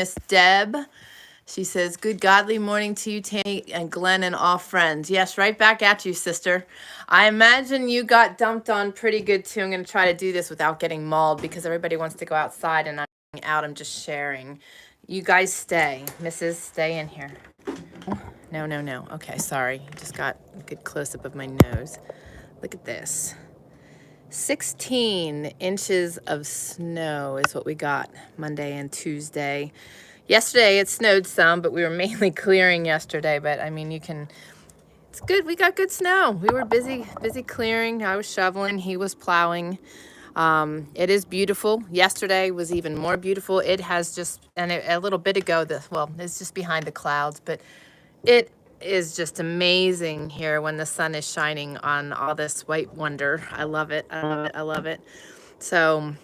Miss Deb. She says, good godly morning to you, Tammy and Glenn and all friends. Yes, right back at you, sister. I imagine you got dumped on pretty good too. I'm going to try to do this without getting mauled because everybody wants to go outside and I'm out. I'm just sharing. You guys stay. Mrs. Stay in here. No. Okay, sorry. You just got a good close-up of my nose. Look at this. 16 inches of snow is what we got Monday and Tuesday. Yesterday it snowed some, but we were mainly clearing yesterday. But I mean, it's good. We got good snow. We were busy clearing. I was shoveling. He was plowing. It is beautiful. Yesterday was even more beautiful. It has just, and a little bit ago, it's just behind the clouds, but it is just amazing here when the sun is shining on all this white wonder. I love it. I love it. So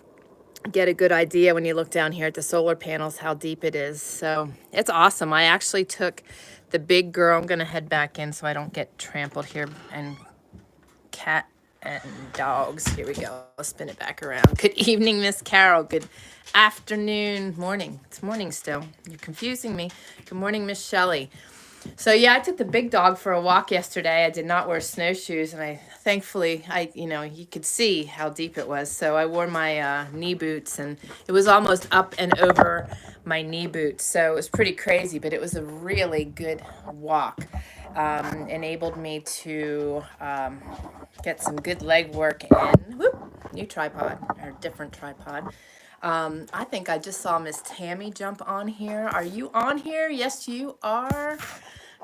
get a good idea when you look down here at the solar panels how deep it is. So it's awesome. I actually took the big girl. I'm going to head back in so I don't get trampled here. And cat and dogs. Here we go. I'll spin it back around. Good evening, Miss Carol. Good afternoon, morning. It's morning still. You're confusing me. Good morning, Miss Shelley. So yeah, I took the big dog for a walk yesterday. I did not wear snowshoes, and thankfully, you could see how deep it was. So I wore my knee boots, and it was almost up and over my knee boots. So it was pretty crazy, but it was a really good walk. Enabled me to get some good leg work in. Whoop, new tripod, or different tripod. I think I just saw Miss Tammy jump on here. Are you on here? Yes, you are.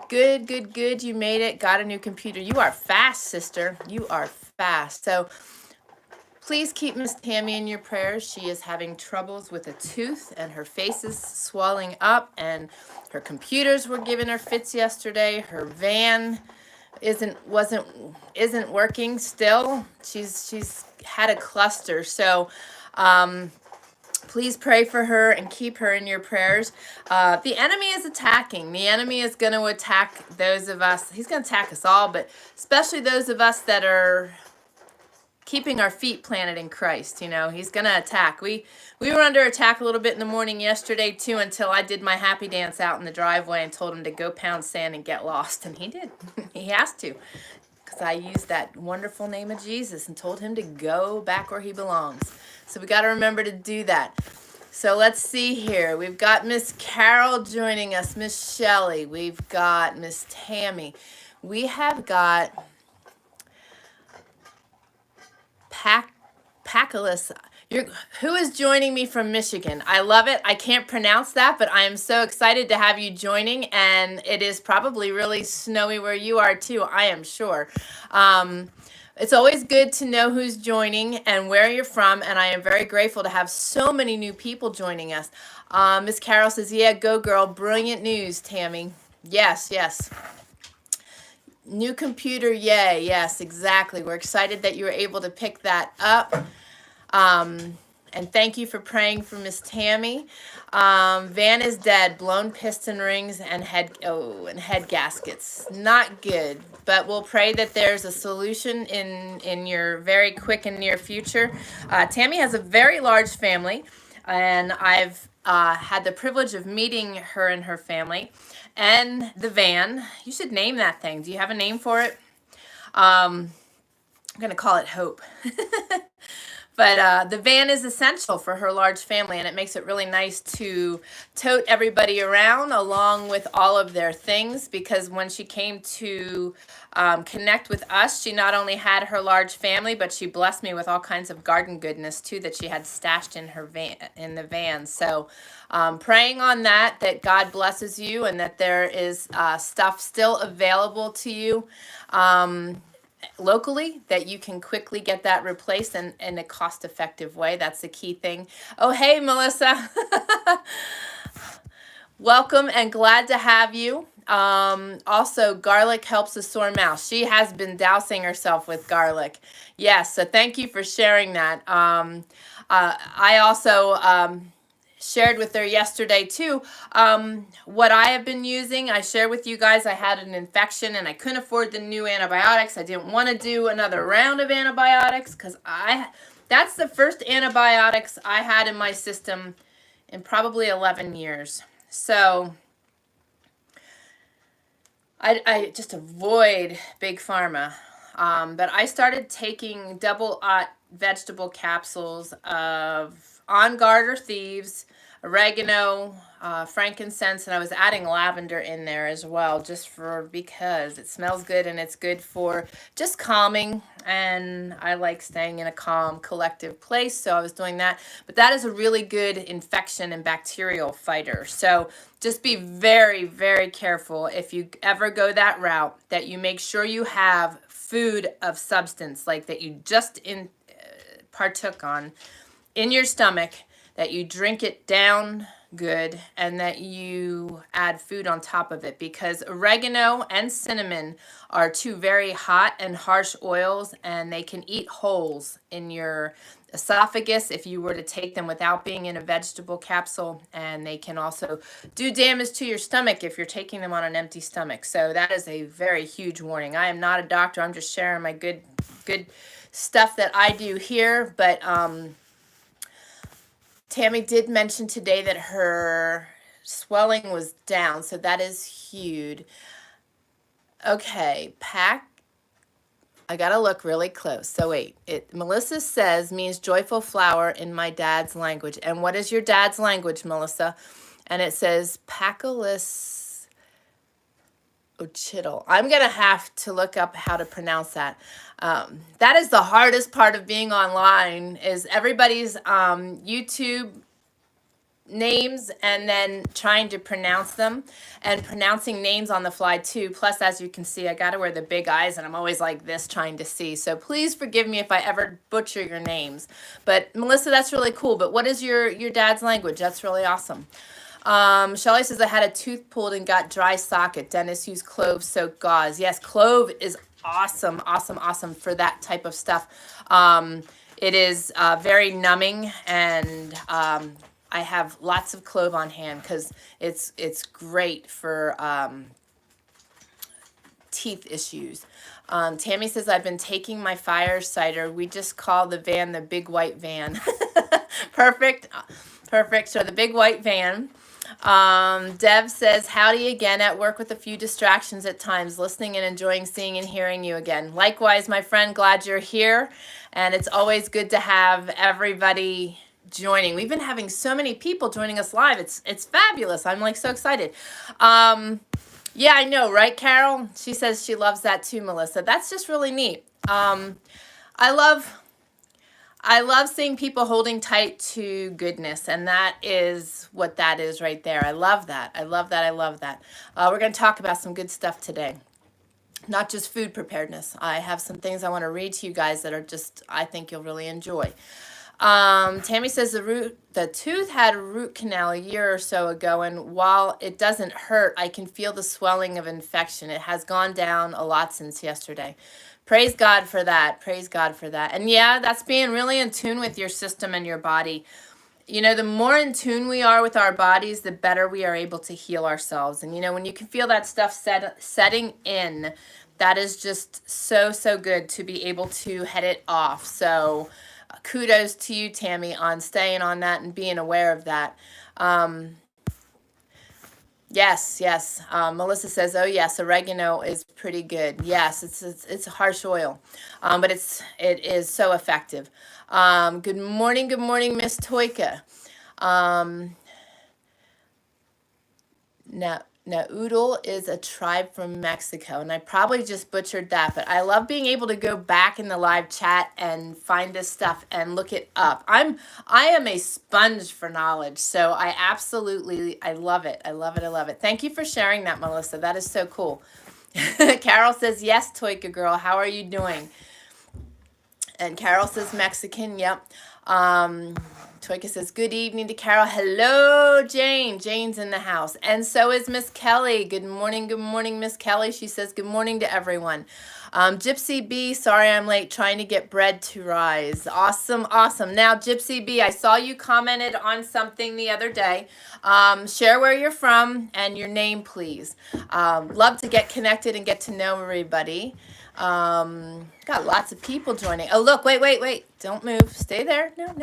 Good. You made it. Got a new computer. You are fast, sister. You are fast. So please keep Miss Tammy in your prayers. She is having troubles with a tooth and her face is swelling up and her computers were giving her fits yesterday. Her van isn't working still. She's had a cluster. So please pray for her and keep her in your prayers. The enemy is attacking. The enemy is going to attack those of us. He's going to attack us all, but especially those of us that are keeping our feet planted in Christ. He's going to attack. We were under attack a little bit in the morning yesterday too, until I did my happy dance out in the driveway and told him to go pound sand and get lost. And he did. He has to. Because I used that wonderful name of Jesus and told him to go back where he belongs. So we got to remember to do that. So let's see here. We've got Miss Carol joining us, Miss Shelley. We've got Miss Tammy. We have got Pacalus. Who is joining me from Michigan? I love it. I can't pronounce that, but I am so excited to have you joining, and it is probably really snowy where you are too, I am sure. It's always good to know who's joining and where you're from, and I am very grateful to have so many new people joining us. Miss Carol says, yeah, go girl. Brilliant news, Tammy. Yes. New computer, yay. Yes, exactly. We're excited that you were able to pick that up. And thank you for praying for Miss Tammy. Van is dead, blown piston rings and head gaskets. Not good, but we'll pray that there's a solution in your very quick and near future. Tammy has a very large family, and I've had the privilege of meeting her and her family. And the van, you should name that thing. Do you have a name for it? I'm going to call it Hope. But the van is essential for her large family, and it makes it really nice to tote everybody around along with all of their things, because when she came to connect with us, she not only had her large family, but she blessed me with all kinds of garden goodness too that she had stashed in her the van. So praying on that God blesses you and that there is stuff still available to you locally, that you can quickly get that replaced in a cost-effective way. That's the key thing. Oh, hey, Melissa. Welcome and glad to have you. Also, garlic helps a sore mouth. She has been dousing herself with garlic. Yes, so thank you for sharing that. I also shared with her yesterday too what I have been using. I shared with you guys I had an infection and I couldn't afford the new antibiotics. I didn't want to do another round of antibiotics because that's the first antibiotics I had in my system in probably 11 years. So I just avoid big pharma. But I started taking double-aught vegetable capsules of On Guard or Thieves, oregano, frankincense, and I was adding lavender in there as well, just for because it smells good and it's good for just calming. And I like staying in a calm, collective place, so I was doing that. But that is a really good infection and bacterial fighter. So just be very, very careful if you ever go that route, that you make sure you have food of substance, like that you just partook on in your stomach, that you drink it down good, and that you add food on top of it, because oregano and cinnamon are two very hot and harsh oils, and they can eat holes in your esophagus if you were to take them without being in a vegetable capsule, and they can also do damage to your stomach if you're taking them on an empty stomach. So that is a very huge warning. I am not a doctor. I'm just sharing my good stuff that I do here. But Tammy did mention today that her swelling was down, so that is huge. Okay, I gotta look really close. So wait, Melissa says means joyful flower in my dad's language. And what is your dad's language, Melissa? And it says Pacalus Ochittle. I'm gonna have to look up how to pronounce that. That is the hardest part of being online, is everybody's YouTube names and then trying to pronounce them, and pronouncing names on the fly too. Plus, as you can see, I gotta wear the big eyes and I'm always like this trying to see. So please forgive me if I ever butcher your names. But Melissa, that's really cool. But what is your dad's language? That's really awesome. Shelly says, I had a tooth pulled and got dry socket. Dentist used clove soaked gauze. Yes, clove is awesome for that type of stuff. It is very numbing, and I have lots of clove on hand because it's great for teeth issues. Tammy says, I've been taking my fire cider. We just call the van the big white van. Perfect. So the big white van. Dev says, howdy again, at work with a few distractions at times, listening and enjoying seeing and hearing you again. Likewise, my friend, glad you're here. And it's always good to have everybody joining. We've been having so many people joining us live. It's fabulous. I'm like so excited. Yeah, I know, right, Carol? She says she loves that too, Melissa. That's just really neat. I love seeing people holding tight to goodness, and that is what that is right there. I love that. We're going to talk about some good stuff today. Not just food preparedness. I have some things I want to read to you guys that are just, I think you'll really enjoy. Tammy says the tooth had a root canal a year or so ago, and while it doesn't hurt, I can feel the swelling of infection. It has gone down a lot since yesterday. Praise God for that. And yeah, that's being really in tune with your system and your body. You know, the more in tune we are with our bodies, the better we are able to heal ourselves. And, you know, when you can feel that stuff setting in, that is just so good to be able to head it off. So kudos to you, Tammy, on staying on that and being aware of that. Yes. Melissa says, oh yes, oregano is pretty good. Yes, it's a harsh oil, but it is so effective. Good morning, Miss Toika. Naudel is a tribe from Mexico, and I probably just butchered that, but I love being able to go back in the live chat and find this stuff and look it up. I am a sponge for knowledge, so I love it. Thank you for sharing that, Melissa. That is so cool. Carol says, yes, Toika girl, how are you doing? And Carol says Mexican, yep. Toika says, good evening to Carol. Hello, Jane. Jane's in the house. And so is Miss Kelly. Good morning, Miss Kelly. She says, good morning to everyone. Gypsy B, sorry I'm late, trying to get bread to rise. Awesome. Now, Gypsy B, I saw you commented on something the other day. Share where you're from and your name, please. Love to get connected and get to know everybody. Got lots of people joining. Oh, look, wait. Don't move. Stay there. No.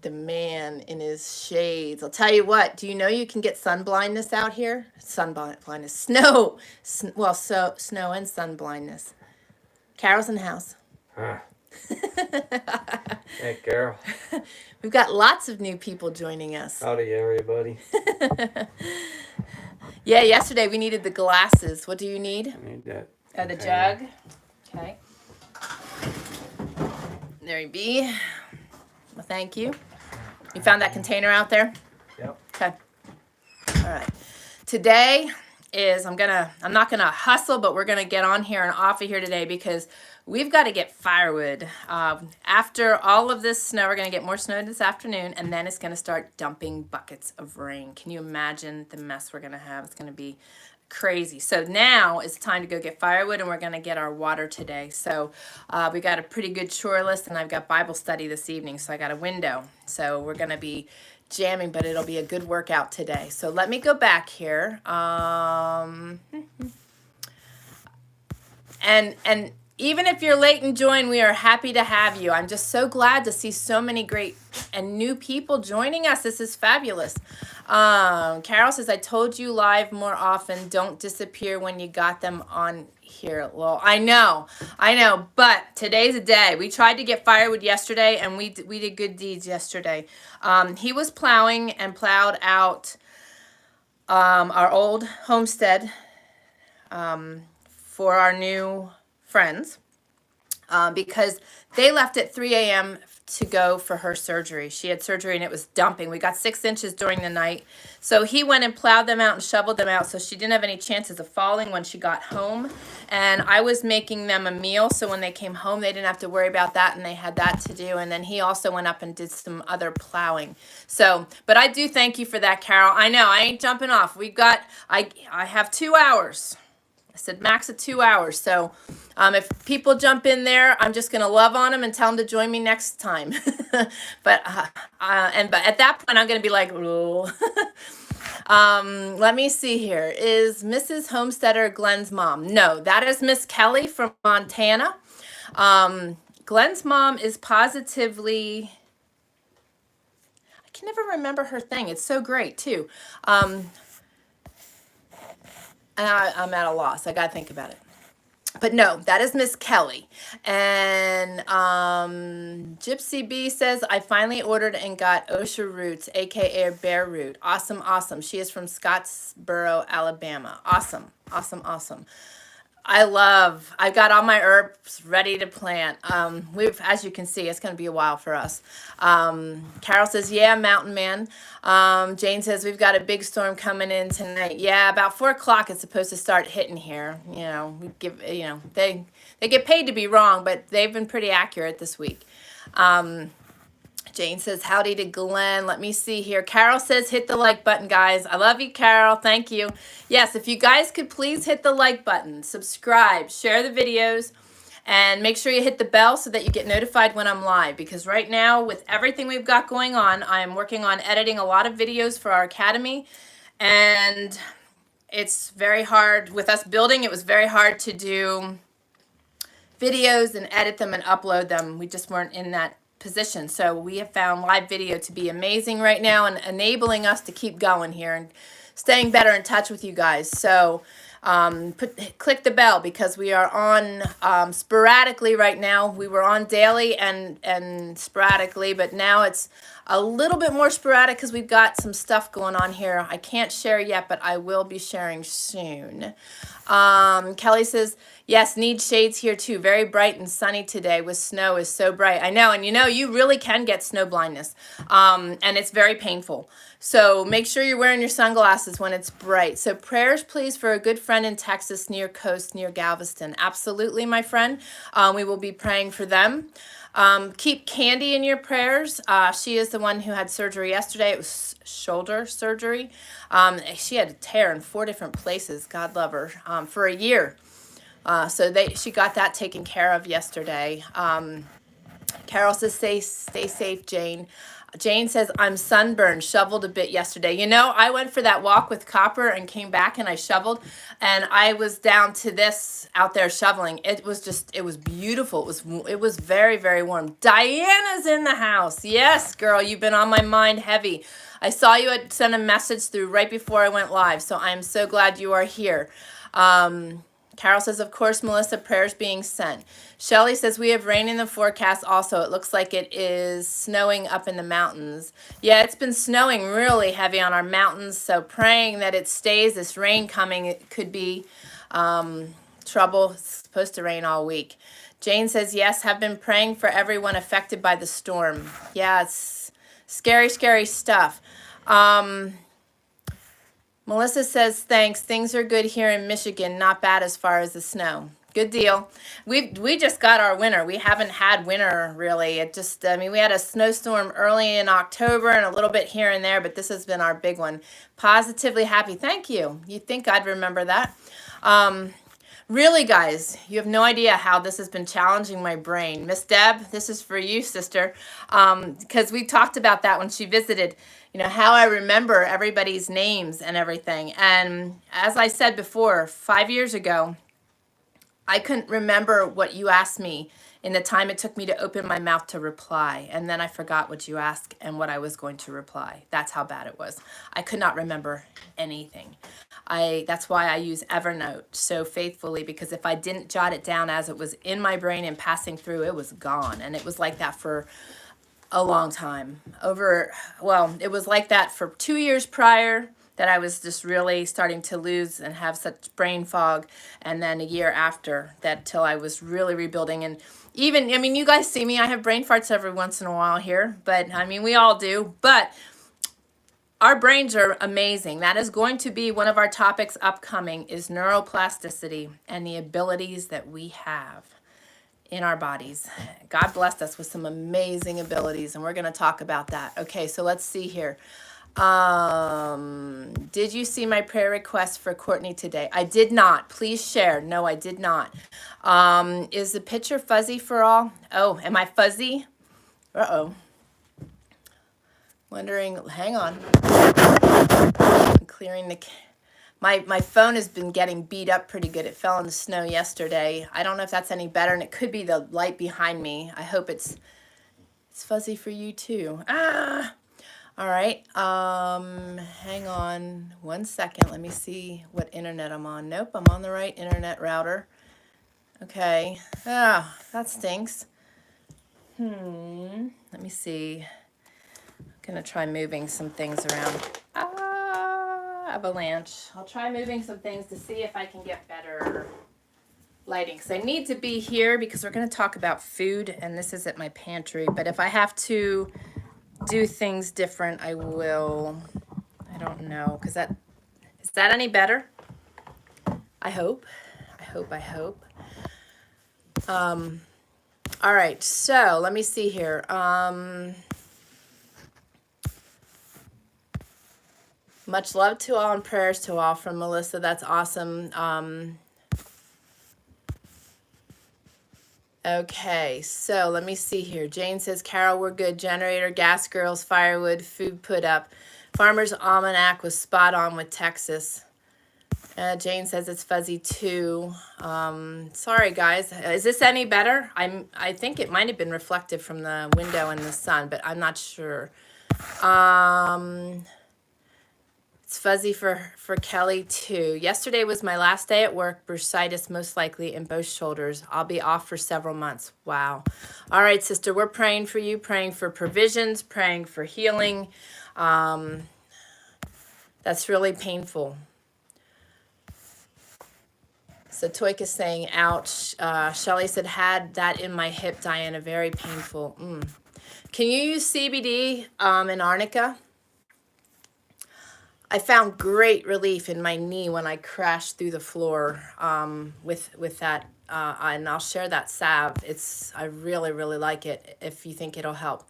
the man in his shades. I'll tell you what, do you know you can get sun blindness out here? Sun blindness. Snow. Snow and sun blindness. Carol's in the house. Huh. Hey, Carol. We've got lots of new people joining us. Howdy, everybody. Yeah, yesterday we needed the glasses. What do you need? I need that. Oh, the jug. Okay. There you be. Well, thank you. You found that container out there? Yep. Okay. All right. Today is, I'm not gonna hustle, but we're gonna get on here and off of here today because we've got to get firewood. After all of this snow, we're gonna get more snow this afternoon, and then it's gonna start dumping buckets of rain. Can you imagine the mess we're gonna have? It's gonna be crazy. So now it's time to go get firewood, and we're going to get our water today. So we got a pretty good chore list, and I've got Bible study this evening, so I got a window. So we're going to be jamming, but it'll be a good workout today. So let me go back here. And even if you're late and join, we are happy to have you. I'm just so glad to see so many great and new people joining us. This is fabulous. Carol says, I told you live more often. Don't disappear when you got them on here. Well, I know, but today's a day. We tried to get firewood yesterday, and we did good deeds yesterday. He was plowing and plowed out our old homestead for our new friends because they left at 3 a.m. to go for her surgery. She had surgery and it was dumping. We got 6 inches during the night. So he went and plowed them out and shoveled them out so she didn't have any chances of falling when she got home. And I was making them a meal so when they came home they didn't have to worry about that and they had that to do. And then he also went up and did some other plowing. So, but I do thank you for that, Carol. I know, I ain't jumping off. I have 2 hours. I said max of 2 hours. So if people jump in there, I'm just going to love on them and tell them to join me next time. but at that point, I'm going to be like, let me see here. Is Mrs. Homesteader Glenn's mom? No, that is Miss Kelly from Montana. Glenn's mom is positively, I can never remember her thing. It's so great too. And I'm at a loss. I got to think about it. But no, that is Miss Kelly. And Gypsy B says, I finally ordered and got OSHA roots, a.k.a. bear root. Awesome, awesome. She is from Scottsboro, Alabama. Awesome, awesome, awesome. I've got all my herbs ready to plant. As you can see, it's going to be a while for us. Carol says, yeah, mountain man. Jane says, we've got a big storm coming in tonight. Yeah, about 4 o'clock it's supposed to start hitting here. You know, they get paid to be wrong, but they've been pretty accurate this week. Jane says, howdy to Glenn. Let me see here. Carol says, hit the like button, guys. I love you, Carol. Thank you. Yes, if you guys could please hit the like button, subscribe, share the videos, and make sure you hit the bell so that you get notified when I'm live. Because right now, with everything we've got going on, I'm working on editing a lot of videos for our academy. And it's very hard. With us building, it was very hard to do videos and edit them and upload them. We just weren't in that position. So we have found live video to be amazing right now and enabling us to keep going here and staying better in touch with you guys. So click the bell because we are on sporadically right now. We were on daily and sporadically, but now it's a little bit more sporadic because we've got some stuff going on here. I can't share yet, but I will be sharing soon. Kelly says, yes, need shades here too. Very bright and sunny today with snow is so bright. I know, and you really can get snow blindness, and it's very painful. So make sure you're wearing your sunglasses when it's bright. So prayers, please, for a good friend in Texas near coast, near Galveston. Absolutely, my friend. We will be praying for them. Keep Candy in your prayers. She is the one who had surgery yesterday. It was shoulder surgery. She had a tear in 4 different places. God love her. For a year. So she got that taken care of yesterday. Carol says, stay safe, Jane. Jane says, I'm sunburned, shoveled a bit yesterday. You know, I went for that walk with Copper and came back and I shoveled, and I was down to this out there shoveling. It was beautiful. It was very, very warm. Diana's in the house. Yes, girl, you've been on my mind heavy. I saw you had sent a message through right before I went live, so I'm so glad you are here. Carol says, of course, Melissa, prayers being sent. Shelly says, we have rain in the forecast also. It looks like it is snowing up in the mountains. Yeah, it's been snowing really heavy on our mountains, so praying that it stays. This rain coming, it could be trouble. It's supposed to rain all week. Jane says, yes, have been praying for everyone affected by the storm. Yeah, it's scary, scary stuff. Melissa says, thanks. Things are good here in Michigan. Not bad as far as the snow. Good deal. We just got our winter. We haven't had winter really. We had a snowstorm early in October and a little bit here and there, but this has been our big one. Positively happy. Thank you. You'd think I'd remember that. Really, guys, you have no idea how this has been challenging my brain. Miss Deb, this is for you, sister, because we talked about that when she visited, you know, how I remember everybody's names and everything. And as I said before, 5 years ago, I couldn't remember what you asked me in the time it took me to open my mouth to reply. And then I forgot what you asked and what I was going to reply. That's how bad it was. I could not remember anything. That's why I use Evernote so faithfully, because if I didn't jot it down as it was in my brain and passing through, it was gone. And it was like that for a long time. It was like that for 2 years prior, that I was just really starting to lose and have such brain fog. And then a year after that, till I was really rebuilding. And even, you guys see me, I have brain farts every once in a while here, but we all do. But our brains are amazing. That is going to be one of our topics upcoming, is neuroplasticity and the abilities that we have in our bodies. God blessed us with some amazing abilities, and we're going to talk about that. Okay, so let's see here. Did you see my prayer request for Courtney today? I did not. Please share. No, I did not. Is the picture fuzzy for all? Oh, am I fuzzy? Uh-oh. Wondering, hang on. I'm clearing my phone has been getting beat up pretty good. It fell in the snow yesterday. I don't know if that's any better, and it could be the light behind me. I hope it's fuzzy for you too. All right. Hang on 1 second. Let me see what internet I'm on. Nope, I'm on the right internet router. Okay. Ah, that stinks. Let me see. I'm gonna try moving some things around. Avalanche. I'll try moving some things to see if I can get better lighting, because I need to be here because we're going to talk about food, and this is at my pantry. But if I have to do things different, I will. I don't know, because is that any better? I hope. All right, so let me see here. Much love to all and prayers to all from Melissa. That's awesome. Okay, so let me see here. Jane says, Carol, we're good. Generator, gas girls, firewood, food put up. Farmer's Almanac was spot on with Texas. Jane says it's fuzzy too. Sorry, guys. Is this any better? I think it might have been reflective from the window in the sun, but I'm not sure. It's fuzzy for Kelly too. Yesterday was my last day at work. Bursitis most likely in both shoulders. I'll be off for several months. Wow. All right, sister, we're praying for you, praying for provisions, praying for healing. That's really painful. So Toyka's saying, ouch. Shelly said, had that in my hip, Diana, very painful. Can you use CBD in arnica? I found great relief in my knee when I crashed through the floor with that, and I'll share that salve. I really, really like it if you think it'll help.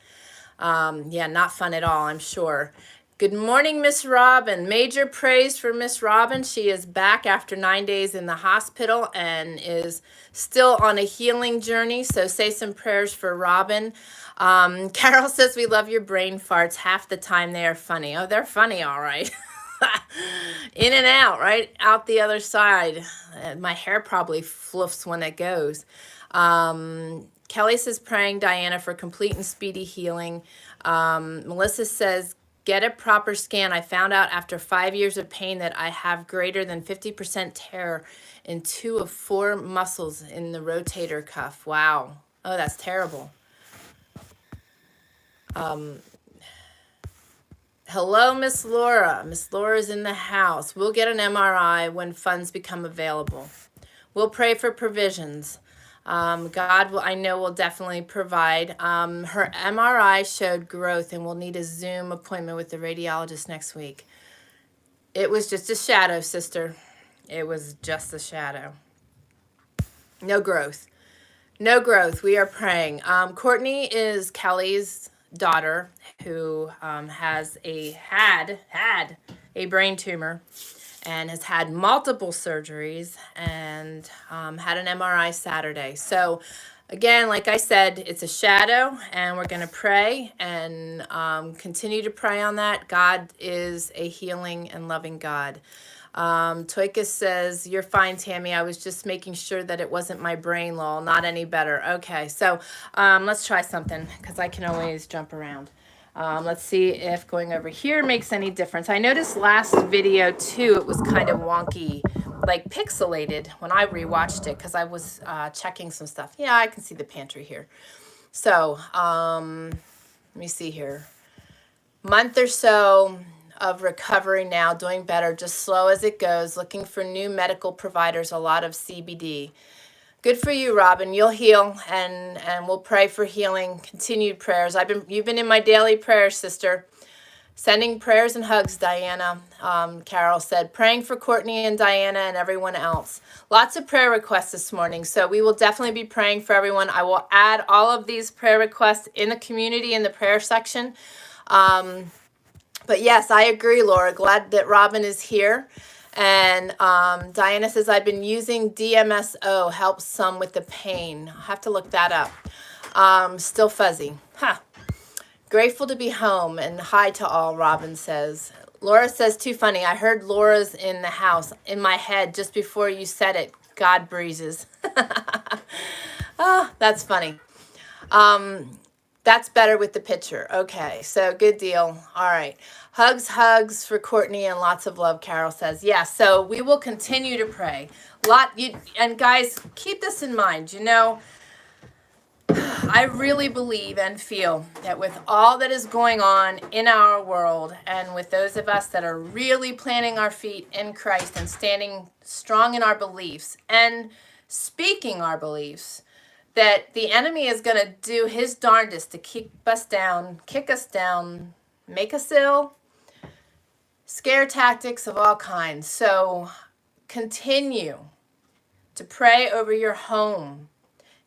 Yeah, not fun at all, I'm sure. Good morning, Miss Robin. Major praise for Miss Robin. She is back after 9 days in the hospital and is still on a healing journey. So say some prayers for Robin. Carol says, we love your brain farts. Half the time they are funny. Oh, they're funny, all right. In and out, right? Out the other side. My hair probably fluffs when it goes. Kelly says, praying Diana for complete and speedy healing. Melissa says, get a proper scan. I found out after 5 years of pain that I have greater than 50% tear in 2 of 4 muscles in the rotator cuff. Wow. Oh, that's terrible. Hello, Miss Laura. Miss Laura's in the house. We'll get an MRI when funds become available. We'll pray for provisions. God, I know, will definitely provide. Her MRI showed growth and we'll need a Zoom appointment with the radiologist next week. It was just a shadow, sister. It was just a shadow. No growth. No growth. We are praying. Courtney is Kelly's daughter who had a brain tumor and has had multiple surgeries and had an MRI Saturday. So again, like I said, it's a shadow and we're going to pray and continue to pray on that. God is a healing and loving God. Toika says, you're fine, Tammy. I was just making sure that it wasn't my brain, lol. Not any better. Okay, so let's try something because I can always jump around. Let's see if going over here makes any difference. I noticed last video too, it was kind of wonky, like pixelated when I rewatched it because I was checking some stuff. Yeah, I can see the pantry here. So let me see here. Month or so of recovery now, doing better, just slow as it goes, looking for new medical providers, a lot of CBD. Good for you, Robin. You'll heal, and we'll pray for healing, continued prayers. You've been in my daily prayers, sister. Sending prayers and hugs, Diana. Carol said, praying for Courtney and Diana and everyone else. Lots of prayer requests this morning, so we will definitely be praying for everyone. I will add all of these prayer requests in the community in the prayer section. But yes, I agree, Laura. Glad that Robin is here. And Diana says, I've been using DMSO, helps some with the pain. I'll have to look that up. Still fuzzy. Huh. Grateful to be home and hi to all, Robin says. Laura says, too funny. I heard Laura's in the house in my head just before you said it. God breezes. Oh, that's funny. That's better with the picture. Okay, so good deal. All right. Hugs for Courtney and lots of love, Carol says. Yeah, so we will continue to pray. And guys, keep this in mind. You know, I really believe and feel that with all that is going on in our world and with those of us that are really planting our feet in Christ and standing strong in our beliefs and speaking our beliefs, that the enemy is going to do his darndest to keep us down, kick us down, make us ill, scare tactics of all kinds. So continue to pray over your home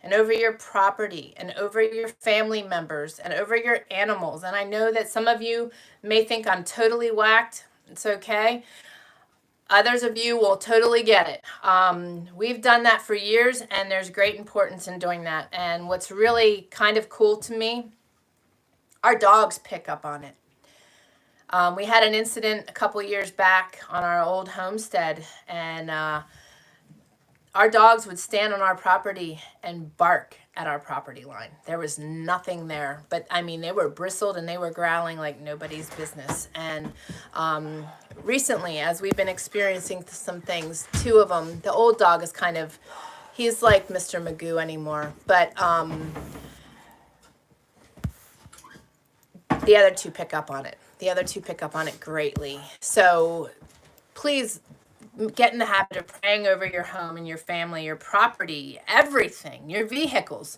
and over your property and over your family members and over your animals. And I know that some of you may think I'm totally whacked. It's okay. Others of you will totally get it. We've done that for years, and there's great importance in doing that. And what's really kind of cool to me, our dogs pick up on it. We had an incident a couple years back on our old homestead, and our dogs would stand on our property and bark at our property line. There was nothing there, but I mean, they were bristled and they were growling like nobody's business. And recently, as we've been experiencing some things, 2 of them, the old dog is he's like Mr. Magoo anymore, but the other 2 pick up on it. The other 2 pick up on it greatly. So please get in the habit of praying over your home and your family, your property, everything, your vehicles.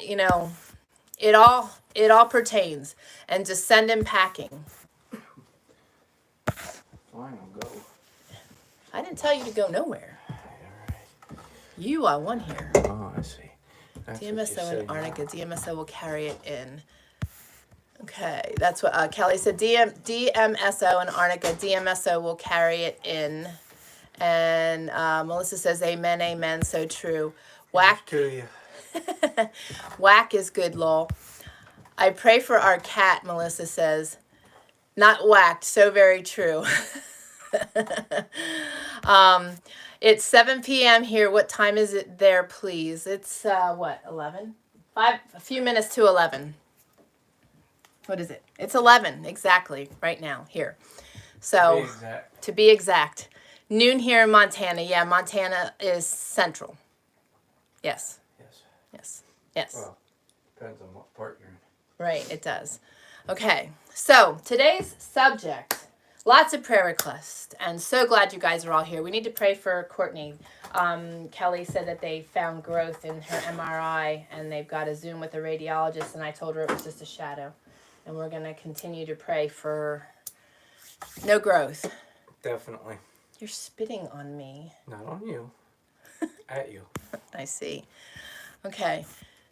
You know, it all pertains. And just send him packing. Fine, I'll go. I didn't tell you to go nowhere. All right. You are one here. Oh, I see. That's DMSO and Arnica. DMSO will carry it in. Okay, that's what Kelly said. DMSO and Arnica. DMSO will carry it in. And Melissa says, amen, amen, so true. Whack. To you. Whack is good, lol. I pray for our cat, Melissa says. Not whacked, so very true. It's 7 p.m. here. What time is it there, please? It's, what, 11? A few minutes to 11. What is it? It's 11, exactly, right now, here. So, to be exact. Noon here in Montana. Yeah, Montana is central. Yes. Yes. Yes. Yes. Well, depends on what part you're in. Right, it does. Okay, so today's subject, lots of prayer requests, and so glad you guys are all here. We need to pray for Courtney. Kelly said that they found growth in her MRI, and they've got a Zoom with a radiologist, and I told her it was just a shadow. And we're going to continue to pray for no growth. Definitely. You're spitting on me. Not on you. At you. I see. Okay.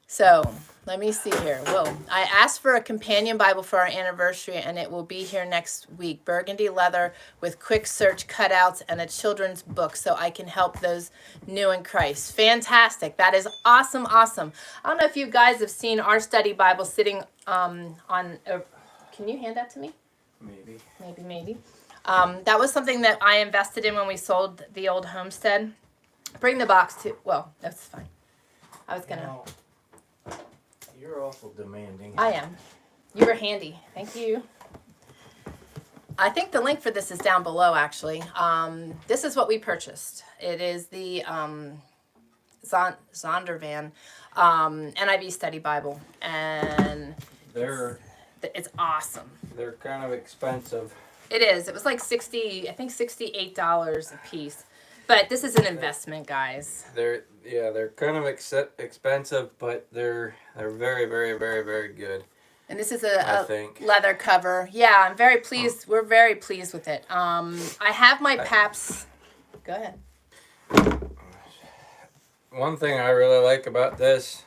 So, let me see here. Whoa. I asked for a companion Bible for our anniversary, and it will be here next week. Burgundy leather with quick search cutouts and a children's book so I can help those new in Christ. Fantastic. That is awesome, awesome. I don't know if you guys have seen our study Bible sitting on a... Can you hand that to me? Maybe. Maybe. That was something that I invested in when we sold the old homestead. Bring the box to... Well, that's fine. I was going to... You're awful demanding. I am. You were handy. Thank you. I think the link for this is down below, actually. This is what we purchased. It is the Zondervan NIV Study Bible. And it's awesome. They're kind of expensive. It is. It was like $68 a piece. But this is an investment, guys. They're kind of expensive, but they're very, very, very, very good. And this is a leather cover. Yeah, I'm very pleased. We're very pleased with it. I have my PAPS. Go ahead. One thing I really like about this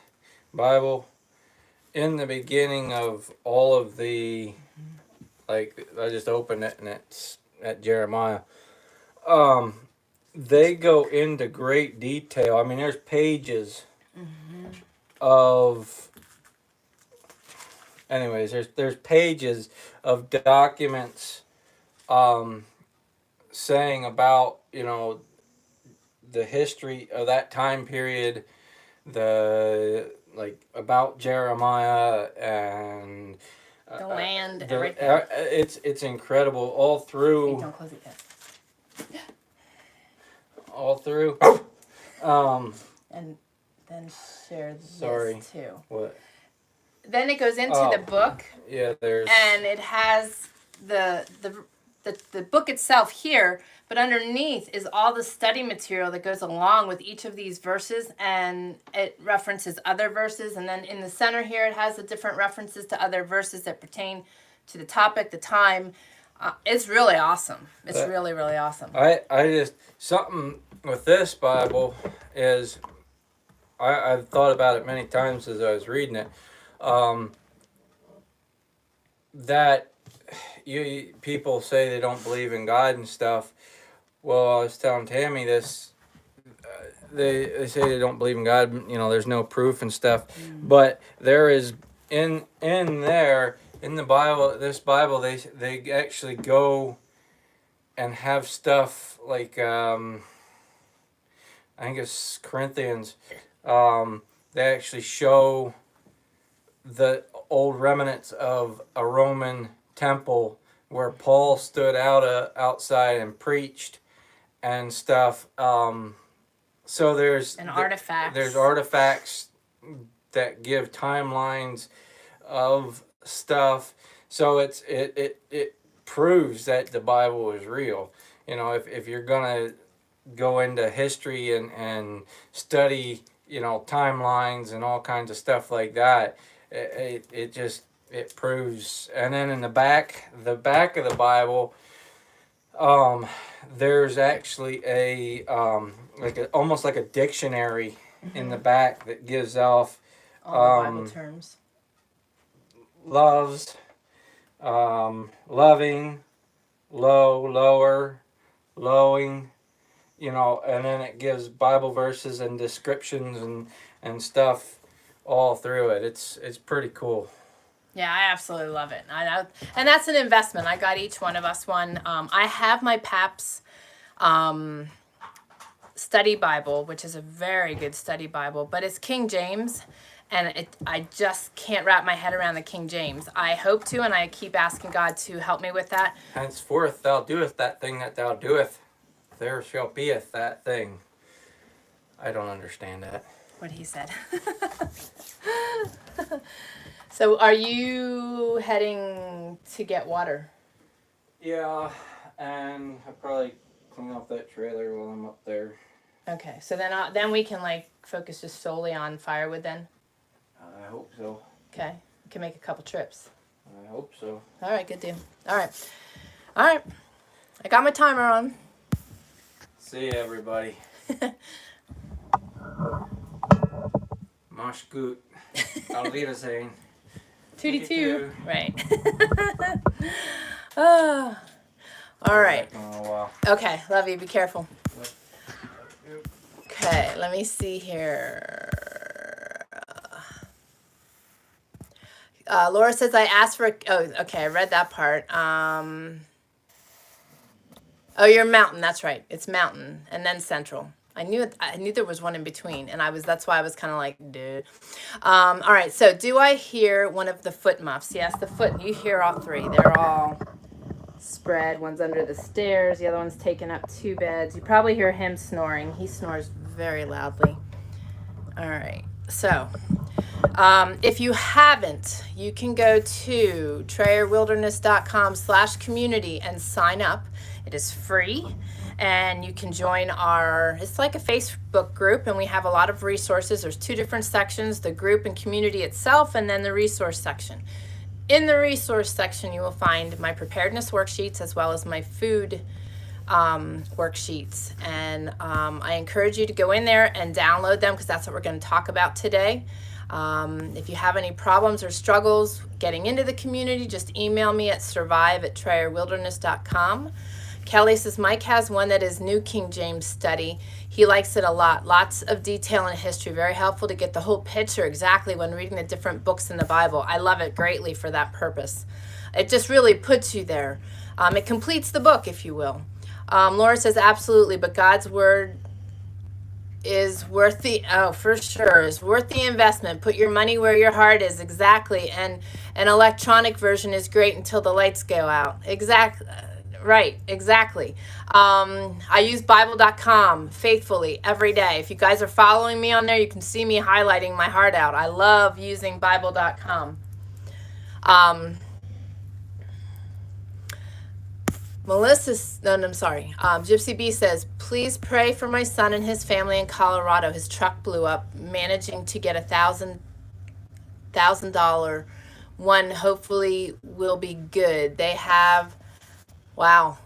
Bible, in the beginning of all of the, like, I just opened it and it's at Jeremiah. They go into great detail. I mean, there's pages of... Anyways, there's pages of documents saying about, you know, the history of that time period, about Jeremiah and... the land, everything. It's incredible. All through... Hey, don't close it yet. All through. And then share this too. What? Then it goes into the book. Yeah, there's. And it has the book itself here, but underneath is all the study material that goes along with each of these verses, and it references other verses. And then in the center here, it has the different references to other verses that pertain to the topic, the time. It's really awesome. It's really, really awesome. I just, something with this Bible is, I've thought about it many times as I was reading it, that people say they don't believe in God and stuff. Well, I was telling Tammy this, they say they don't believe in God, you know, there's no proof and stuff, but there is, in there, in the Bible, this Bible, they actually go and have stuff like, I think it's Corinthians, they actually show the old remnants of a Roman temple where Paul stood outside and preached and stuff. So there's artifacts. There's artifacts that give timelines of stuff, so it proves that the Bible is real. You know, if you're gonna go into history and study, you know, timelines and all kinds of stuff like that, it proves. And then in the back of the Bible, there's actually almost like a dictionary in the back that gives off all the Bible terms. Loves, loving, low, lower, lowing, and then it gives Bible verses and descriptions and stuff all through it. It's pretty cool. Yeah, I absolutely love it. And that's an investment. I got each one of us one. I have my PAPS study Bible, which is a very good study Bible, but it's King James, and I just can't wrap my head around the King James. I hope to, and I keep asking God to help me with that. Henceforth thou doest that thing that thou doest, there shall beeth that thing. I don't understand that. What he said. So are you heading to get water? Yeah, and I'll probably clean off that trailer while I'm up there. Okay, so then we can like focus just solely on firewood then? I hope so. Okay, we can make a couple trips. I hope so. All right, good deal. All right. I got my timer on. See you, everybody. Mach gut. Auf Wiedersehen. 2-2. Right. Oh. All right. Okay, love you. Be careful. Okay, let me see here. Laura says I asked for. Oh, okay. I read that part. Oh, you're mountain. That's right. It's mountain and then central. I knew there was one in between, and that's why I was kind of like, dude. All right. So, do I hear one of the foot muffs? Yes, the foot. You hear all three. They're all spread. One's under the stairs. The other one's taking up 2 beds. You probably hear him snoring. He snores very loudly. All right. So, if you haven't, you can go to trayerwilderness.com/community and sign up. It is free, and you can join it's like a Facebook group, and we have a lot of resources. There's 2 different sections, the group and community itself, and then the resource section. In the resource section, you will find my preparedness worksheets as well as my food worksheets. And I encourage you to go in there and download them, because that's what we're going to talk about today. If you have any problems or struggles getting into the community, just email me at survive@trayerwilderness.com. Kelly says Mike has one that is New King James Study. He likes it a lot. Lots of detail and history. Very helpful to get the whole picture exactly when reading the different books in the Bible. I love it greatly for that purpose. It just really puts you there. It completes the book, if you will. Laura says absolutely, but God's word is worth the investment. Put your money where your heart is. Exactly. And an electronic version is great until the lights go out. Exactly. Right, exactly. I use Bible.com faithfully every day. If you guys are following me on there, you can see me highlighting my heart out. I love using Bible.com. Gypsy B says, please pray for my son and his family in Colorado. His truck blew up, managing to get $1,000 one. Hopefully will be good. They have, wow,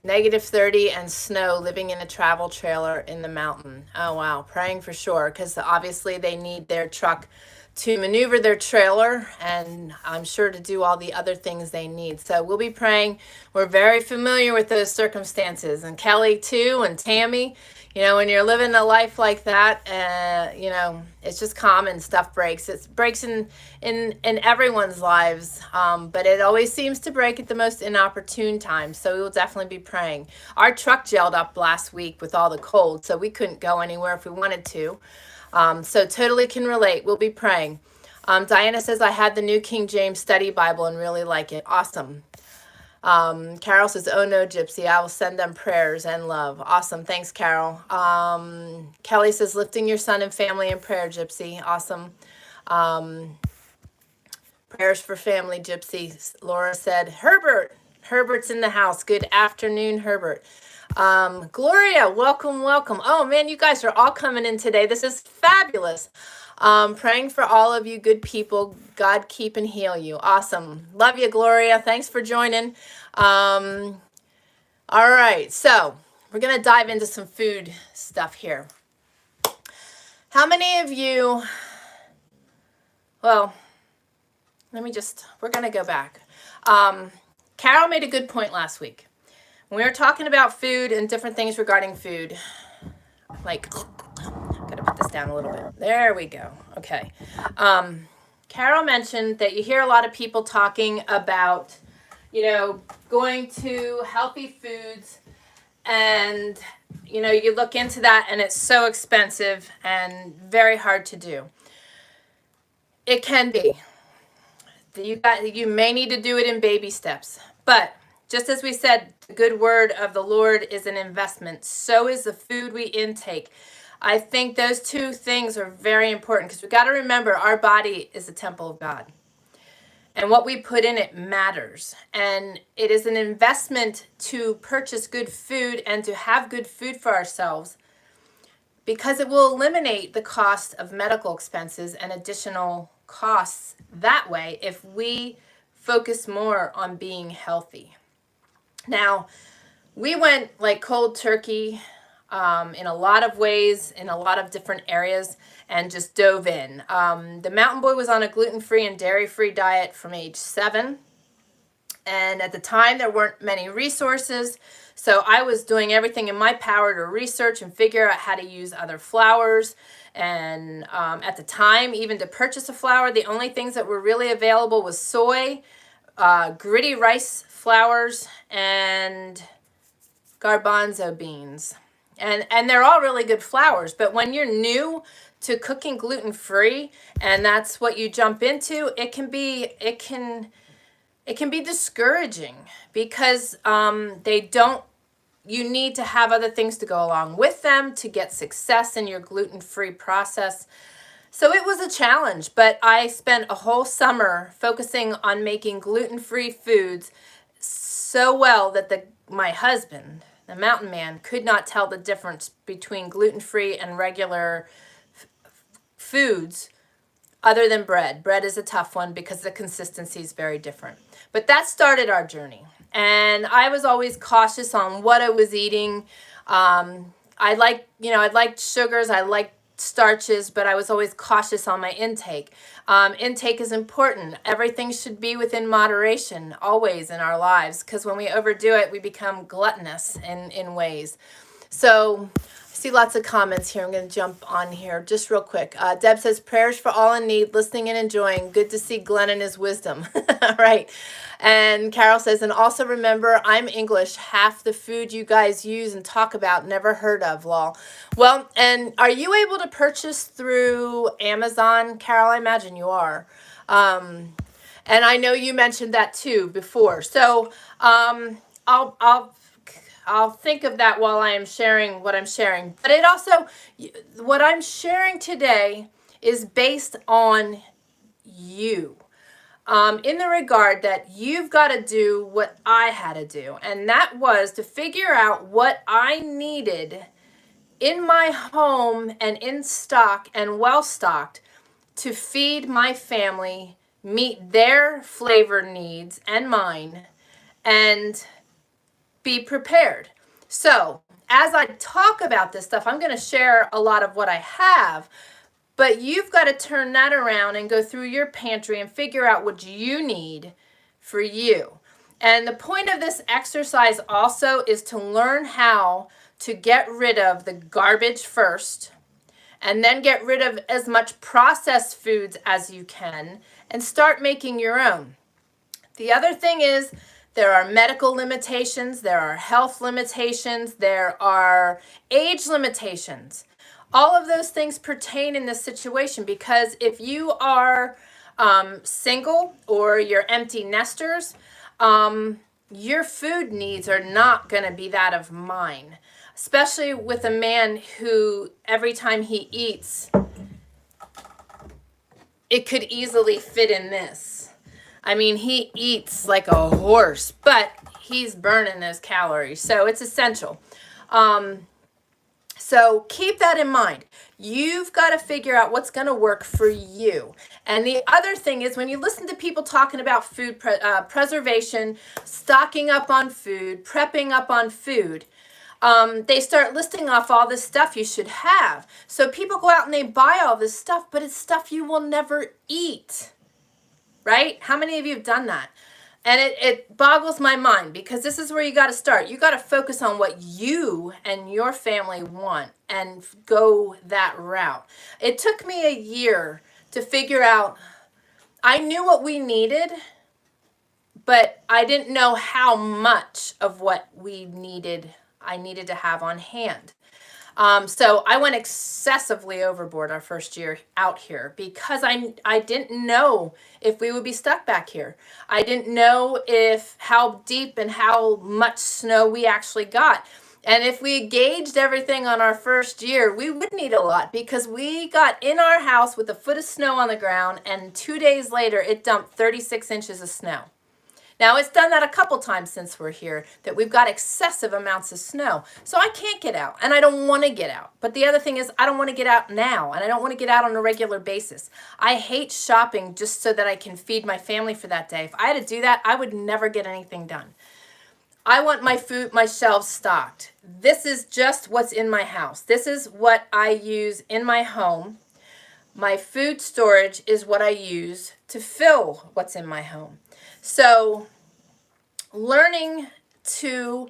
-30 and snow, living in a travel trailer in the mountain. Oh, wow. Praying for sure, because obviously they need their truck to maneuver their trailer, and I'm sure to do all the other things they need. So we'll be praying. We're very familiar with those circumstances, and Kelly too, and Tammy. When you're living a life like that, it's just common. Stuff breaks. It breaks in everyone's lives, but it always seems to break at the most inopportune time. So we will definitely be praying. Our truck gelled up last week with all the cold, so we couldn't go anywhere if we wanted to. So totally can relate. We'll be praying. Diana says, I had the New King James Study Bible and really like it. Awesome. Carol says, oh no, Gypsy, I will send them prayers and love. Awesome. Thanks, Carol. Kelly says, lifting your son and family in prayer, Gypsy. Awesome. Prayers for family, Gypsy. Laura said, Herbert's in the house. Good afternoon, Herbert. Gloria, welcome. Oh man, you guys are all coming in today. This is fabulous. Praying for all of you good people. God keep and heal you. Awesome. Love you, Gloria. Thanks for joining. All right. So we're going to dive into some food stuff here. How many of you, we're going to go back. Carol made a good point last week. When we were talking about food and different things regarding food, like, gotta put this down a little bit. There we go. Okay. Carol mentioned that you hear a lot of people talking about, going to healthy foods, and, you look into that and it's so expensive and very hard to do. It can be. You may need to do it in baby steps, but just as we said, the good word of the Lord is an investment. So is the food we intake. I think those two things are very important because we got to remember our body is a temple of God. And what we put in it matters. And it is an investment to purchase good food and to have good food for ourselves because it will eliminate the cost of medical expenses and additional costs that way if we focus more on being healthy. Now, we went like cold turkey in a lot of ways, in a lot of different areas, and just dove in. The Mountain Boy was on a gluten-free and dairy-free diet from age 7. And at the time, there weren't many resources. So I was doing everything in my power to research and figure out how to use other flours. And at the time, even to purchase a flour, the only things that were really available was soy, gritty rice flours, and garbanzo beans. And they're all really good flours. But when you're new to cooking gluten-free and that's what you jump into, it can be discouraging because you need to have other things to go along with them to get success in your gluten-free process. So it was a challenge, but I spent a whole summer focusing on making gluten-free foods so well that my husband, the mountain man, could not tell the difference between gluten-free and regular foods other than bread. Bread is a tough one because the consistency is very different. But that started our journey. And I was always cautious on what I was eating. I liked sugars, I liked starches, but I was always cautious on my intake. Intake is important. Everything should be within moderation, always in our lives, because when we overdo it, we become gluttonous in ways. So I see lots of comments here. I'm going to jump on here just real quick. Deb says, prayers for all in need, listening and enjoying. Good to see Glenn and his wisdom. Right. And Carol says, and also remember, I'm English. Half the food you guys use and talk about, never heard of, lol. Well, and are you able to purchase through Amazon, Carol? I imagine you are. And I know you mentioned that too before. So I'll think of that while I am sharing what I'm sharing. But it also, what I'm sharing today is based on you. In the regard that you've got to do what I had to do. And that was to figure out what I needed in my home and in stock and well stocked to feed my family, meet their flavor needs and mine, and be prepared. So as I talk about this stuff, I'm going to share a lot of what I have, but you've got to turn that around and go through your pantry and figure out what you need for you. And the point of this exercise also is to learn how to get rid of the garbage first, and then get rid of as much processed foods as you can and start making your own. The other thing is, there are medical limitations, there are health limitations, there are age limitations. All of those things pertain in this situation because if you are single or you're empty nesters, your food needs are not going to be that of mine, especially with a man who every time he eats, it could easily fit in this. I mean, he eats like a horse, but he's burning those calories. So it's essential. So keep that in mind. You've got to figure out what's going to work for you. And the other thing is when you listen to people talking about food preservation, stocking up on food, prepping up on food, they start listing off all this stuff you should have. So people go out and they buy all this stuff, but it's stuff you will never eat. Right? How many of you have done that? And it boggles my mind, because this is where you got to start. You got to focus on what you and your family want and go that route. It took me a year to figure out. I knew what we needed, but I didn't know how much of what we needed I needed to have on hand. So I went excessively overboard our first year out here, because I didn't know if we would be stuck back here. I didn't know if how deep and how much snow we actually got. And if we gauged everything on our first year, we would need a lot, because we got in our house with a foot of snow on the ground, and 2 days later it dumped 36 inches of snow. Now, it's done that a couple times since we're here, that we've got excessive amounts of snow. So I can't get out, and I don't want to get out. But the other thing is, I don't want to get out now, and I don't want to get out on a regular basis. I hate shopping just so that I can feed my family for that day. If I had to do that, I would never get anything done. I want my food, my shelves stocked. This is just what's in my house. This is what I use in my home. My food storage is what I use to fill what's in my home. So learning to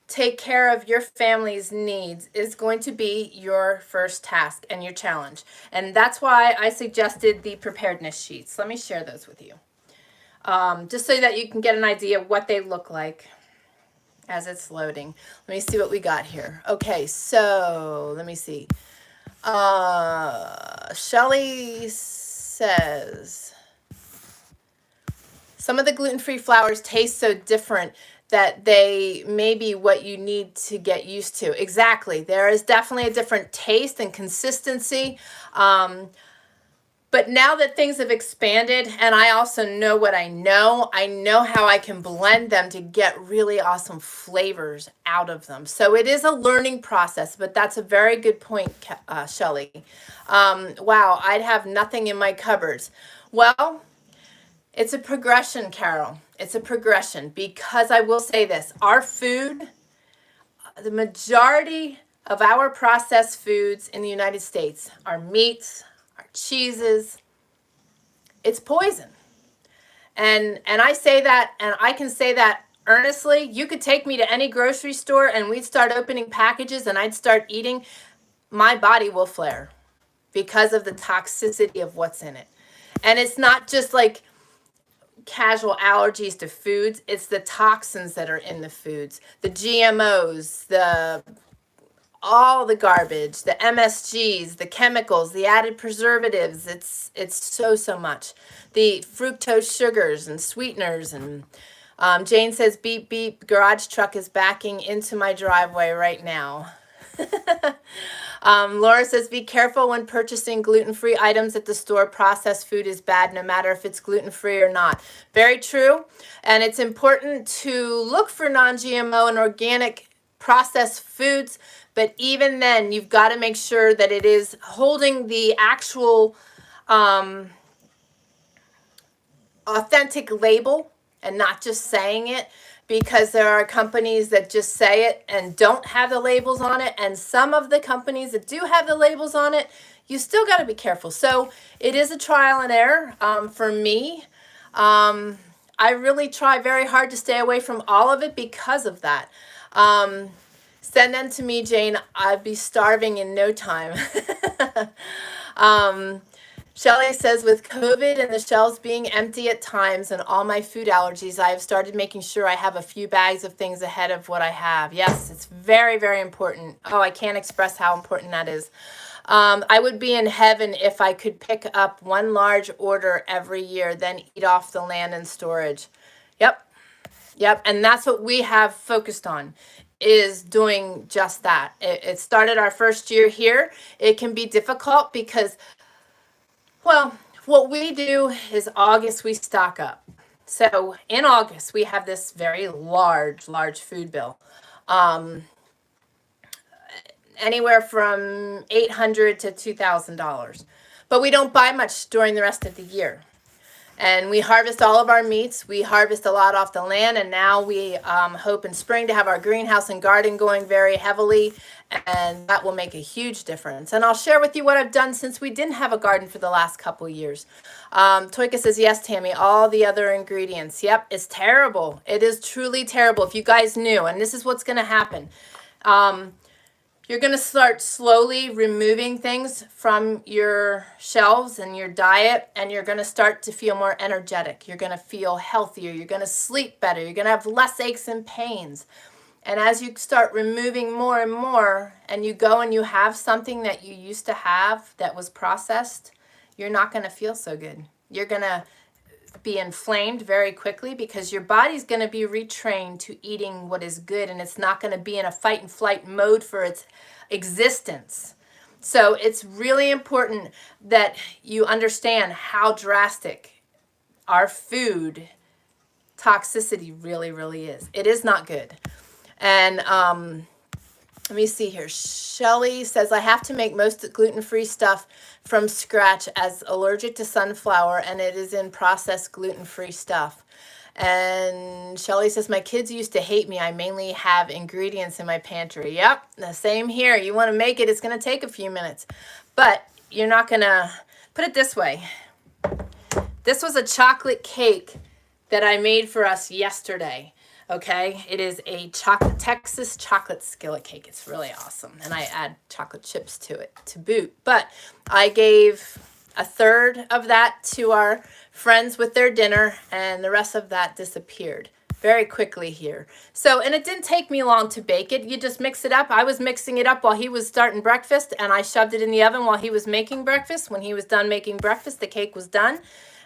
take care of your family's needs is going to be your first task and your challenge. And that's why I suggested the preparedness sheets. Let me share those with you, just so that you can get an idea of what they look like as it's loading. Let me see what we got here. Okay, so let me see. Shelly says, some of the gluten-free flours taste so different that they may be what you need to get used to. Exactly. There is definitely a different taste and consistency. But now that things have expanded, and I also know what I know how I can blend them to get really awesome flavors out of them. So it is a learning process, but that's a very good point, Shelley. Wow, I'd have nothing in my cupboards. Well, it's a progression, Carol. It's a progression, because I will say this. Our food, the majority of our processed foods in the United States, our meats, our cheeses, it's poison. And I say that, and I can say that earnestly. You could take me to any grocery store and we'd start opening packages and I'd start eating. My body will flare because of the toxicity of what's in it. And it's not just like casual allergies to foods, it's the toxins that are in the foods, the GMOs, all the garbage, the MSGs, the chemicals, the added preservatives. It's so much. The fructose sugars and sweeteners. And Jane says, beep beep, garage truck is backing into my driveway right now. Laura says, be careful when purchasing gluten-free items at the store. Processed food is bad no matter if it's gluten-free or not. Very true. And it's important to look for non-GMO and organic processed foods. But even then, you've got to make sure that it is holding the actual authentic label and not just saying it. Because there are companies that just say it and don't have the labels on it. And some of the companies that do have the labels on it, you still got to be careful. So it is a trial and error for me. I really try very hard to stay away from all of it because of that. Send them to me, Jane. I'd be starving in no time. Shelley says, with COVID and the shelves being empty at times and all my food allergies, I have started making sure I have a few bags of things ahead of what I have. Yes, it's very, very important. Oh, I can't express how important that is. I would be in heaven if I could pick up one large order every year, then eat off the land and storage. Yep. And that's what we have focused on, is doing just that. It started our first year here. It can be difficult because, well, what we do is August we stock up. So in August we have this very large food bill, anywhere from $800 to $2,000. But we don't buy much during the rest of the year. And we harvest all of our meats. We harvest a lot off the land, and now we hope in spring to have our greenhouse and garden going very heavily, and that will make a huge difference. And I'll share with you what I've done since we didn't have a garden for the last couple years. Toyka says, yes, Tammy, all the other ingredients. Yep, it's terrible. It is truly terrible. If you guys knew, and this is what's going to happen. You're going to start slowly removing things from your shelves and your diet, and you're going to start to feel more energetic. You're going to feel healthier. You're going to sleep better. You're going to have less aches and pains. And as you start removing more and more, and you go and you have something that you used to have that was processed, you're not going to feel so good. You're going to be inflamed very quickly because your body's going to be retrained to eating what is good, and it's not going to be in a fight and flight mode for its existence. So it's really important that you understand how drastic our food toxicity really, really is. It is not good. And let me see here. Shelly says, I have to make most gluten-free stuff from scratch as allergic to sunflower, and it is in processed gluten-free stuff. And Shelly says, my kids used to hate me. I mainly have ingredients in my pantry. Yep, the same here. You want to make it, it's going to take a few minutes. But you're not going to, put it this way. This was a chocolate cake that I made for us yesterday. Okay, it is a Texas chocolate skillet cake. It's really awesome. And I add chocolate chips to it to boot. But I gave a third of that to our friends with their dinner, and the rest of that disappeared very quickly here. So, and it didn't take me long to bake it. You just mix it up. I was mixing it up while he was starting breakfast, and I shoved it in the oven while he was making breakfast. When he was done making breakfast, the cake was done.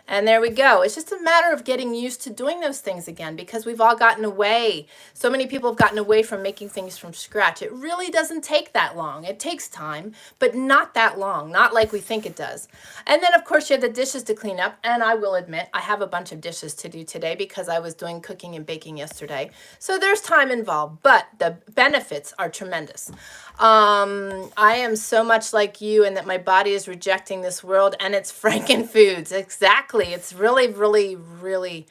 And there we go. It's just a matter of getting used to doing those things again, because we've all gotten away. So many people have gotten away from making things from scratch. It really doesn't take that long. It takes time, but not that long, not like we think it does. And then, of course, you have the dishes to clean up. And I will admit, I have a bunch of dishes to do today because I was doing cooking and baking yesterday. So there's time involved, but the benefits are tremendous. I am so much like you in that my body is rejecting this world and its frankenfoods. Exactly. It's really, really, really,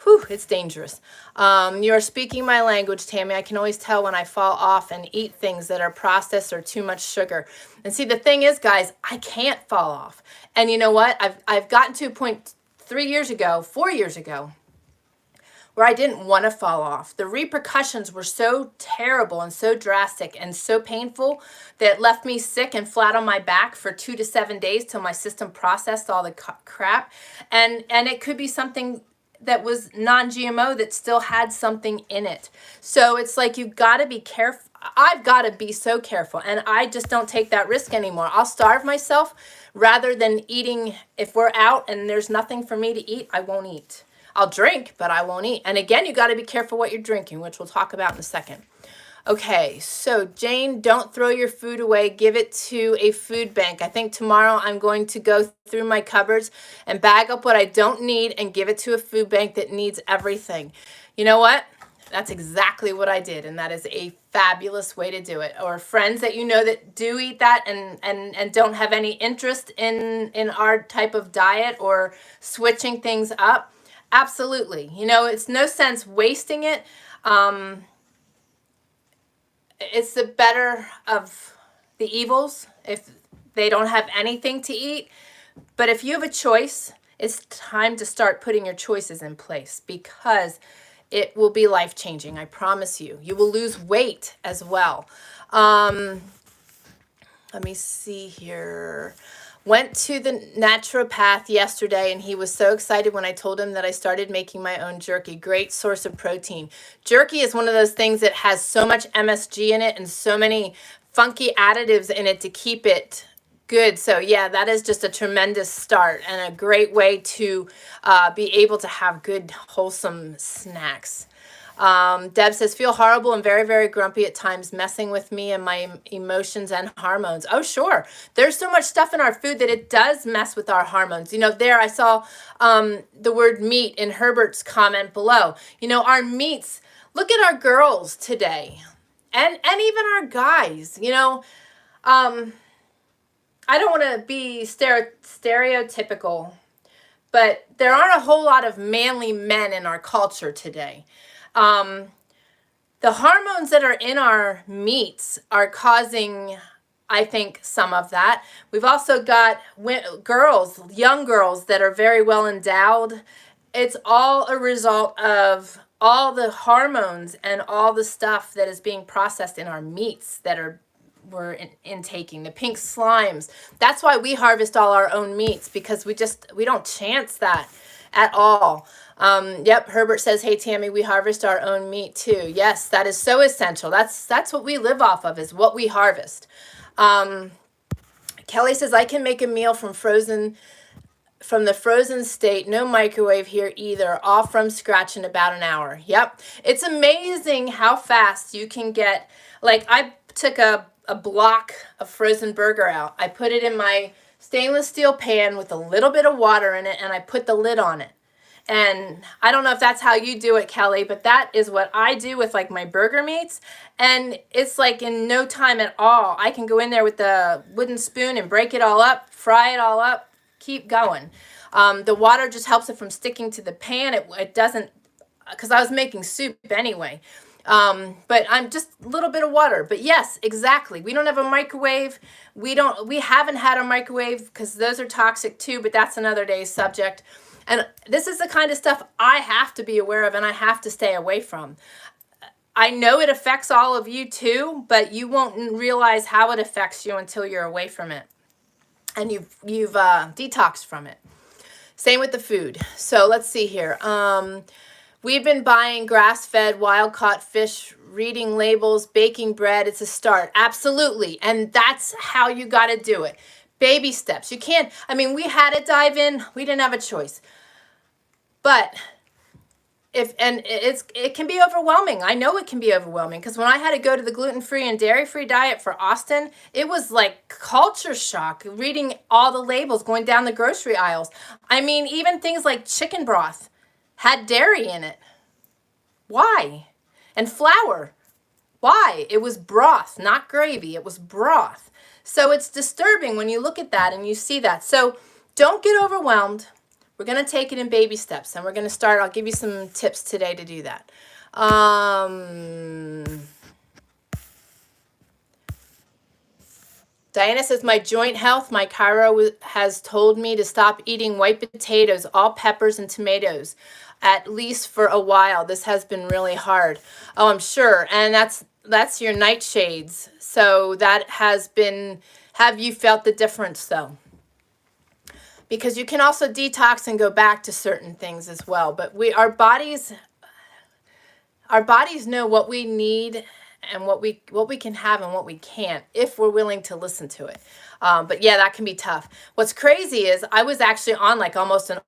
it's dangerous. You're speaking my language, Tammy. I can always tell when I fall off and eat things that are processed or too much sugar. And see, the thing is, guys, I can't fall off. And you know what? I've gotten to a point 4 years ago, where I didn't want to fall off. The repercussions were so terrible and so drastic and so painful that it left me sick and flat on my back for 2 to 7 days till my system processed all the crap. And it could be something that was non-GMO that still had something in it. So it's like you've got to be careful. I've got to be so careful, and I just don't take that risk anymore. I'll starve myself rather than eating. If we're out and there's nothing for me to eat, I won't eat. I'll drink, but I won't eat. And again, you got to be careful what you're drinking, which we'll talk about in a second. Okay, so Jane, don't throw your food away. Give it to a food bank. I think tomorrow I'm going to go through my cupboards and bag up what I don't need and give it to a food bank that needs everything. You know what? That's exactly what I did, and that is a fabulous way to do it. Or friends that you know that do eat that and don't have any interest in our type of diet or switching things up. Absolutely. You know, it's no sense wasting it. It's the better of the evils if they don't have anything to eat. But if you have a choice, it's time to start putting your choices in place, because it will be life-changing. I promise you. You will lose weight as well. Let me see here. Went to the naturopath yesterday, and he was so excited when I told him that I started making my own jerky. Great source of protein. Jerky is one of those things that has so much MSG in it and so many funky additives in it to keep it good. So yeah, that is just a tremendous start and a great way to be able to have good, wholesome snacks. Deb says, feel horrible and very, very grumpy at times, messing with me and my emotions and hormones. Oh, sure. There's so much stuff in our food that it does mess with our hormones. You know, there I saw the word meat in Herbert's comment below. You know, our meats, look at our girls today and even our guys, you know. I don't want to be stereotypical, but there aren't a whole lot of manly men in our culture today. The hormones that are in our meats are causing, I think, some of that. We've also got girls, young girls that are very well endowed. It's all a result of all the hormones and all the stuff that is being processed in our meats that we're intaking, the pink slimes. That's why we harvest all our own meats, because we don't chance that at all. Yep, Herbert says, hey, Tammy, we harvest our own meat too. Yes, that is so essential. That's what we live off of, is what we harvest. Kelly says, I can make a meal from the frozen state, no microwave here either, all from scratch in about an hour. Yep. It's amazing how fast you can get. Like, I took a block of frozen burger out. I put it in my stainless steel pan with a little bit of water in it, and I put the lid on it. And I don't know if that's how you do it, Kelly, but that is what I do with like my burger meats. And it's like in no time at all. I can go in there with the wooden spoon and break it all up, fry it all up, keep going. The water just helps it from sticking to the pan. It doesn't, because I was making soup anyway. But I'm just a little bit of water. But yes, exactly. We don't have a microwave. We haven't had a microwave because those are toxic too, but that's another day's subject. And this is the kind of stuff I have to be aware of and I have to stay away from. I know it affects all of you too, but you won't realize how it affects you until you're away from it and you've detoxed from it. Same with the food. So let's see here. We've been buying grass-fed, wild-caught fish, reading labels, baking bread. It's a start. Absolutely. And that's how you got to do it. Baby steps. You can't, we had to dive in. We didn't have a choice. But it can be overwhelming. I know it can be overwhelming, because when I had to go to the gluten-free and dairy-free diet for Austin, it was like culture shock, reading all the labels, going down the grocery aisles. Even things like chicken broth had dairy in it. Why? And flour. Why? It was broth, not gravy. It was broth. So it's disturbing when you look at that and you see that. So don't get overwhelmed. We're going to take it in baby steps, and we're going to start. I'll give you some tips today to do that. Diana says, my joint health, my chiro has told me to stop eating white potatoes, all peppers and tomatoes, at least for a while. This has been really hard. Oh, I'm sure. And that's your nightshades. So that has been, have you felt the difference though? Because you can also detox and go back to certain things as well. But our bodies know what we need and what we can have and what we can't, if we're willing to listen to it. But yeah, that can be tough. What's crazy is I was actually on like almost an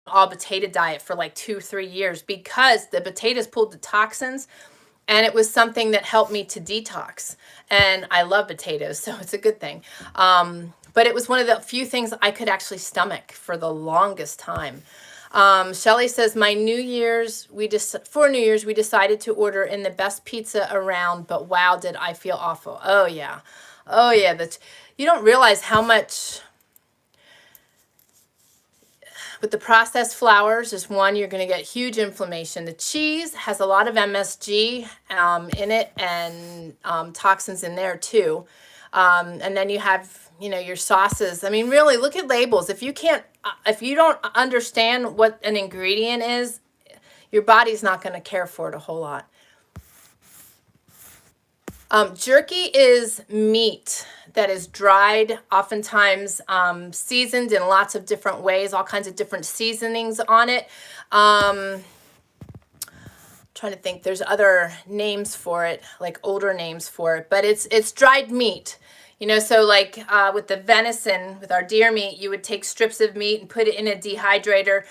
all potato diet for like 2-3 years, because the potatoes pulled the toxins, and it was something that helped me to detox. And I love potatoes, so it's a good thing. But it was one of the few things I could actually stomach for the longest time. Shelly says, for New Year's, we decided to order in the best pizza around, but wow, did I feel awful. Oh yeah. You don't realize how much, with the processed flours is one, you're going to get huge inflammation. The cheese has a lot of MSG in it, and toxins in there too. And then you have, your sauces. Really, look at labels. If you don't understand what an ingredient is, your body's not going to care for it a whole lot. Jerky is meat that is dried, oftentimes seasoned in lots of different ways, all kinds of different seasonings on it. Trying to think, there's other names for it, like older names for it, but it's dried meat. So like with the venison, with our deer meat, you would take strips of meat and put it in a dehydrator.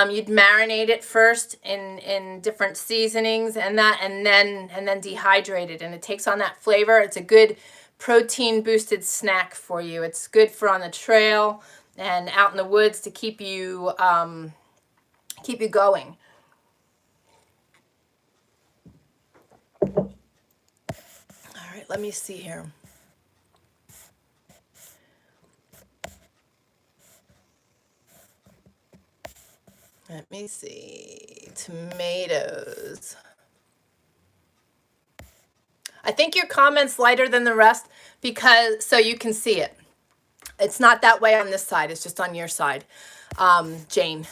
You'd marinate it first in different seasonings and then dehydrate it, and it takes on that flavor. It's a good protein boosted snack for you. It's good for on the trail and out in the woods to keep you going. All right, let me see here. Let me see. Tomatoes. I think your comment's lighter than the rest because so you can see it. It's not that way on this side. It's just on your side, Jane.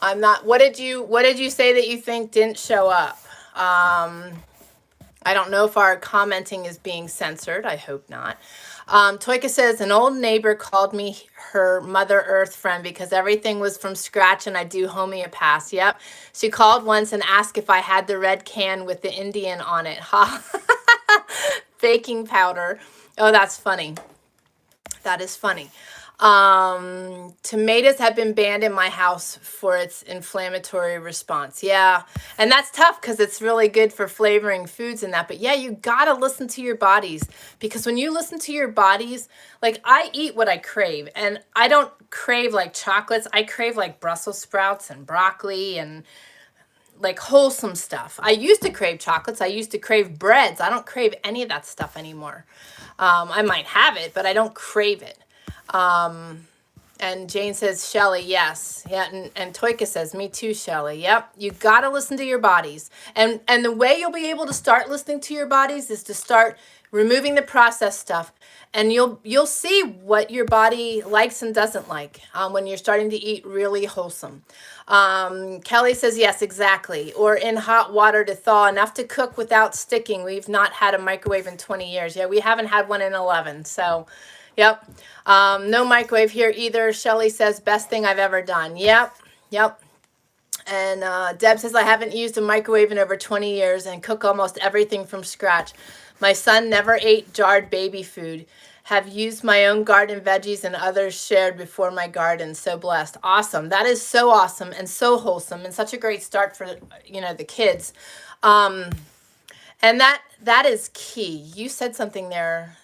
I'm not. What did you say that you think didn't show up? I don't know if our commenting is being censored. I hope not. Toika says, an old neighbor called me her Mother Earth friend because everything was from scratch and I do homeopaths. Yep. She called once and asked if I had the red can with the Indian on it. Ha. Baking powder. Oh, that's funny. That is funny. Tomatoes have been banned in my house for its inflammatory response. Yeah. And that's tough because it's really good for flavoring foods and that. But yeah, you got to listen to your bodies because when you listen to your bodies, like I eat what I crave and I don't crave like chocolates. I crave like Brussels sprouts and broccoli and like wholesome stuff. I used to crave chocolates. I used to crave breads. I don't crave any of that stuff anymore. I might have it, but I don't crave it. And Jane says, Shelly, yes. Yeah, and Toika says, me too, Shelly. Yep. You got to listen to your bodies. And the way you'll be able to start listening to your bodies is to start removing the processed stuff. And you'll see what your body likes and doesn't like when you're starting to eat really wholesome. Kelly says, yes, exactly. Or in hot water to thaw enough to cook without sticking. We've not had a microwave in 20 years. Yeah, we haven't had one in 11. So, yep. No microwave here either. Shelly says, best thing I've ever done. Yep. Yep. And Deb says, I haven't used a microwave in over 20 years and cook almost everything from scratch. My son never ate jarred baby food. Have used my own garden veggies and others shared before my garden. So blessed. Awesome. That is so awesome and so wholesome and such a great start for, the kids. And that is key. You said something there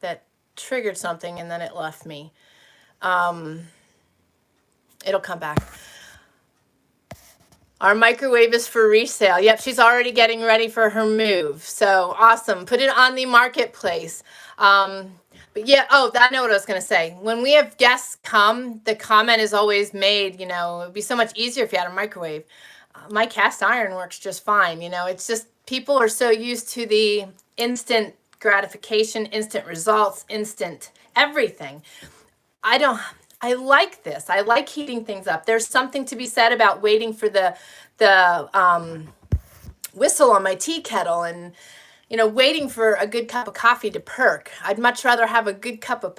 that triggered something and then it left me. It'll come back. Our microwave is for resale. Yep, she's already getting ready for her move. So awesome. Put it on the marketplace. But yeah, I know what I was going to say. When we have guests come, the comment is always made, it would be so much easier if you had a microwave. My cast iron works just fine. It's just people are so used to the instant gratification, instant results, instant everything. I like this. I like heating things up. There's something to be said about waiting for the whistle on my tea kettle and, waiting for a good cup of coffee to perk. I'd much rather have a good cup of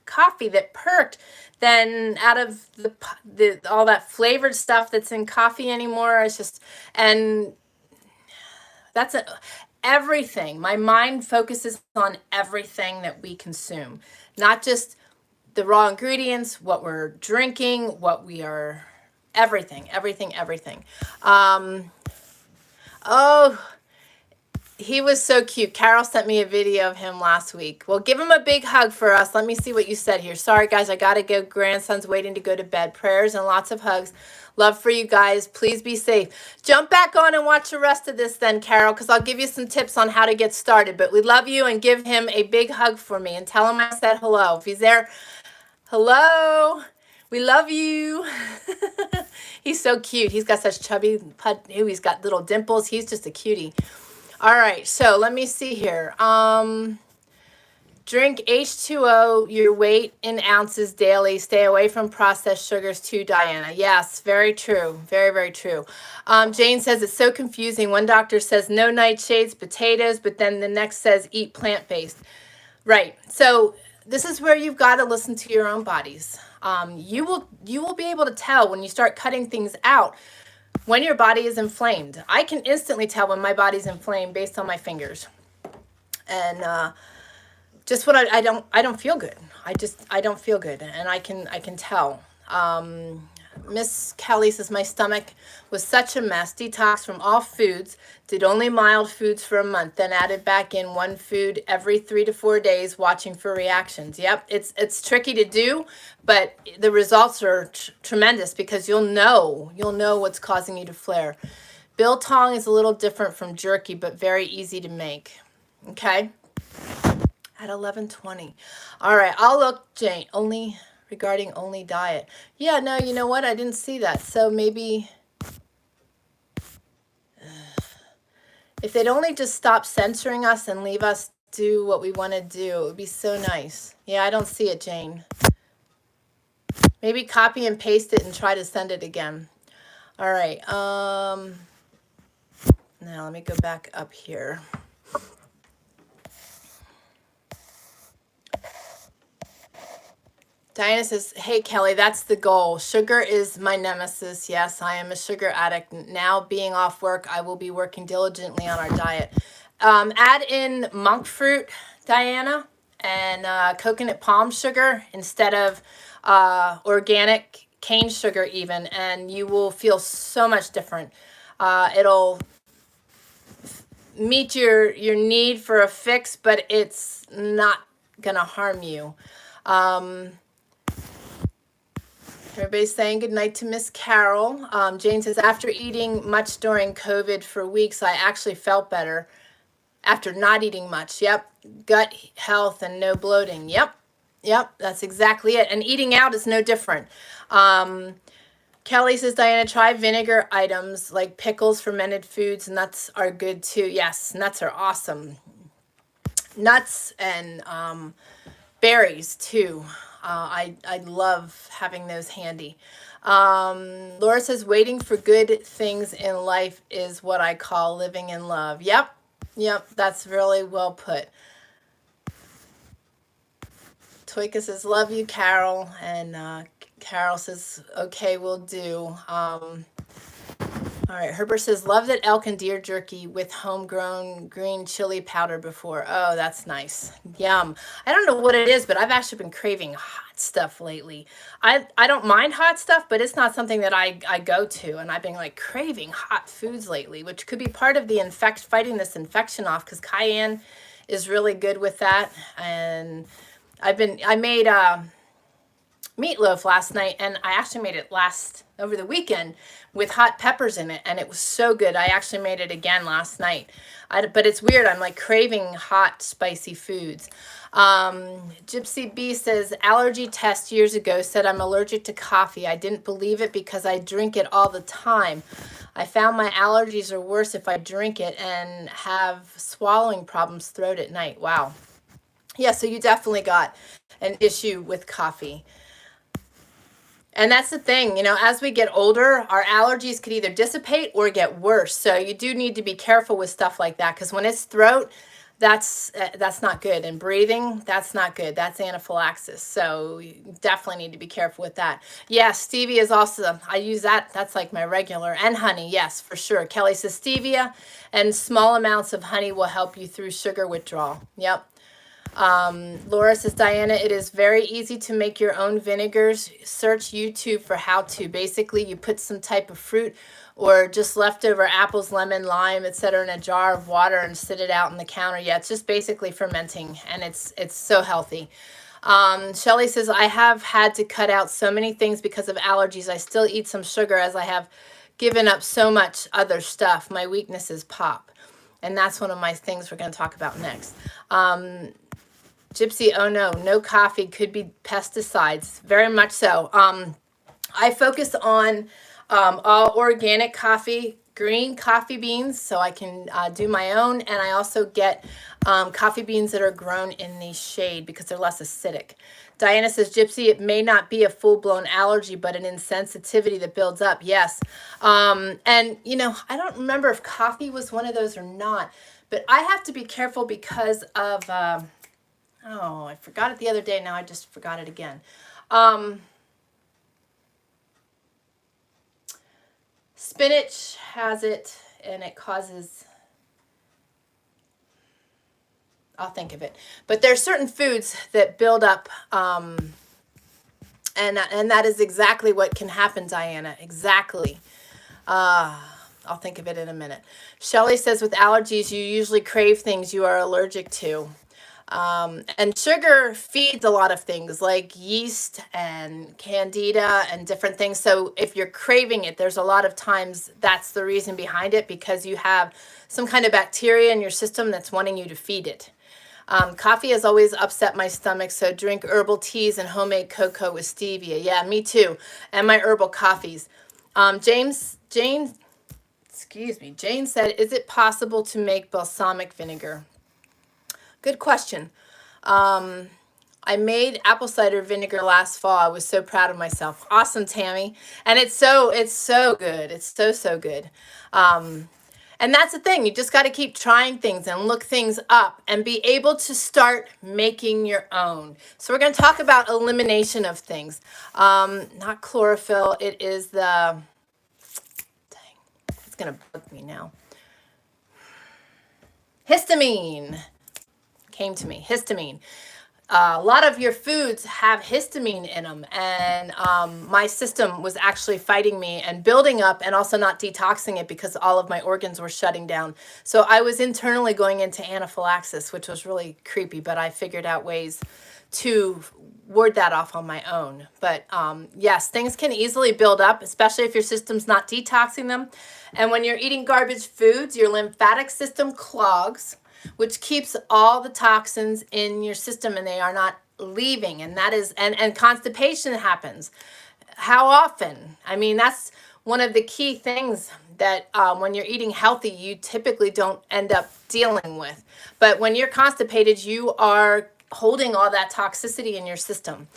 coffee that perked than out of the all that flavored stuff that's in coffee anymore. It's just, and that's everything. My mind focuses on everything that we consume, not just the raw ingredients, what we're drinking, what we are, everything. He was so cute. Carol sent me a video of him last week. Well, give him a big hug for us. Let me see what you said here. Sorry, guys, I got to go. Grandson's waiting to go to bed. Prayers and lots of hugs. Love for you guys. Please be safe. Jump back on and watch the rest of this then, Carol, because I'll give you some tips on how to get started. But we love you and give him a big hug for me and tell him I said hello. If he's there, hello. We love you. He's so cute. He's got such chubby, he's got little dimples. He's just a cutie. All right, so let me see here. Drink H2O, your weight in ounces daily. Stay away from processed sugars too, Diana. Yes, very true. Very, very true. Jane says it's so confusing. One doctor says no nightshades, potatoes, but then the next says eat plant-based. Right. So this is where you've got to listen to your own bodies. You will be able to tell when you start cutting things out when your body is inflamed. I can instantly tell when my body's inflamed based on my fingers. And just when I don't feel good. I don't feel good, and I can tell. Miss Kelly says my stomach was such a mess. Detox from all foods. Did only mild foods for a month, then added back in one food every 3 to 4 days, watching for reactions. Yep, it's tricky to do, but the results are tremendous because you'll know what's causing you to flare. Biltong is a little different from jerky, but very easy to make. Okay. At 11:20. All right, I'll look, Jane. Only regarding only diet. Yeah, no, you know what? I didn't see that. So maybe if they'd only just stop censoring us and leave us do what we want to do, it would be so nice. Yeah, I don't see it, Jane. Maybe copy and paste it and try to send it again. All right. Now let me go back up here. Diana says, hey, Kelly, that's the goal. Sugar is my nemesis. Yes, I am a sugar addict. Now being off work, I will be working diligently on our diet. Add in monk fruit, Diana, and coconut palm sugar instead of organic cane sugar even, and you will feel so much different. It'll meet your need for a fix, but it's not going to harm you. Everybody's saying good night to Miss Carol. Jane says, after eating much during COVID for weeks, I actually felt better after not eating much. Yep. Gut health and no bloating. Yep. That's exactly it. And eating out is no different. Kelly says, Diana, try vinegar items like pickles, fermented foods. Nuts are good too. Yes, nuts are awesome. Nuts and berries too. I love having those handy. Laura says, waiting for good things in life is what I call living in love. Yep, that's really well put. Toika says, love you, Carol. And Carol says, okay, will do. All right, Herbert says, loved it elk and deer jerky with homegrown green chili powder before. Oh, that's nice. Yum. I don't know what it is, but I've actually been craving hot stuff lately. I don't mind hot stuff, but it's not something that I go to. And I've been like craving hot foods lately, which could be part of the fighting this infection off, because cayenne is really good with that. And I made meatloaf last night, and I actually made it over the weekend with hot peppers in it, and it was so good. I actually made it again last night. But it's weird. I'm like craving hot, spicy foods. Gypsy B says, allergy test years ago said I'm allergic to coffee. I didn't believe it because I drink it all the time. I found my allergies are worse if I drink it and have swallowing problems, throat at night. Wow. Yeah, so you definitely got an issue with coffee. And that's the thing, as we get older, our allergies could either dissipate or get worse. So you do need to be careful with stuff like that, because when it's throat, that's not good. And breathing, that's not good. That's anaphylaxis. So you definitely need to be careful with that. Yeah, stevia is also, I use that. That's like my regular. And honey, yes, for sure. Kelly says stevia and small amounts of honey will help you through sugar withdrawal. Yep. Laura says, Diana, it is very easy to make your own vinegars. Search YouTube for how to. Basically, you put some type of fruit or just leftover apples, lemon, lime, etc. in a jar of water and sit it out on the counter. Yeah, it's just basically fermenting, and it's so healthy. Shelly says, I have had to cut out so many things because of allergies. I still eat some sugar as I have given up so much other stuff. My weakness is pop. And that's one of my things we're going to talk about next. Gypsy, oh no coffee, could be pesticides. Very much so. I focus on all organic coffee, green coffee beans, so I can do my own. And I also get coffee beans that are grown in the shade because they're less acidic. Diana says, Gypsy, it may not be a full-blown allergy, but an insensitivity that builds up. Yes. And, I don't remember if coffee was one of those or not, but I have to be careful because of... oh, I forgot it the other day. Now I just forgot it again. Spinach has it, and it causes... I'll think of it. But there are certain foods that build up, and that is exactly what can happen, Diana. Exactly. I'll think of it in a minute. Shelley says, with allergies, you usually crave things you are allergic to. And sugar feeds a lot of things like yeast and candida and different things. So if you're craving it, there's a lot of times that's the reason behind it, because you have some kind of bacteria in your system that's wanting you to feed it. Coffee has always upset my stomach, so drink herbal teas and homemade cocoa with stevia. Yeah, me too. And my herbal coffees. Jane said, is it possible to make balsamic vinegar? Good question. I made apple cider vinegar last fall. I was so proud of myself. Awesome, Tammy. And it's so good. It's so good. And that's the thing. You just got to keep trying things and look things up and be able to start making your own. So we're going to talk about elimination of things. Not chlorophyll. It is the, dang, it's going to bug me now. Histamine came to me. Histamine. A lot of your foods have histamine in them, and my system was actually fighting me and building up and also not detoxing it because all of my organs were shutting down. So I was internally going into anaphylaxis, which was really creepy, but I figured out ways to ward that off on my own. But yes, things can easily build up, especially if your system's not detoxing them. And when you're eating garbage foods, your lymphatic system clogs, which keeps all the toxins in your system and they are not leaving. And that is, and constipation happens. How often? I mean, that's one of the key things that when you're eating healthy, you typically don't end up dealing with. But when you're constipated, you are holding all that toxicity in your system.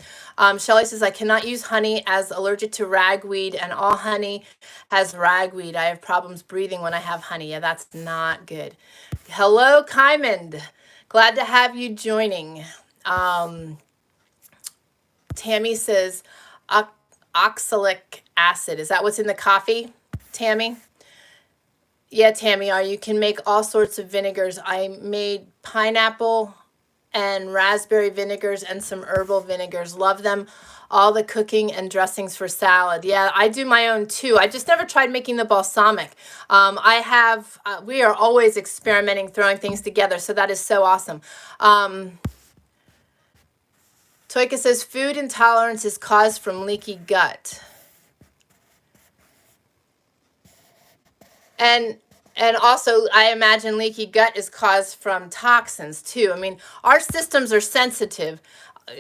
Shelley says, I cannot use honey as allergic to ragweed, and all honey has ragweed. I have problems breathing when I have honey. Yeah, that's not good. Hello, Kymond. Glad to have you joining. Tammy says, oxalic acid. Is that what's in the coffee, Tammy? Yeah, Tammy, you can make all sorts of vinegars. I made pineapple and raspberry vinegars and some herbal vinegars. Love them. All the cooking and dressings for salad. Yeah, I do my own too. I just never tried making the balsamic. We are always experimenting, throwing things together. So that is so awesome. Toika says food intolerance is caused from leaky gut. And also, I imagine leaky gut is caused from toxins too. I mean, our systems are sensitive.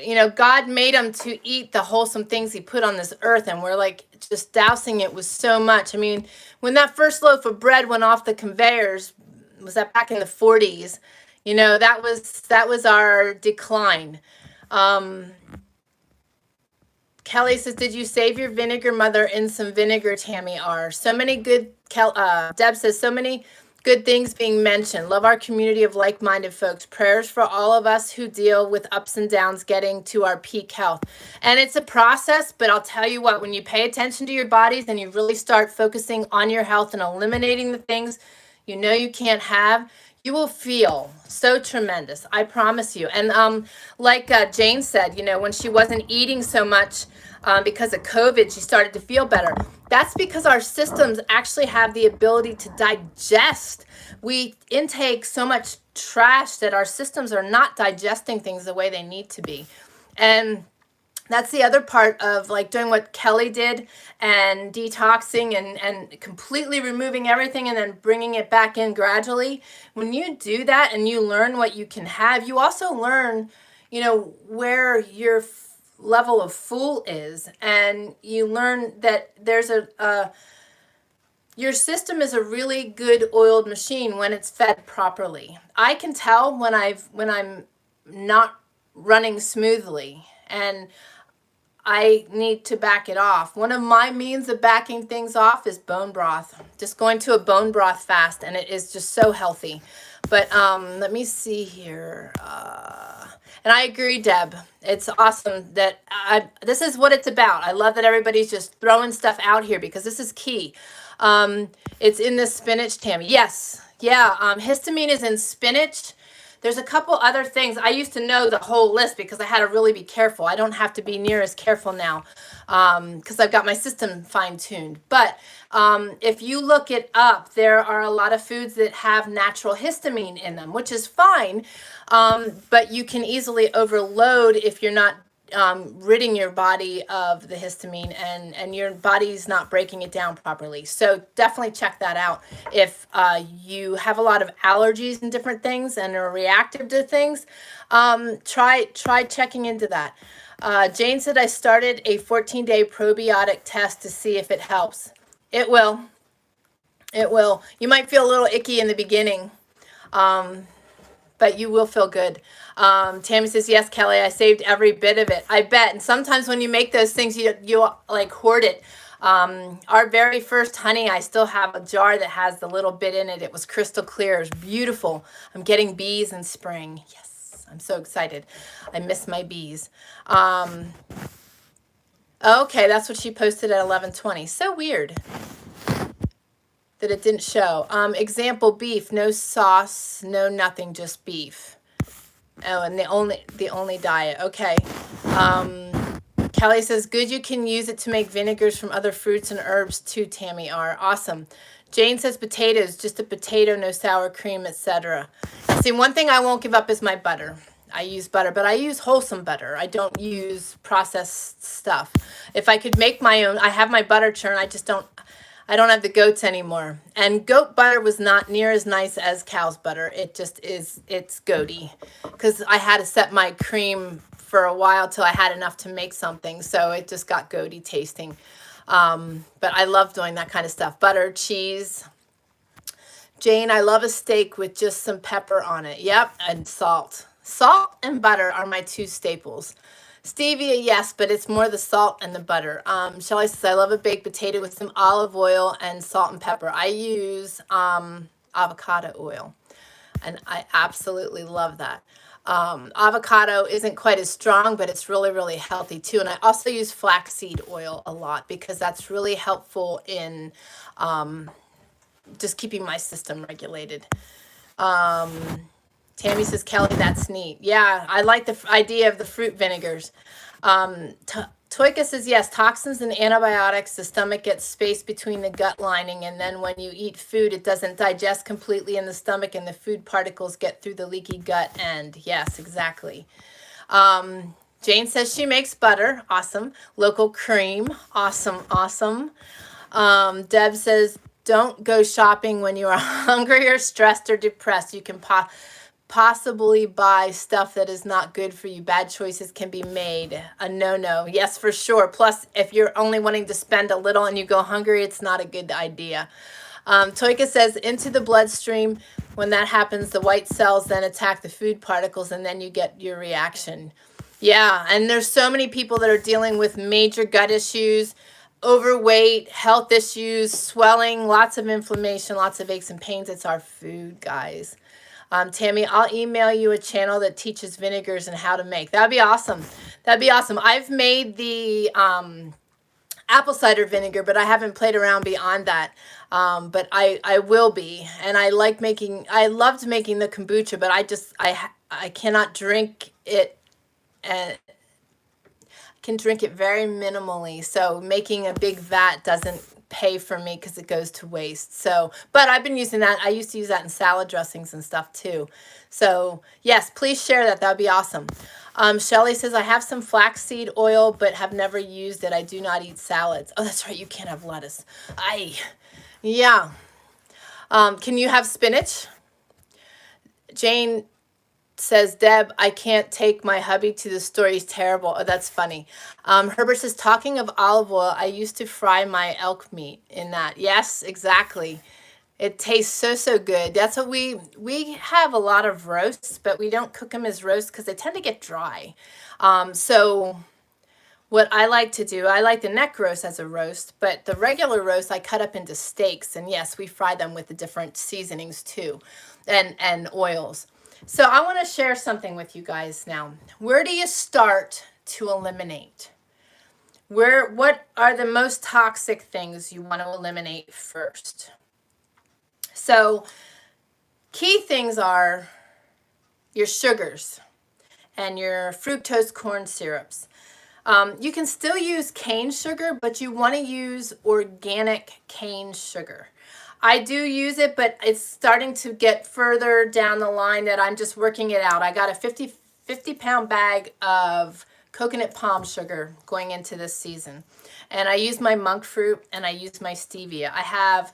You know, God made them to eat the wholesome things he put on this earth, and we're like just dousing it with so much. I mean, when that first loaf of bread went off the conveyors, was that back in the 40s? You know, that was our decline. Kelly says, did you save your vinegar, mother, in some vinegar, Tammy R? So many good, Deb says, so many good things being mentioned. Love our community of like-minded folks. Prayers for all of us who deal with ups and downs getting to our peak health. And it's a process, but I'll tell you what, when you pay attention to your bodies and you really start focusing on your health and eliminating the things you know you can't have, you will feel so tremendous. I promise you. And like Jane said, you know, when she wasn't eating so much because of COVID, she started to feel better. That's because our systems actually have the ability to digest. We intake so much trash that our systems are not digesting things the way they need to be. And that's the other part of like doing what Kelly did and detoxing and completely removing everything and then bringing it back in gradually. When you do that and you learn what you can have, you also learn, you know, where your level of full is, and you learn that there's your system is a really good oiled machine when it's fed properly. I can tell when I'm not running smoothly and I need to back it off. One of my means of backing things off is bone broth. Just going to a bone broth fast, and it is just so healthy. But let me see here. And I agree, Deb. It's awesome that this is what it's about. I love that everybody's just throwing stuff out here because this is key. It's in the spinach, Tammy. Yes. Yeah. Histamine is in spinach. There's a couple other things. I used to know the whole list because I had to really be careful. I don't have to be near as careful now because I've got my system fine-tuned. But if you look it up, there are a lot of foods that have natural histamine in them, which is fine. But you can easily overload if you're not ridding your body of the histamine, and your body's not breaking it down properly. So definitely check that out. If you have a lot of allergies and different things and are reactive to things, try checking into that. Jane said, I started a 14-day probiotic test to see if it helps. It will. It will. You might feel a little icky in the beginning, but you will feel good. Tammy says, yes, Kelly, I saved every bit of it. I bet. And sometimes when you make those things, you like hoard it. Our very first honey, I still have a jar that has the little bit in it. It was crystal clear. It was beautiful. I'm getting bees in spring. Yes, I'm so excited. I miss my bees. Okay, that's what she posted at 11:20. So weird that it didn't show. Example, beef, no sauce, no nothing, just beef. Oh, and the only diet. Okay. Kelly says, good, you can use it to make vinegars from other fruits and herbs too, Tammy R. Awesome. Jane says potatoes, just a potato, no sour cream, etc. See, one thing I won't give up is my butter. I use butter, but I use wholesome butter. I don't use processed stuff. If I could make my own, I have my butter churn. I don't have the goats anymore. And goat butter was not near as nice as cow's butter. It just is, it's goaty. Because I had to set my cream for a while till I had enough to make something. So it just got goaty tasting. But I love doing that kind of stuff. Butter, cheese. Jane, I love a steak with just some pepper on it. Yep, and salt. Salt and butter are my two staples. Stevia, yes, but it's more the salt and the butter. Shelly says, I love a baked potato with some olive oil and salt and pepper. I use avocado oil, and I absolutely love that. Avocado isn't quite as strong, but it's really, really healthy too. And I also use flaxseed oil a lot because that's really helpful in just keeping my system regulated. Tammy says, Kelly, that's neat. Yeah, I like the idea of the fruit vinegars. Toika says, yes, toxins and antibiotics. The stomach gets space between the gut lining, and then when you eat food, it doesn't digest completely in the stomach, and the food particles get through the leaky gut end. Yes, exactly. Jane says she makes butter. Awesome. Local cream. Awesome, awesome. Deb says, don't go shopping when you are hungry or stressed or depressed. You can possibly buy stuff that is not good for you. Bad choices can be made. A no-no. Yes, for sure. Plus, if you're only wanting to spend a little and you go hungry, it's not a good idea. Toika says, into the bloodstream, when that happens, the white cells then attack the food particles, and then you get your reaction. Yeah, and there's so many people that are dealing with major gut issues, overweight, health issues, swelling, lots of inflammation, lots of aches and pains. It's our food, guys. Tammy, I'll email you a channel that teaches vinegars and how to make. That'd be awesome. That'd be awesome. I've made the apple cider vinegar, but I haven't played around beyond that. But I will be. And I loved making the kombucha, but I cannot drink it, and can drink it very minimally. So making a big vat doesn't pay for me because it goes to waste. So, but I've been using that. I used to use that in salad dressings and stuff too. So yes, please share that. That would be awesome. Shelly says, I have some flaxseed oil, but have never used it. I do not eat salads. Oh, that's right. You can't have lettuce. Yeah. Can you have spinach? Jane says, Deb, I can't take my hubby to the store. He's terrible. Oh, that's funny. Herbert says, talking of olive oil, I used to fry my elk meat in that. Yes, exactly. It tastes so good. That's what we have a lot of roasts, but we don't cook them as roasts because they tend to get dry. So what I like to do, I like the neck roast as a roast, but the regular roast I cut up into steaks. And yes, we fry them with the different seasonings too, and oils. So I want to share something with you guys now. Where do you start to eliminate? What are the most toxic things you want to eliminate first? So key things are your sugars and your fructose corn syrups. You can still use cane sugar, but you want to use organic cane sugar. I do use it, but it's starting to get further down the line that I'm just working it out. I got a 50 pound bag of coconut palm sugar going into this season. And I use my monk fruit and I use my stevia. I have,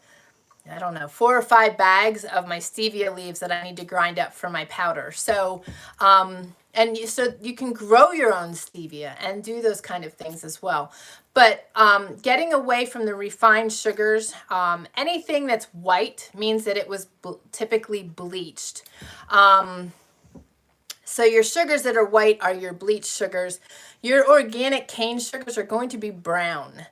I don't know, 4 or 5 bags of my stevia leaves that I need to grind up for my powder. So, so you can grow your own stevia and do those kind of things as well. But getting away from the refined sugars, anything that's white means that it was typically bleached. So your sugars that are white are your bleached sugars. Your organic cane sugars are going to be brown.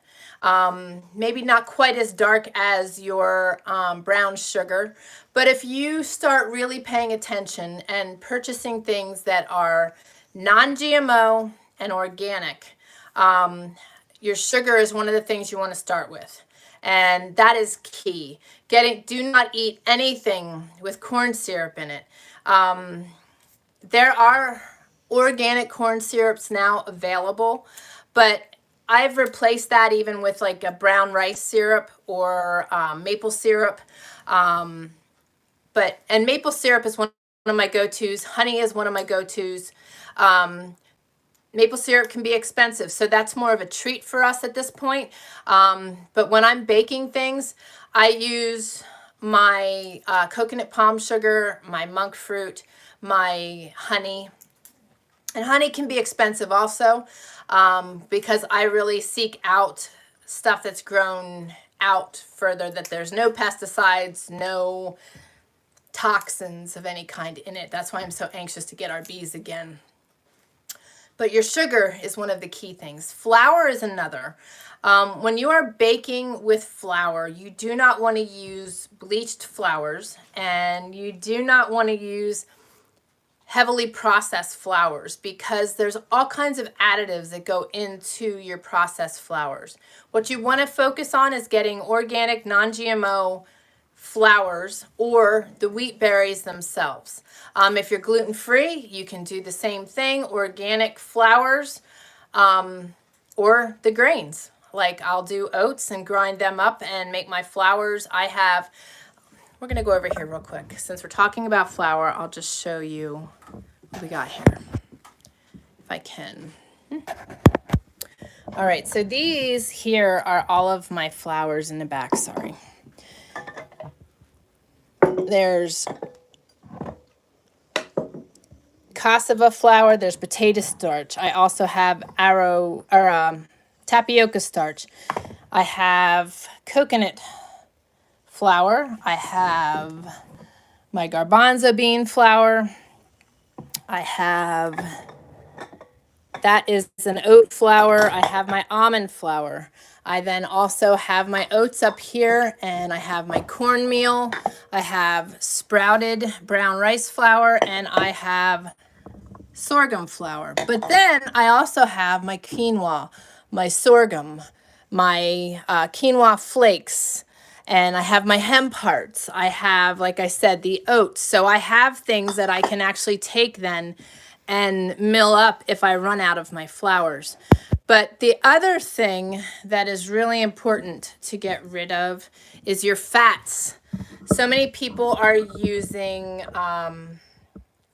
Maybe not quite as dark as your brown sugar. But if you start really paying attention and purchasing things that are non-GMO and organic, your sugar is one of the things you want to start with. And that is key. Do not eat anything with corn syrup in it. There are organic corn syrups now available, but I've replaced that even with like a brown rice syrup or maple syrup. And maple syrup is one of my go-tos. Honey is one of my go-tos. Maple syrup can be expensive, so that's more of a treat for us at this point. But when I'm baking things, I use my coconut palm sugar, my monk fruit, my honey. And honey can be expensive also, because I really seek out stuff that's grown out further, that there's no pesticides, no toxins of any kind in it. That's why I'm so anxious to get our bees again. But your sugar is one of the key things. Flour is another. When you are baking with flour, you do not want to use bleached flours, and you do not want to use heavily processed flours, because there's all kinds of additives that go into your processed flours. What you want to focus on is getting organic, non-GMO flours or the wheat berries themselves. If you're gluten-free, you can do the same thing, organic flours, or the grains. Like I'll do oats and grind them up and make my flours. We're going to go over here real quick. Since we're talking about flour, I'll just show you what we got here, if I can. All right, so these here are all of my flours in the back, sorry. There's cassava flour, there's potato starch. I also have tapioca starch. I have coconut flour. I have my garbanzo bean flour. That is an oat flour. I have my almond flour. I then also have my oats up here, and I have my cornmeal. I have sprouted brown rice flour, and I have sorghum flour. But then I also have my quinoa, my sorghum, my quinoa flakes, and I have my hemp hearts. I have, like I said, the oats. So I have things that I can actually take then and mill up if I run out of my flours. But the other thing that is really important to get rid of is your fats. So many people are using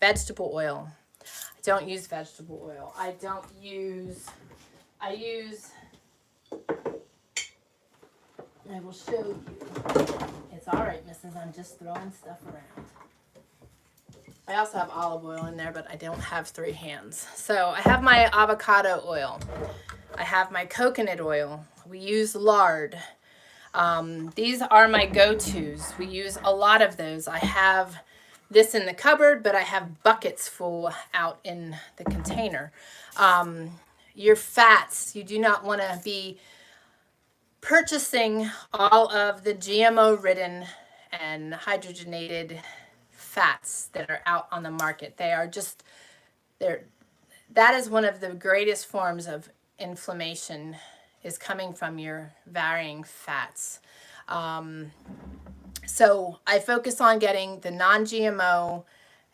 vegetable oil. I don't use vegetable oil. I will show you. It's all right, missus. I'm just throwing stuff around. I also have olive oil in there, but I don't have 3 hands. So I have my avocado oil. I have my coconut oil. We use lard. These are my go-tos. We use a lot of those. I have this in the cupboard, but I have buckets full out in the container. Your fats, you do not want to be purchasing all of the GMO-ridden and hydrogenated fats that are out on the market. That is one of the greatest forms of inflammation, is coming from your varying fats. So I focus on getting the non-GMO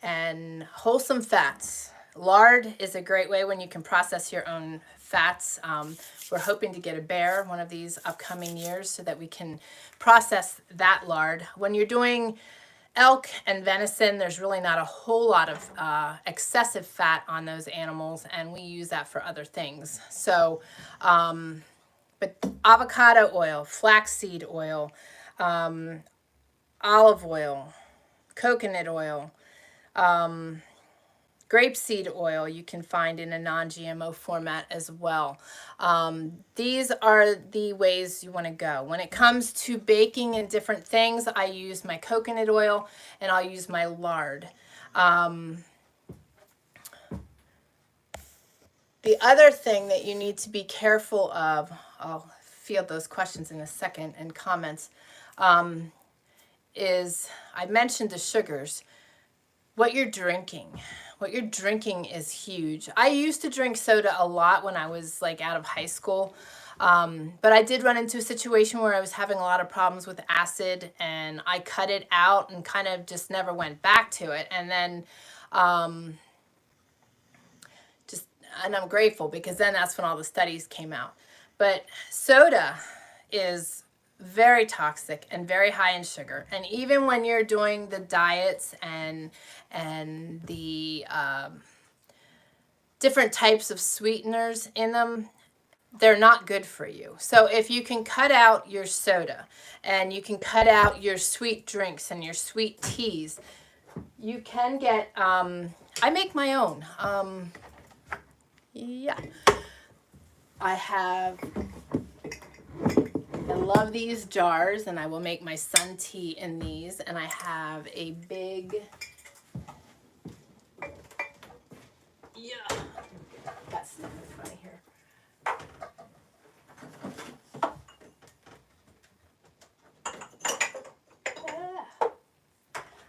and wholesome fats. Lard is a great way when you can process your own fats. We're hoping to get a bear one of these upcoming years so that we can process that lard. When you're doing elk and venison, there's really not a whole lot of excessive fat on those animals, and we use that for other things. So, but avocado oil, flaxseed oil, olive oil, coconut oil, grapeseed oil you can find in a non-GMO format as well. These are the ways you want to go. When it comes to baking and different things, I use my coconut oil and I'll use my lard. The other thing that you need to be careful of, I'll field those questions in a second and comments, is I mentioned the sugars. What you're drinking. What you're drinking is huge. I used to drink soda a lot when I was like out of high school. But I did run into a situation where I was having a lot of problems with acid, and I cut it out and kind of just never went back to it. And then and I'm grateful because then that's when all the studies came out. But soda is very toxic and very high in sugar. And even when you're doing the diets and the different types of sweeteners in them, they're not good for you. So if you can cut out your soda and you can cut out your sweet drinks and your sweet teas, you can get, I make my own. Yeah. I love these jars, and I will make my sun tea in these. And I have a big, got stuff in front of here.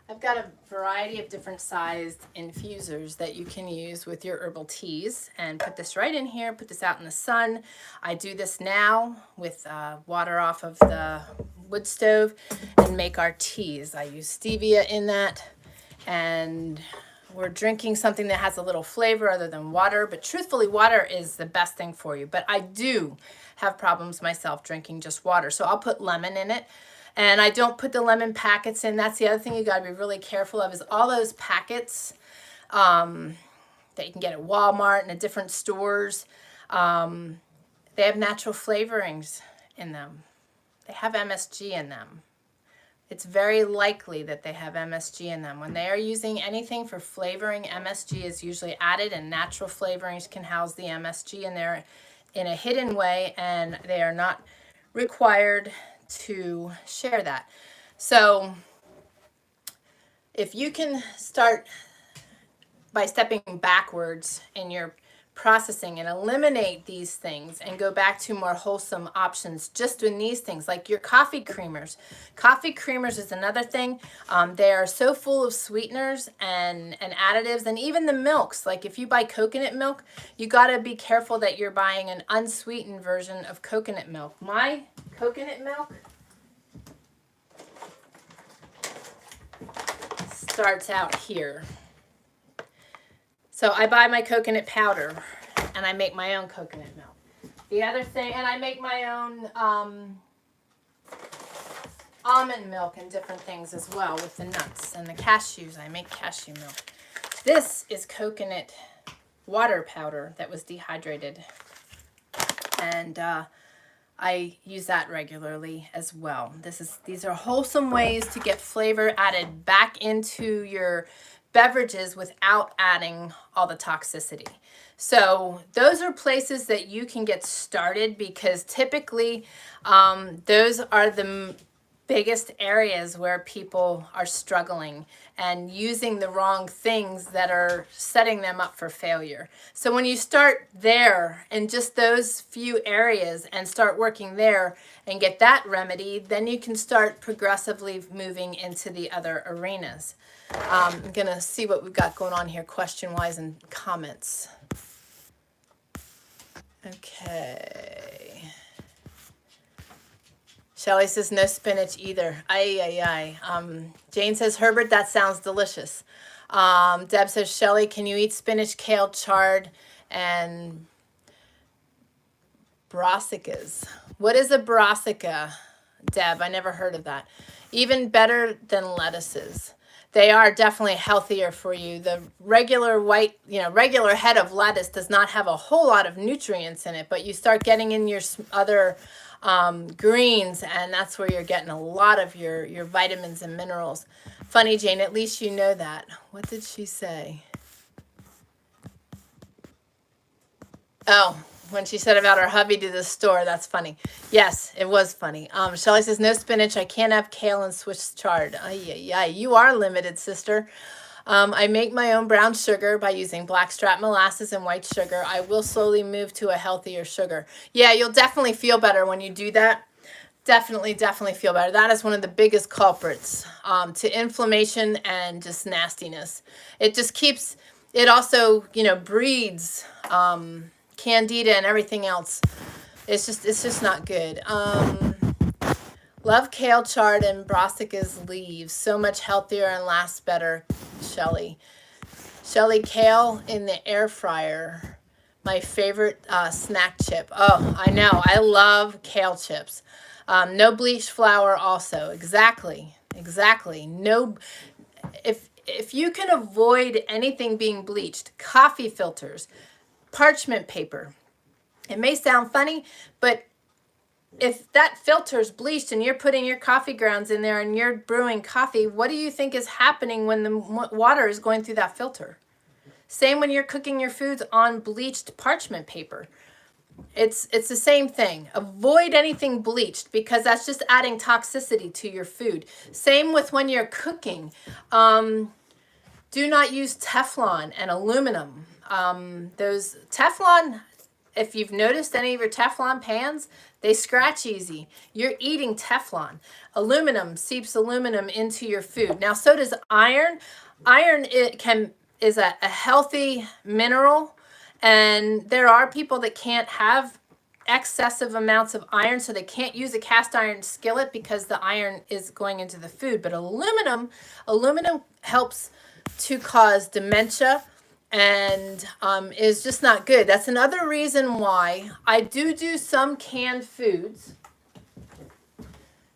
I've got a variety of different sized infusers that you can use with your herbal teas, and put this right in here, put this out in the sun. I do this now with water off of the wood stove and make our teas. I use stevia in that, and we're drinking something that has a little flavor other than water, but truthfully, water is the best thing for you. But I do have problems myself drinking just water, so I'll put lemon in it. And I don't put the lemon packets in. That's the other thing you got to be really careful of, is all those packets that you can get at Walmart and at different stores. They have natural flavorings in them. They have MSG in them. It's very likely that they have MSG in them. When they are using anything for flavoring, MSG is usually added, and natural flavorings can house the MSG in there in a hidden way, and they are not required to share that. So if you can start by stepping backwards in your processing and eliminate these things and go back to more wholesome options, just doing these things like your coffee creamers. Coffee creamers is another thing. They are so full of sweeteners and additives, and even the milks. Like if you buy coconut milk, you got to be careful that you're buying an unsweetened version of coconut milk. My coconut milk starts out here. So I buy my coconut powder and I make my own coconut milk. The other thing, and I make my own almond milk and different things as well with the nuts and the cashews. I make cashew milk. This is coconut water powder that was dehydrated, and I use that regularly as well. These are wholesome ways to get flavor added back into your beverages without adding all the toxicity. So those are places that you can get started, because typically those are the biggest areas where people are struggling and using the wrong things that are setting them up for failure. So when you start there in just those few areas and start working there and get that remedy, then you can start progressively moving into the other arenas. I'm going to see what we've got going on here question-wise and comments. Okay. Shelly says no spinach either. Jane says, Herbert, that sounds delicious. Deb says, Shelly, can you eat spinach, kale, chard, and brassicas? What is a brassica? Deb. I never heard of that. Even better than lettuces. They are definitely healthier for you. The regular white, regular head of lettuce does not have a whole lot of nutrients in it, but you start getting in your other greens, and that's where you're getting a lot of your vitamins and minerals. Funny, Jane, at least you know that. What did she say? Oh, when she said about her hubby to the store, that's funny. Yes, it was funny. Shelly says, no spinach. I can't have kale and Swiss chard. Ay, you are limited, sister. I make my own brown sugar by using blackstrap molasses and white sugar. I will slowly move to a healthier sugar. Yeah, you'll definitely feel better when you do that. Definitely feel better. That is one of the biggest culprits to inflammation and just nastiness. It just keeps, it also, breeds candida and everything else. It's just not good. Love kale chard and brassicas leaves. So much healthier and lasts better, Shelly. Shelly, kale in the air fryer. My favorite snack chip. Oh, I know. I love kale chips. No bleached flour also. Exactly. No, if you can avoid anything being bleached, coffee filters, parchment paper. It may sound funny, but if that filter's bleached and you're putting your coffee grounds in there and you're brewing coffee, what do you think is happening when the water is going through that filter? Same when you're cooking your foods on bleached parchment paper. It's the same thing. Avoid anything bleached because that's just adding toxicity to your food. Same with when you're cooking. Do not use Teflon and aluminum. Those Teflon, if you've noticed any of your Teflon pans, they scratch easy. You're eating Teflon. Aluminum seeps aluminum into your food. Now, so does iron. Iron is a healthy mineral, and there are people that can't have excessive amounts of iron, so they can't use a cast iron skillet because the iron is going into the food. But aluminum helps to cause dementia and is just not good. That's another reason why I do some canned foods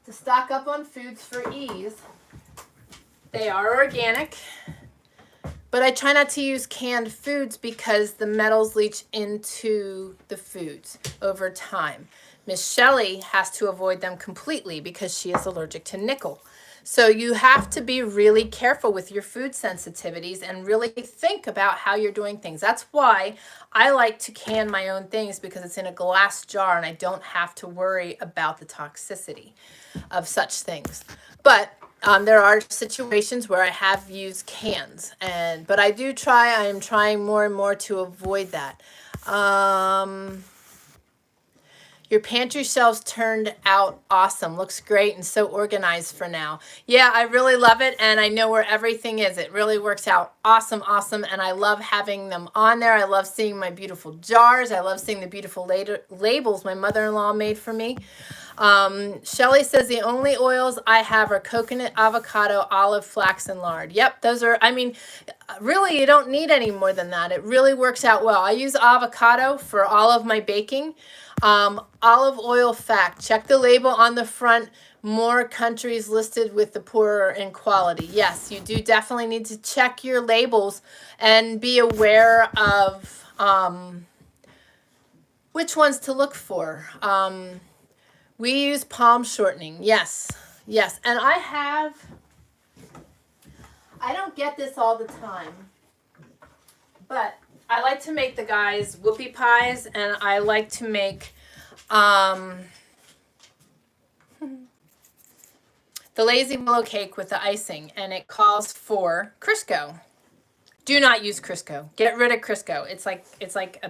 to stock up on foods for ease. They are organic, but I try not to use canned foods because the metals leach into the foods over time. Miss Shelley has to avoid them completely because she is allergic to nickel. So you have to be really careful with your food sensitivities and really think about how you're doing things. That's why I like to can my own things, because it's in a glass jar and I don't have to worry about the toxicity of such things. But there are situations where I have used cans, but I am trying more and more to avoid that. Your pantry shelves turned out awesome. Looks great and so organized for now. Yeah, I really love it, and I know where everything is. It really works out awesome, and I love having them on there. I love seeing my beautiful jars. I love seeing the beautiful labels my mother-in-law made for me. Shelly says the only oils I have are coconut, avocado, olive, flax, and lard. Yep, those are, really you don't need any more than that. It really works out well. I use avocado for all of my baking. Olive oil fact, check the label on the front. More countries listed with the poorer in quality. Yes, you do definitely need to check your labels and be aware of which ones to look for. We use palm shortening. Yes. And I don't get this all the time, but I like to make the guys whoopie pies, and I like to make the lazy willow cake with the icing, and it calls for Crisco. Do not use Crisco. Get rid of Crisco. It's like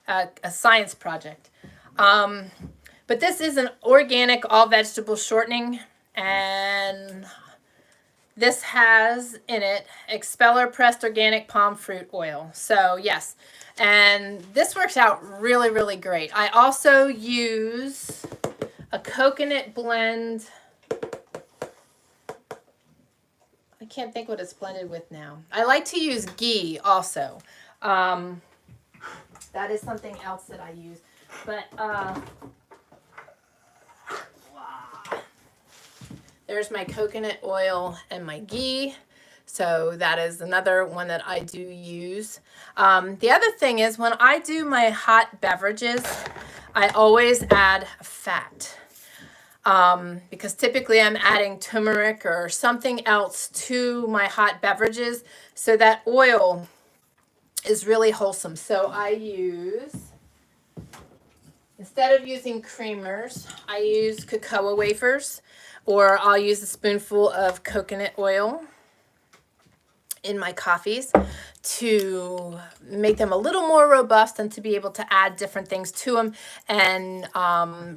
a science project. But this is an organic all vegetable shortening, and this has in it expeller pressed organic palm fruit oil. So yes, and this works out really, really great. I also use a coconut blend. I can't think what it's blended with now. I like to use ghee also. That is something else that I use. But There's my coconut oil and my ghee. So that is another one that I do use. The other thing is when I do my hot beverages, I always add fat. Because typically I'm adding turmeric or something else to my hot beverages. So that oil is really wholesome. So I use, instead of using creamers, I use cocoa wafers, or I'll use a spoonful of coconut oil in my coffees to make them a little more robust and to be able to add different things to them and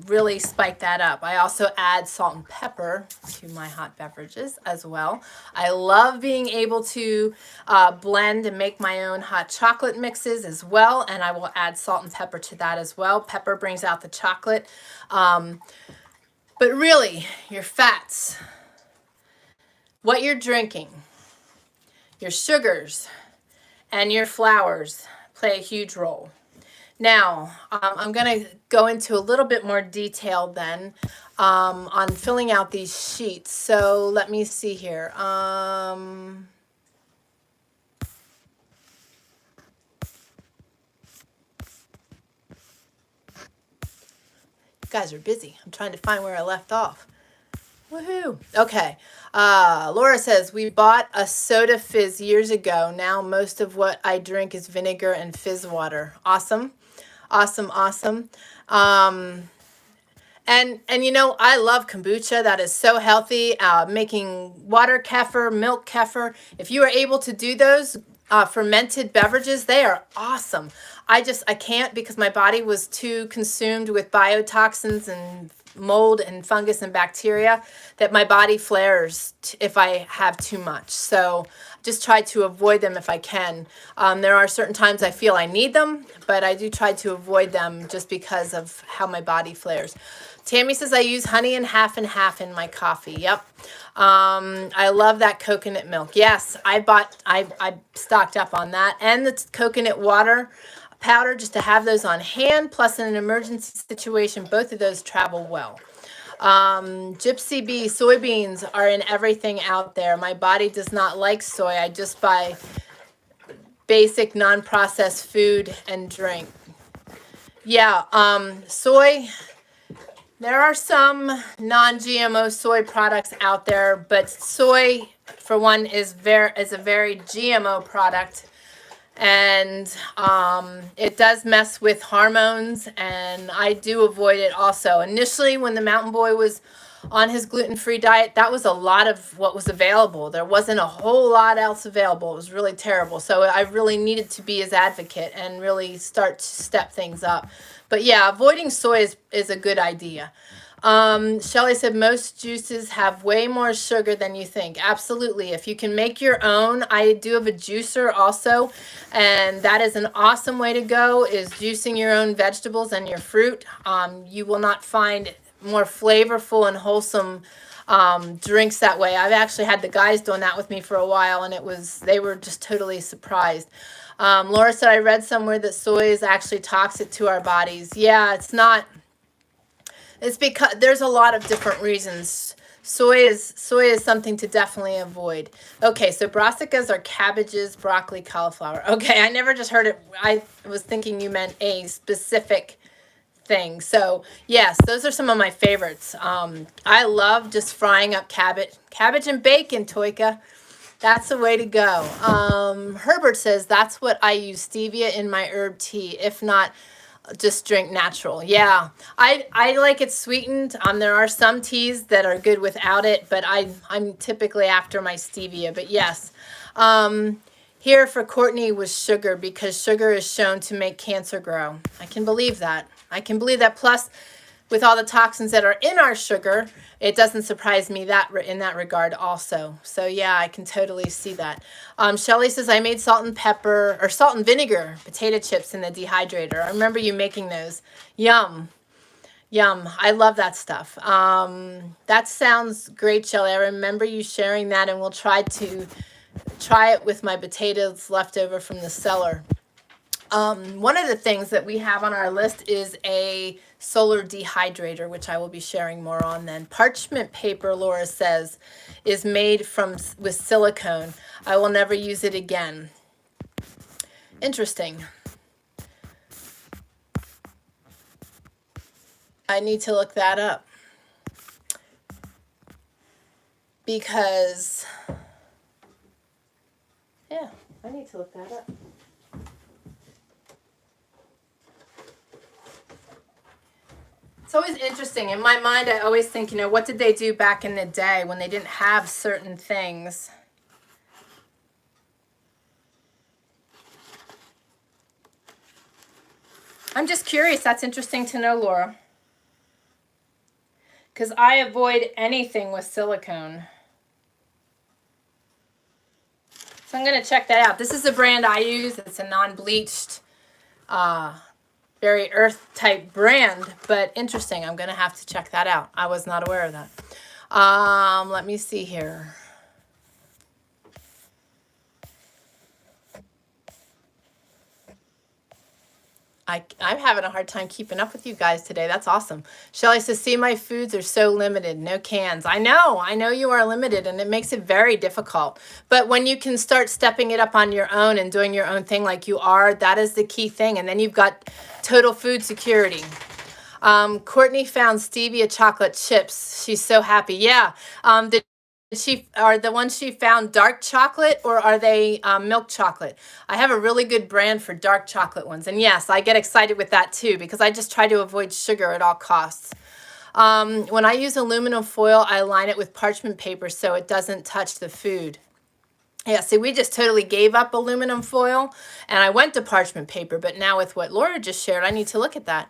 really spike that up. I also add salt and pepper to my hot beverages as well. I love being able to blend and make my own hot chocolate mixes as well, and I will add salt and pepper to that as well. Pepper brings out the chocolate. But really, your fats, what you're drinking, your sugars, and your flours play a huge role. Now, I'm going to go into a little bit more detail then on filling out these sheets. So let me see here. You guys are busy. I'm trying to find where I left off. Woohoo. Okay. Laura says, we bought a soda fizz years ago. Now most of what I drink is vinegar and fizz water. Awesome. Awesome. Awesome. And you know, I love kombucha. That is so healthy. Making water kefir, milk kefir. If you are able to do those fermented beverages, they are awesome. I can't because my body was too consumed with biotoxins and mold and fungus and bacteria that my body flares if I have too much. So just try to avoid them if I can. There are certain times I feel I need them, but I do try to avoid them just because of how my body flares. Tammy says I use honey and half in my coffee. Yep. I love that coconut milk. Yes, I stocked up on that, and the coconut water powder just to have those on hand, plus in an emergency situation, both of those travel well. Gypsy Bee, soybeans are in everything out there. My body does not like soy. I just buy basic non-processed food and drink. Yeah, soy, there are some non-GMO soy products out there, but soy, for one, is a very GMO product. And it does mess with hormones, and I do avoid it also. Initially, when the Mountain Boy was on his gluten-free diet, that was a lot of what was available. There wasn't a whole lot else available. It was really terrible. So I really needed to be his advocate and really start to step things up. But yeah, avoiding soy is a good idea. Shelly said most juices have way more sugar than you think. Absolutely. If you can make your own, I do have a juicer also, and that is an awesome way to go, is juicing your own vegetables and your fruit. You will not find more flavorful and wholesome drinks that way. I've actually had the guys doing that with me for a while, and they were just totally surprised. Laura said I read somewhere that soy is actually toxic to our bodies. Yeah, it's not. It's because there's a lot of different reasons. Soy is something to definitely avoid. Okay, so brassicas are cabbages, broccoli, cauliflower. Okay, I never just heard it. I was thinking you meant a specific thing. So yes, those are some of my favorites. I love just frying up cabbage and bacon, Toika. That's the way to go. Herbert says that's what I use stevia in my herb tea. If not, just drink natural. Yeah, I like it sweetened. There are some teas that are good without it, but I'm typically after my stevia. But yes, here for Courtney was sugar, because sugar is shown to make cancer grow. I can believe that. Plus, with all the toxins that are in our sugar, it doesn't surprise me that in that regard also. So yeah, I can totally see that. Shelly says I made salt and vinegar potato chips in the dehydrator. I remember you making those. Yum. Yum. I love that stuff. That sounds great, Shelly. I remember you sharing that, and we'll try it with my potatoes left over from the cellar. One of the things that we have on our list is a solar dehydrator, which I will be sharing more on then. Parchment paper, Laura says, is made with silicone. I will never use it again. Interesting. I need to look that up because, yeah, I need to look that up. It's always interesting. In my mind, I always think, what did they do back in the day when they didn't have certain things? I'm just curious. That's interesting to know, Laura. Because I avoid anything with silicone. So I'm going to check that out. This is the brand I use. It's a non-bleached, very earth type brand, but interesting. I'm going to have to check that out. I was not aware of that. Let me see here. I'm having a hard time keeping up with you guys today. That's awesome. Shelly says, see, my foods are so limited. No cans. I know you are limited, and it makes it very difficult. But when you can start stepping it up on your own and doing your own thing like you are, that is the key thing. And then you've got total food security. Courtney found stevia chocolate chips. She's so happy. Yeah. Are the ones she found dark chocolate, or are they milk chocolate? I have a really good brand for dark chocolate ones. And yes, I get excited with that too, because I just try to avoid sugar at all costs. When I use aluminum foil, I line it with parchment paper so it doesn't touch the food. Yeah, see, we just totally gave up aluminum foil, and I went to parchment paper, but now with what Laura just shared, I need to look at that.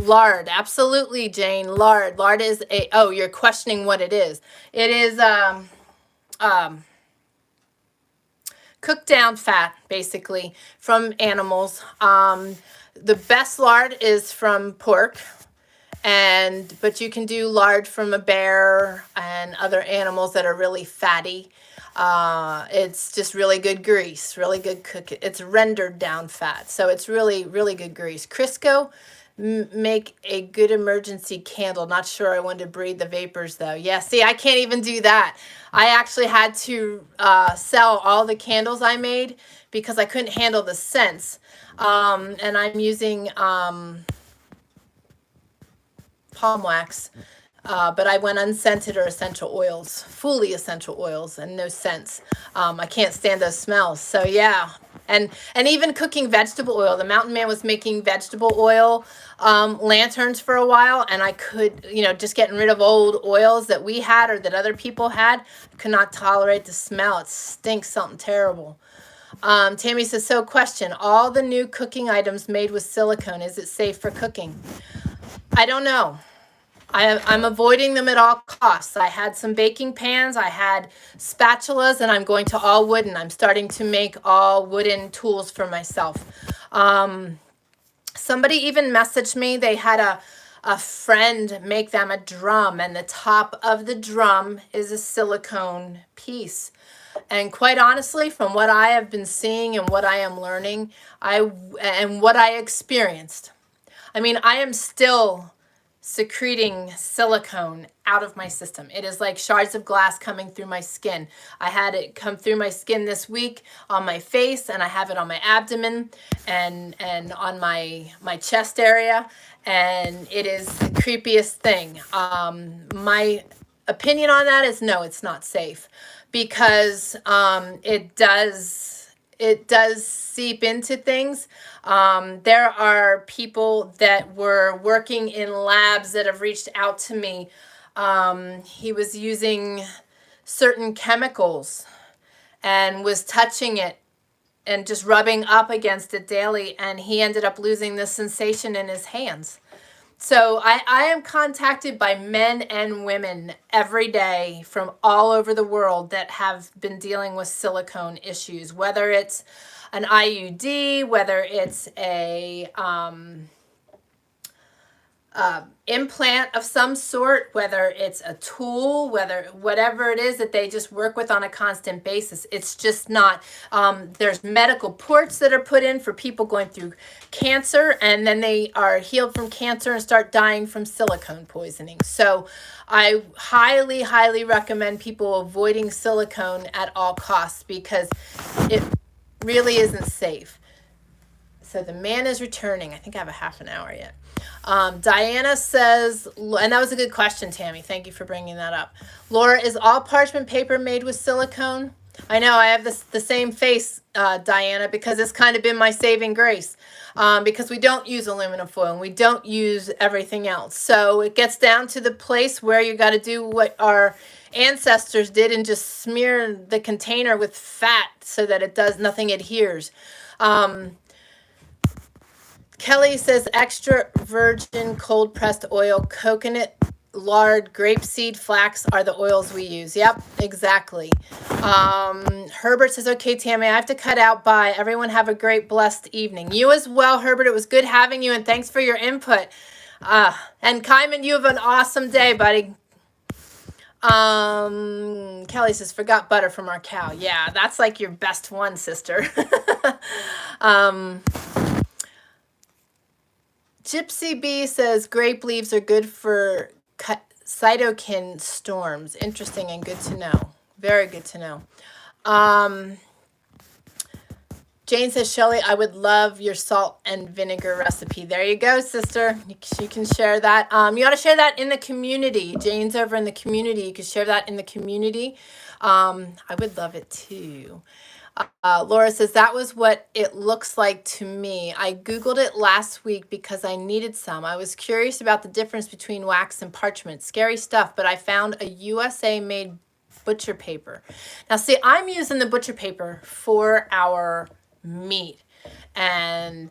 Lard, absolutely, Jane. Lard. Lard is you're questioning what it is. It is cooked down fat, basically, from animals. The best lard is from pork, but you can do lard from a bear and other animals that are really fatty. It's just really good grease, really good cook. It's rendered down fat, so it's really, really good grease. Crisco make a good emergency candle. Not sure I want to breathe the vapors though. Yeah, see, I can't even do that. I actually had to sell all the candles I made because I couldn't handle the scents. And I'm using palm wax. But I went unscented or essential oils, fully essential oils, and no scents. I can't stand those smells. So yeah, and even cooking vegetable oil. The Mountain Man was making vegetable oil lanterns for a while, and I could, just getting rid of old oils that we had or that other people had. I could not tolerate the smell. It stinks something terrible. Tammy says, so question, all the new cooking items made with silicone, is it safe for cooking? I don't know. I'm avoiding them at all costs. I had some baking pans, I had spatulas, and I'm going to all wooden. I'm starting to make all wooden tools for myself. Somebody even messaged me. They had a friend make them a drum, and the top of the drum is a silicone piece. And quite honestly, from what I have been seeing and what I am learning, and what I experienced, I am still secreting silicone out of my system. It is like shards of glass coming through my skin. I had it come through my skin this week on my face, and I have it on my abdomen and on my chest area, and it is the creepiest thing. My opinion on that is no, it's not safe, because it does seep into things. There are people that were working in labs that have reached out to me. He was using certain chemicals and was touching it and just rubbing up against it daily, and he ended up losing the sensation in his hands. So I am contacted by men and women every day from all over the world that have been dealing with silicone issues, whether it's an IUD, whether it's a implant of some sort, whether it's a tool, whatever it is that they just work with on a constant basis. It's just not. There's medical ports that are put in for people going through cancer, and then they are healed from cancer and start dying from silicone poisoning. So I highly, highly recommend people avoiding silicone at all costs because it really isn't safe. So the man is returning. I think I have a half an hour yet. Diana says, and that was a good question, Tammy. Thank you for bringing that up. Laura, is all parchment paper made with silicone? I know I have the same face, Diana, because it's kind of been my saving grace. Because we don't use aluminum foil and we don't use everything else. So it gets down to the place where you got to do what our ancestors did and just smear the container with fat so that it does nothing adheres. Kelly says extra virgin cold pressed oil, coconut, lard, grapeseed, flax are the oils we use. Yep, exactly. Herbert says, okay, Tammy, I have to cut out. Bye. Everyone have a great, blessed evening. You as well, Herbert. It was good having you, and thanks for your input. And Kyman, you have an awesome day, buddy. Kelly says, forgot butter from our cow. Yeah, that's like your best one, sister. Gypsy B says grape leaves are good for cytokine storms. Interesting and good to know. Very good to know. Jane says, Shelley, I would love your salt and vinegar recipe. There you go, sister. You can share that. You ought to share that in the community. Jane's over in the community. You can share that in the community. I would love it too. Laura says, that was what it looks like to me. I Googled it last week because I needed some. I was curious about the difference between wax and parchment. Scary stuff, but I found a USA-made butcher paper. Now, see, I'm using the butcher paper for our meat. And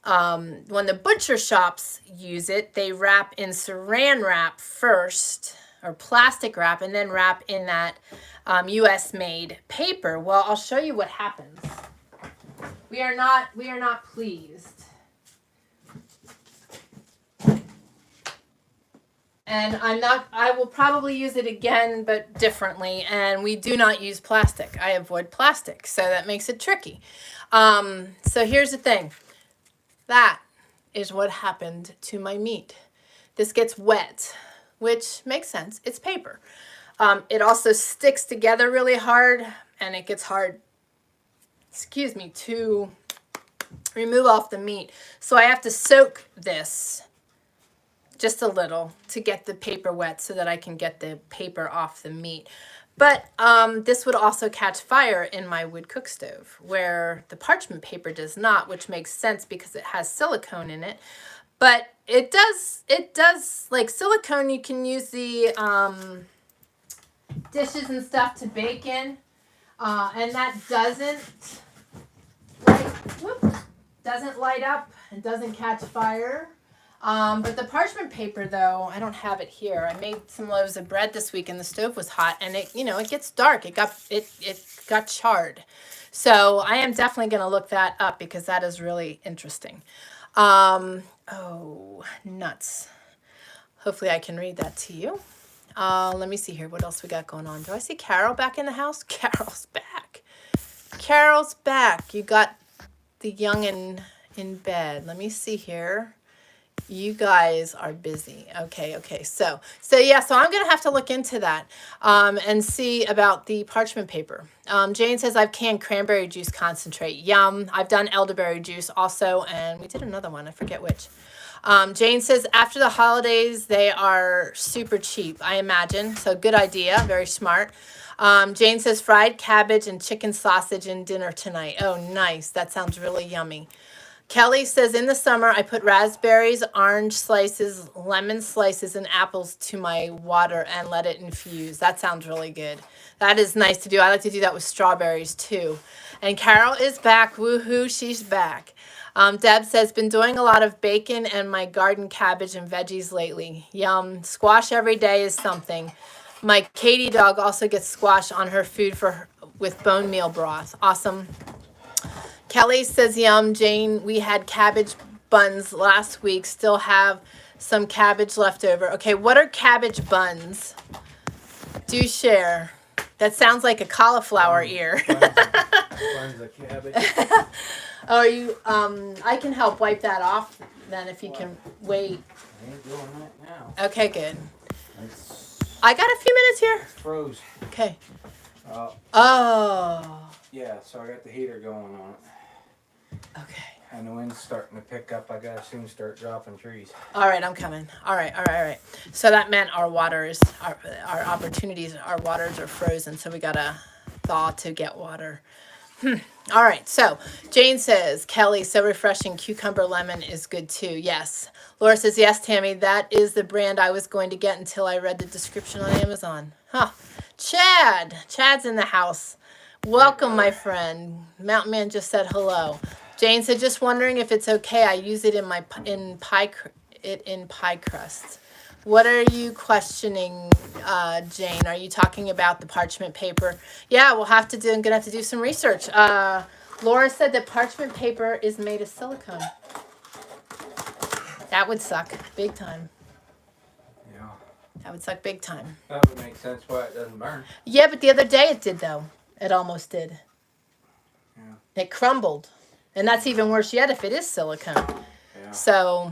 when the butcher shops use it, they wrap in saran wrap first, or plastic wrap, and then wrap in that US made paper. Well, I'll show you what happens. We are not pleased. And I will probably use it again, but differently. And we do not use plastic. I avoid plastic, so that makes it tricky. So here's the thing. That is what happened to my meat. This gets wet, which makes sense. It's paper. It also sticks together really hard, and it gets hard, to remove off the meat. So I have to soak this just a little to get the paper wet so that I can get the paper off the meat. But this would also catch fire in my wood cook stove, where the parchment paper does not, which makes sense because it has silicone in it. But it does, like silicone, you can use the dishes and stuff to bake in, and that doesn't light up and doesn't catch fire. But the parchment paper, though, I don't have it here. I made some loaves of bread this week, and the stove was hot, and it gets dark. It got charred. So I am definitely going to look that up because that is really interesting. Oh, nuts. Hopefully I can read that to you. Let me see here. What else we got going on? Do I see Carol back in the house? Carol's back. Carol's back. You got the youngin' in bed. Let me see here. You guys are busy. Okay. So I'm going to have to look into that and see about the parchment paper. Jane says, I've canned cranberry juice concentrate. Yum. I've done elderberry juice also, and we did another one. I forget which. Jane says, after the holidays, they are super cheap, I imagine. So good idea. Very smart. Jane says, fried cabbage and chicken sausage in dinner tonight. Oh, nice. That sounds really yummy. Kelly says, in the summer, I put raspberries, orange slices, lemon slices, and apples to my water and let it infuse. That sounds really good. That is nice to do. I like to do that with strawberries, too. And Carol is back. Woohoo, she's back. Deb says, been doing a lot of bacon and my garden cabbage and veggies lately. Yum. Squash every day is something. My Katie dog also gets squash on her food with bone meal broth. Awesome. Kelly says, yum. Jane, we had cabbage buns last week. Still have some cabbage left over. Okay, what are cabbage buns? Do share. That sounds like a cauliflower ear. Buns of cabbage. Oh, you, I can help wipe that off then if you can wait. I ain't doing that now. Okay, good. It's I got a few minutes here. froze. Okay. Oh. Oh. Yeah, so I got the heater going on it. Okay. And the wind's starting to pick up. I gotta soon start dropping trees. All right, I'm coming. All right. So that meant our waters, our opportunities, our waters are frozen. So we gotta thaw to get water. All right. So Jane says, Kelly, so refreshing. Cucumber lemon is good too. Yes. Laura says, yes, Tammy, that is the brand I was going to get until I read the description on Amazon. Huh. Chad's in the house. Welcome, my friend. Mountain Man just said hello. Jane said, just wondering if it's okay. I use it in pie crust. What are you questioning, Jane? Are you talking about the parchment paper? Yeah, I'm gonna have to do some research. Laura said that parchment paper is made of silicone. That would suck big time. Yeah. That would suck big time. That would make sense why it doesn't burn. Yeah, but the other day it did though. It almost did. Yeah. It crumbled. And that's even worse yet if it is silicone. Yeah. So,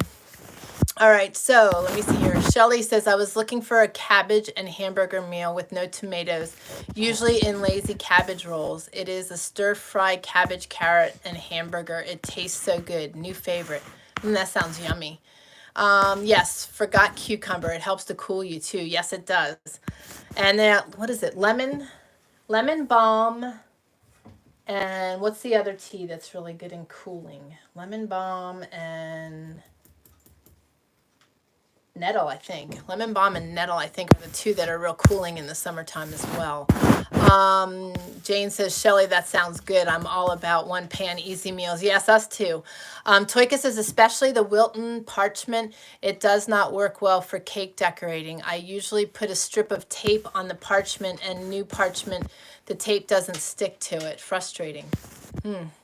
all right. So let me see here. Shelly says, I was looking for a cabbage and hamburger meal with no tomatoes, usually in lazy cabbage rolls. It is a stir-fry cabbage, carrot, and hamburger. It tastes so good. New favorite. That sounds yummy. Yes, forgot cucumber. It helps to cool you too. Yes, it does. And then, what is it? Lemon balm. And what's the other tea that's really good in cooling? Lemon balm and nettle, I think. Lemon balm and nettle, I think, are the two that are real cooling in the summertime as well. Jane says, Shelly, that sounds good. I'm all about one pan easy meals. Yes, us too. Toika says, especially the Wilton parchment, it does not work well for cake decorating. I usually put a strip of tape on the parchment, and new parchment, the tape doesn't stick to it. Frustrating.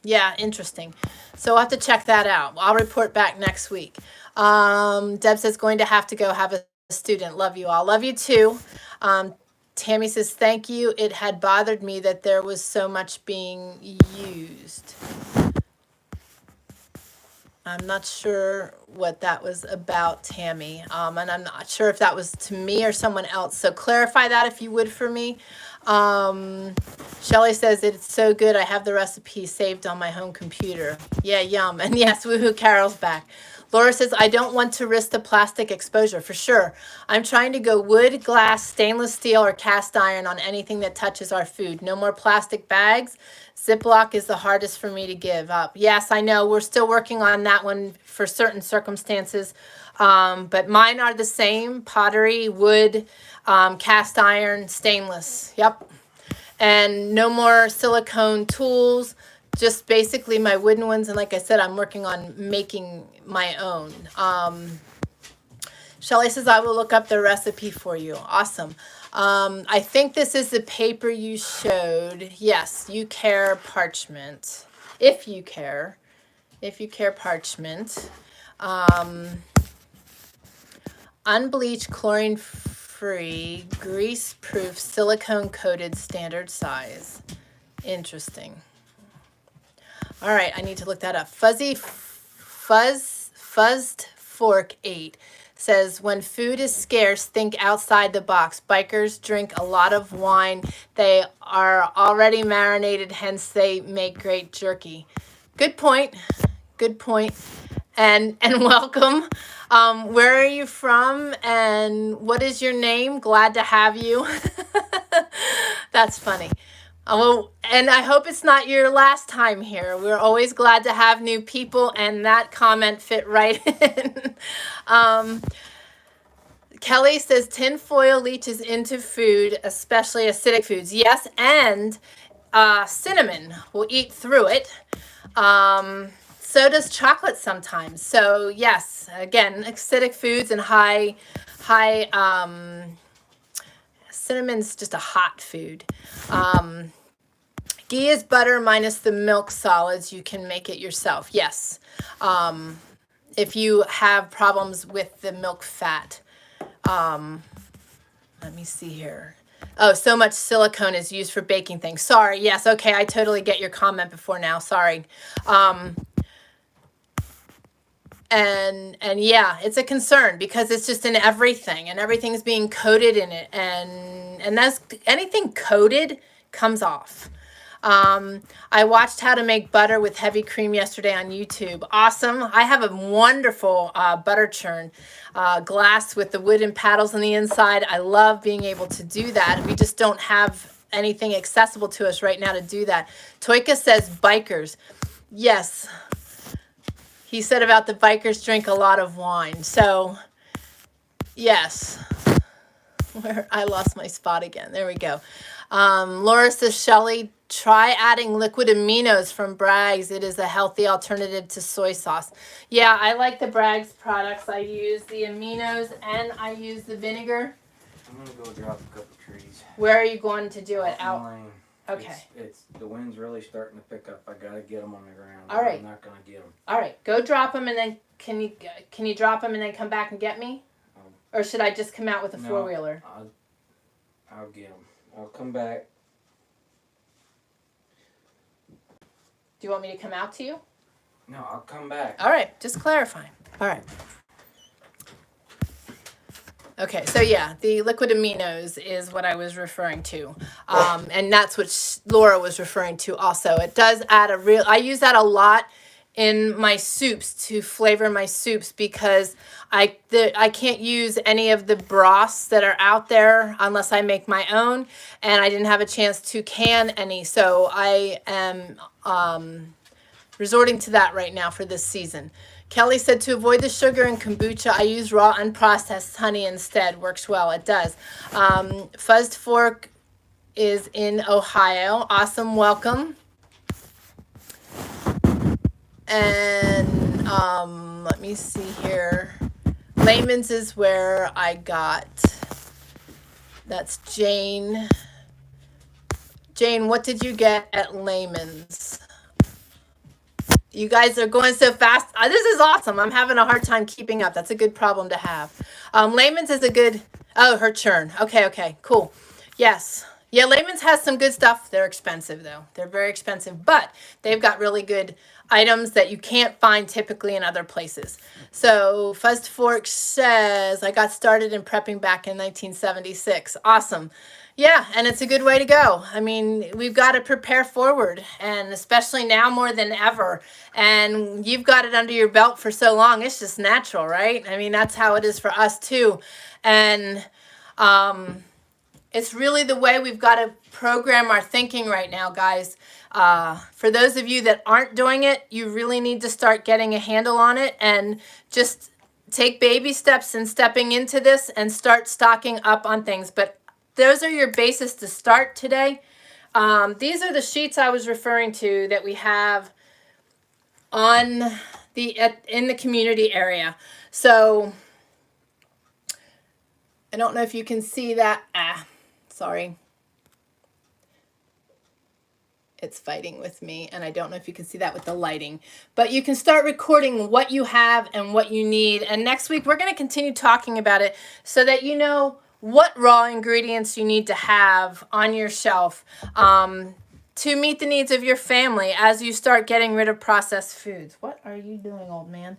Yeah, interesting. So I'll have to check that out. I'll report back next week. Deb says, going to have a student. Love you all. Love you too. Tammy says, thank you. It had bothered me that there was so much being used. I'm not sure what that was about, Tammy. And I'm not sure if that was to me or someone else. So clarify that if you would for me. Shelly says, it's so good. I have the recipe saved on my home computer. Yeah, yum. And yes, woohoo, Carol's back. Laura says, I don't want to risk the plastic exposure. For sure. I'm trying to go wood, glass, stainless steel, or cast iron on anything that touches our food. No more plastic bags. Ziploc is the hardest for me to give up. Yes, I know. We're still working on that one for certain circumstances. But mine are the same. Pottery, wood, cast iron, stainless. Yep. And no more silicone tools. Just basically my wooden ones. And like I said, I'm working on making my own. Shelly says, I will look up the recipe for you. Awesome. I think this is the paper you showed. Yes, you care parchment. If you care parchment. Unbleached, chlorine-free, grease-proof, silicone-coated, standard size. Interesting. All right, I need to look that up. Fuzzed Fork 8 says, when food is scarce, think outside the box. Bikers drink a lot of wine. They are already marinated, hence they make great jerky. Good point. And welcome. Where are you from and what is your name? Glad to have you. That's funny. Oh, and I hope it's not your last time here. We're always glad to have new people, and that comment fit right in. Kelly says tinfoil leaches into food, especially acidic foods. Yes, and cinnamon will eat through it. So does chocolate sometimes. So yes, again, acidic foods and high cinnamon's just a hot food. Ghee is butter minus the milk solids. You can make it yourself. Yes. if you have problems with the milk fat. Let me see here. Oh, so much silicone is used for baking things. Sorry. Yes. Okay. I totally get your comment before now. Sorry. And yeah, it's a concern because it's just in everything, and everything's being coated in it, and that's anything coated comes off. I watched how to make butter with heavy cream yesterday on YouTube. Awesome. I have a wonderful butter churn glass with the wooden paddles on the inside. I love being able to do that. We just don't have anything accessible to us right now to do that. Toika says bikers. Yes. He said about the bikers drink a lot of wine. So, yes. I lost my spot again. There we go. Laura says, Shelly, try adding liquid aminos from Bragg's. It is a healthy alternative to soy sauce. Yeah, I like the Bragg's products. I use the aminos and I use the vinegar. I'm going to go drop a couple trees. Where are you going to do it? Out. Lane. Okay. It's the wind's really starting to pick up. I got to get them on the ground. All right. I'm not going to get them. All right. Go drop them, and then can you drop them and then come back and get me? Or should I just come out with a four-wheeler? I'll get them. I'll come back. Do you want me to come out to you? No, I'll come back. All right. Just clarifying. All right. Okay, so yeah, the liquid aminos is what I was referring to. And that's what Laura was referring to also. It does add I use that a lot in my soups to flavor my soups because I can't use any of the broths that are out there unless I make my own, and I didn't have a chance to can any. So I am resorting to that right now for this season. Kelly said to avoid the sugar in kombucha, I use raw unprocessed honey instead. Works well. It does. Fuzzed Fork is in Ohio. Awesome. Welcome. And let me see here. Layman's is where I got. That's Jane. Jane, what did you get at Layman's? You guys are going so fast. This is awesome. I'm having a hard time keeping up. That's a good problem to have. Layman's is a good, her churn. Okay, cool. Yes. Yeah, Layman's has some good stuff. They're expensive, though. They're very expensive, but they've got really good items that you can't find typically in other places. So Fuzzed Fork says, I got started in prepping back in 1976. Awesome. Yeah, and it's a good way to go. I mean, we've got to prepare forward, and especially now more than ever. And you've got it under your belt for so long. It's just natural, right? I mean, that's how it is for us too. And it's really the way we've got to program our thinking right now, guys. For those of you that aren't doing it, you really need to start getting a handle on it and just take baby steps in stepping into this and start stocking up on things. But those are your bases to start today. These are the sheets I was referring to that we have on in the community area. So I don't know if you can see that. Sorry. It's fighting with me, and I don't know if you can see that with the lighting. But you can start recording what you have and what you need. And next week, we're going to continue talking about it so that you know what raw ingredients you need to have on your shelf to meet the needs of your family as you start getting rid of processed foods. What are you doing, old man?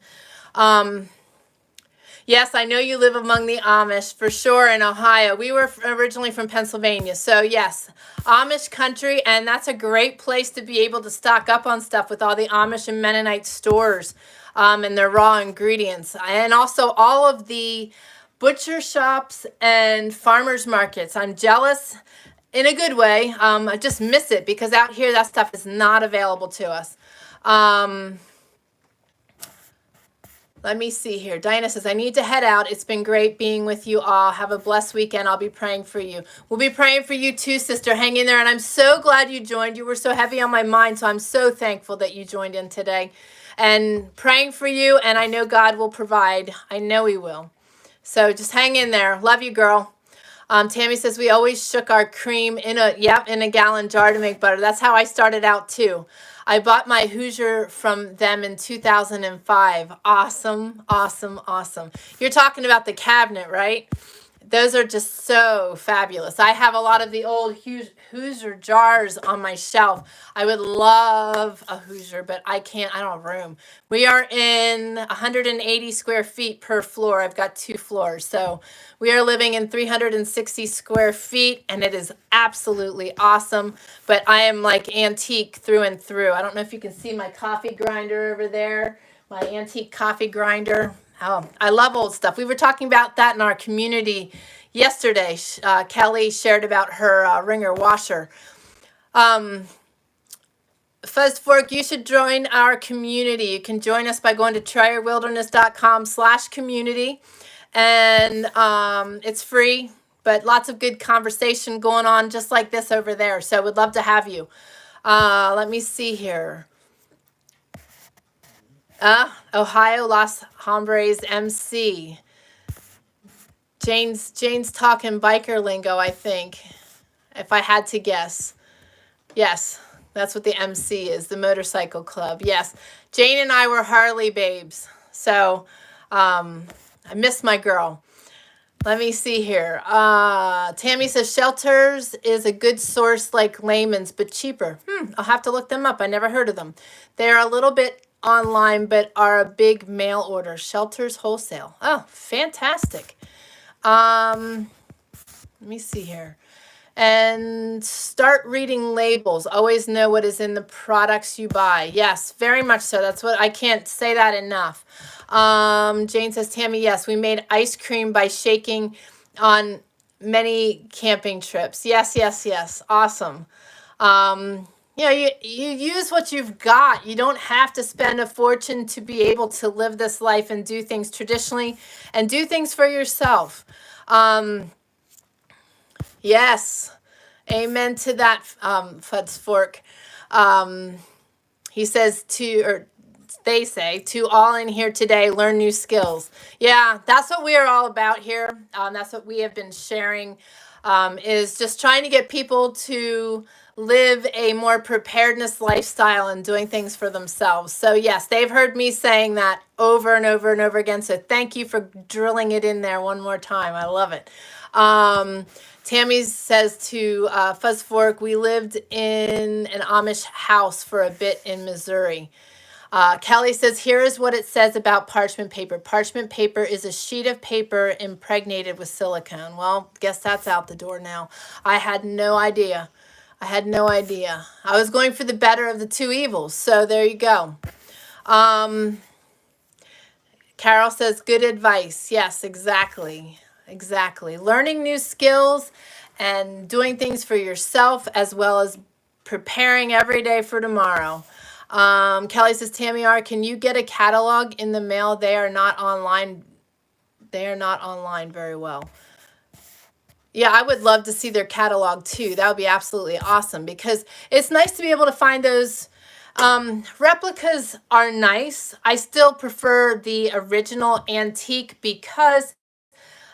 Yes, I know you live among the Amish, for sure, in Ohio. We were originally from Pennsylvania. So, yes, Amish country, and that's a great place to be able to stock up on stuff with all the Amish and Mennonite stores and their raw ingredients. And also all of the butcher shops and farmers markets. I'm jealous in a good way. I just miss it because out here that stuff is not available to us. Let me see here. Diana says, I need to head out. It's been great being with you all. Have a blessed weekend. I'll be praying for you. We'll be praying for you too, sister. Hang in there. And I'm so glad you joined. You were so heavy on my mind. So I'm so thankful that you joined in today. And praying for you. And I know God will provide. I know he will. So just hang in there. Love you, girl. Tammy says we always shook our cream in a gallon jar to make butter. That's how I started out too. I bought my Hoosier from them in 2005. Awesome, awesome, awesome. You're talking about the cabinet, right? Those are just so fabulous. I have a lot of the old Hoosier jars on my shelf. I would love a Hoosier, but I can't. I don't have room. We are in 180 square feet per floor. I've got 2 floors. So we are living in 360 square feet, and it is absolutely awesome. But I am like antique through and through. I don't know if you can see my coffee grinder over there, my antique coffee grinder. Oh, I love old stuff. We were talking about that in our community yesterday. Kelly shared about her wringer washer. Fuzz Fork, you should join our community. You can join us by going to TryYourWilderness.com/community. And it's free, but lots of good conversation going on just like this over there. So we'd love to have you. Let me see here. Ohio Los Hombres MC. Jane's talking biker lingo, I think, if I had to guess. Yes, that's what the MC is, the motorcycle club. Yes, Jane and I were Harley babes. So I miss my girl. Let me see here. Tammy says Shelters is a good source like Layman's, but cheaper. I'll have to look them up. I never heard of them. They're a little bit online, but are a big mail order. Shelters Wholesale. Oh, fantastic. Let me see here. And start reading labels. Always know what is in the products you buy. Yes, very much so. That's what I can't say that enough. Jane says, Tammy, yes, we made ice cream by shaking on many camping trips. Yes, yes, yes. Awesome. You use what you've got. You don't have to spend a fortune to be able to live this life and do things traditionally and do things for yourself. Yes. Amen to that, Fud's Fork. He says they say, to all in here today, learn new skills. Yeah, that's what we are all about here. That's what we have been sharing, is just trying to get people to live a more preparedness lifestyle and doing things for themselves. So yes, they've heard me saying that over and over and over again. So thank you for drilling it in there one more time. I love it. Tammy says to Fuzz Fork, we lived in an Amish house for a bit in Missouri. Kelly says, here is what it says about parchment paper. Parchment paper is a sheet of paper impregnated with silicone. Well, guess that's out the door now. I had no idea. I was going for the better of the two evils. So there you go. Carol says, good advice. Yes, exactly. Exactly. Learning new skills and doing things for yourself as well as preparing every day for tomorrow. Kelly says, Tammy R., can you get a catalog in the mail? They are not online. They are not online very well. Yeah, I would love to see their catalog too. That would be absolutely awesome because it's nice to be able to find those. Replicas are nice. I still prefer the original antique because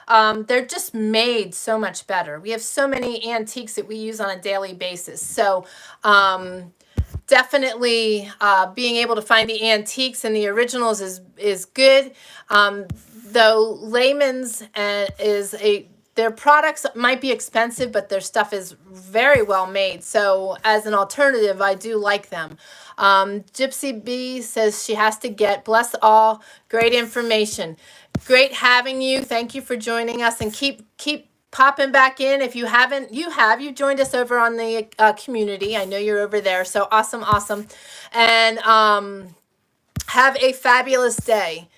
they're just made so much better. We have so many antiques that we use on a daily basis. So definitely being able to find the antiques and the originals is good. Though Layman's their products might be expensive, but their stuff is very well made. So as an alternative, I do like them. Gypsy B says she has to get. Bless all. Great information. Great having you. Thank you for joining us, and keep popping back in. If you haven't, you joined us over on the community. I know you're over there. So awesome. And have a fabulous day.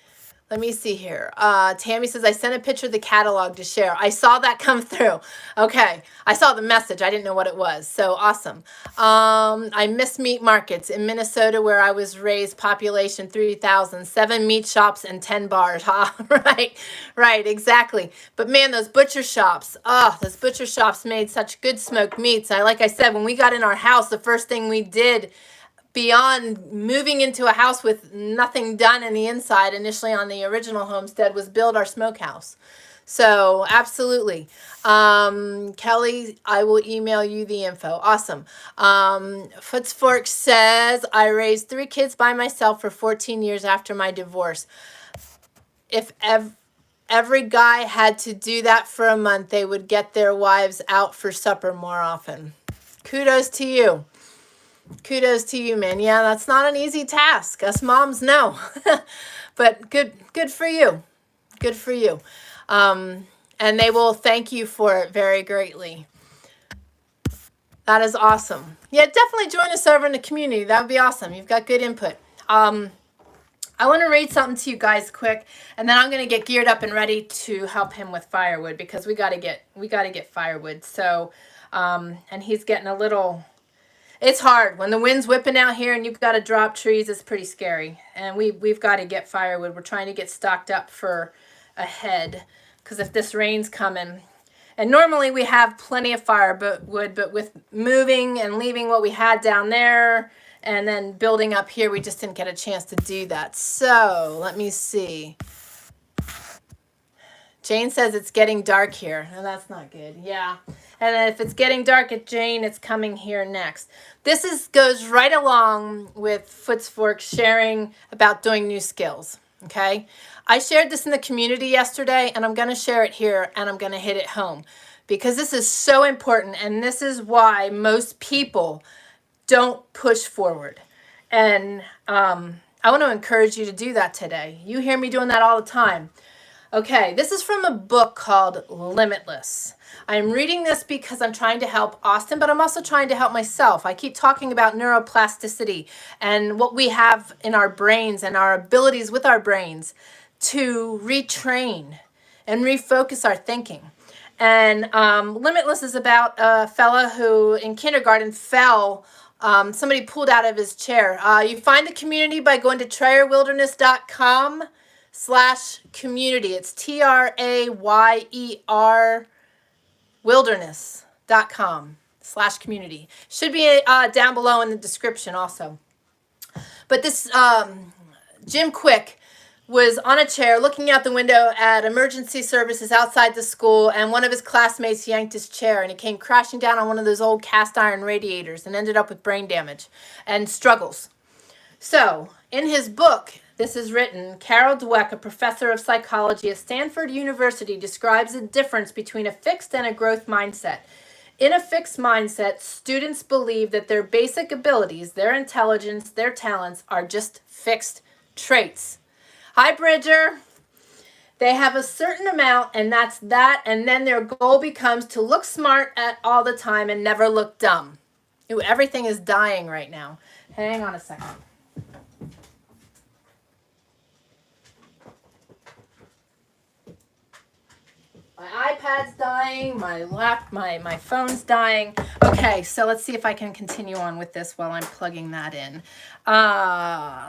Let me see here. Tammy says, I sent a picture of the catalog to share. I saw that come through. Okay. I saw the message. I didn't know what it was. So awesome. I miss meat markets in Minnesota where I was raised, population 3,000, 7 meat shops and 10 bars. Right, exactly. But man, those butcher shops, those butcher shops made such good smoked meats. Like I said, when we got in our house, the first thing we did beyond moving into a house with nothing done in the inside initially on the original homestead was build our smokehouse. So absolutely. Kelly, I will email you the info. Awesome. Footsfork says, I raised 3 kids by myself for 14 years after my divorce. If every guy had to do that for a month, they would get their wives out for supper more often. Kudos to you. Kudos to you, man. Yeah, that's not an easy task. Us moms know. But good for you. Good for you. And they will thank you for it very greatly. That is awesome. Yeah, definitely join us over in the community. That would be awesome. You've got good input. I want to read something to you guys quick, and then I'm going to get geared up and ready to help him with firewood, because we got to get firewood. So, and he's getting a little. It's hard when the wind's whipping out here and you've got to drop trees. It's pretty scary, and we've got to get firewood. We're trying to get stocked up for ahead, because if this rain's coming, and normally we have plenty of firewood, but with moving and leaving what we had down there and then building up here, we just didn't get a chance to do that. So let me see. Jane says it's getting dark here. No, that's not good. Yeah. And if it's getting dark at Jane, it's coming here next. This goes right along with Footsfork sharing about doing new skills. Okay. I shared this in the community yesterday, and I'm going to share it here, and I'm going to hit it home, because this is so important. And this is why most people don't push forward. And I want to encourage you to do that today. You hear me doing that all the time. Okay, this is from a book called Limitless. I'm reading this because I'm trying to help Austin, but I'm also trying to help myself. I keep talking about neuroplasticity and what we have in our brains and our abilities with our brains to retrain and refocus our thinking. And Limitless is about a fella who in kindergarten fell. Somebody pulled out of his chair. You find the community by going to TrayerWilderness.com/community. It's TRAYER wilderness.com/community. Should be down below in the description also. But this Jim Quick was on a chair looking out the window at emergency services outside the school, and one of his classmates yanked his chair, and it came crashing down on one of those old cast iron radiators and ended up with brain damage and struggles. So, in his book, this is written, Carol Dweck, a professor of psychology at Stanford University, describes the difference between a fixed and a growth mindset. In a fixed mindset, students believe that their basic abilities, their intelligence, their talents are just fixed traits. Hi, Bridger. They have a certain amount, and that's that, and then their goal becomes to look smart at all the time and never look dumb. Ooh, everything is dying right now. Hang on a second. My iPad's dying, my phone's dying. Okay, so let's see if I can continue on with this while I'm plugging that in.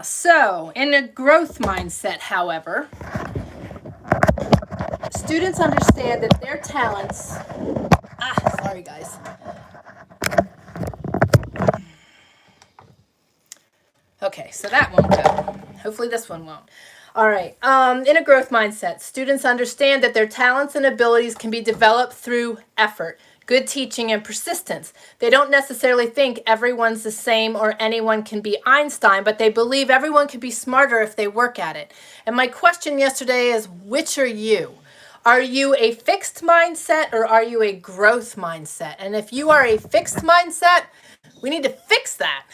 So in a growth mindset, however, students understand that their talents, sorry guys. Okay, so that won't go. Hopefully this one won't. All right. In a growth mindset, students understand that their talents and abilities can be developed through effort, good teaching, and persistence. They don't necessarily think everyone's the same or anyone can be Einstein, but they believe everyone can be smarter if they work at it. And my question yesterday is, which are you? Are you a fixed mindset or are you a growth mindset? And if you are a fixed mindset, we need to fix that.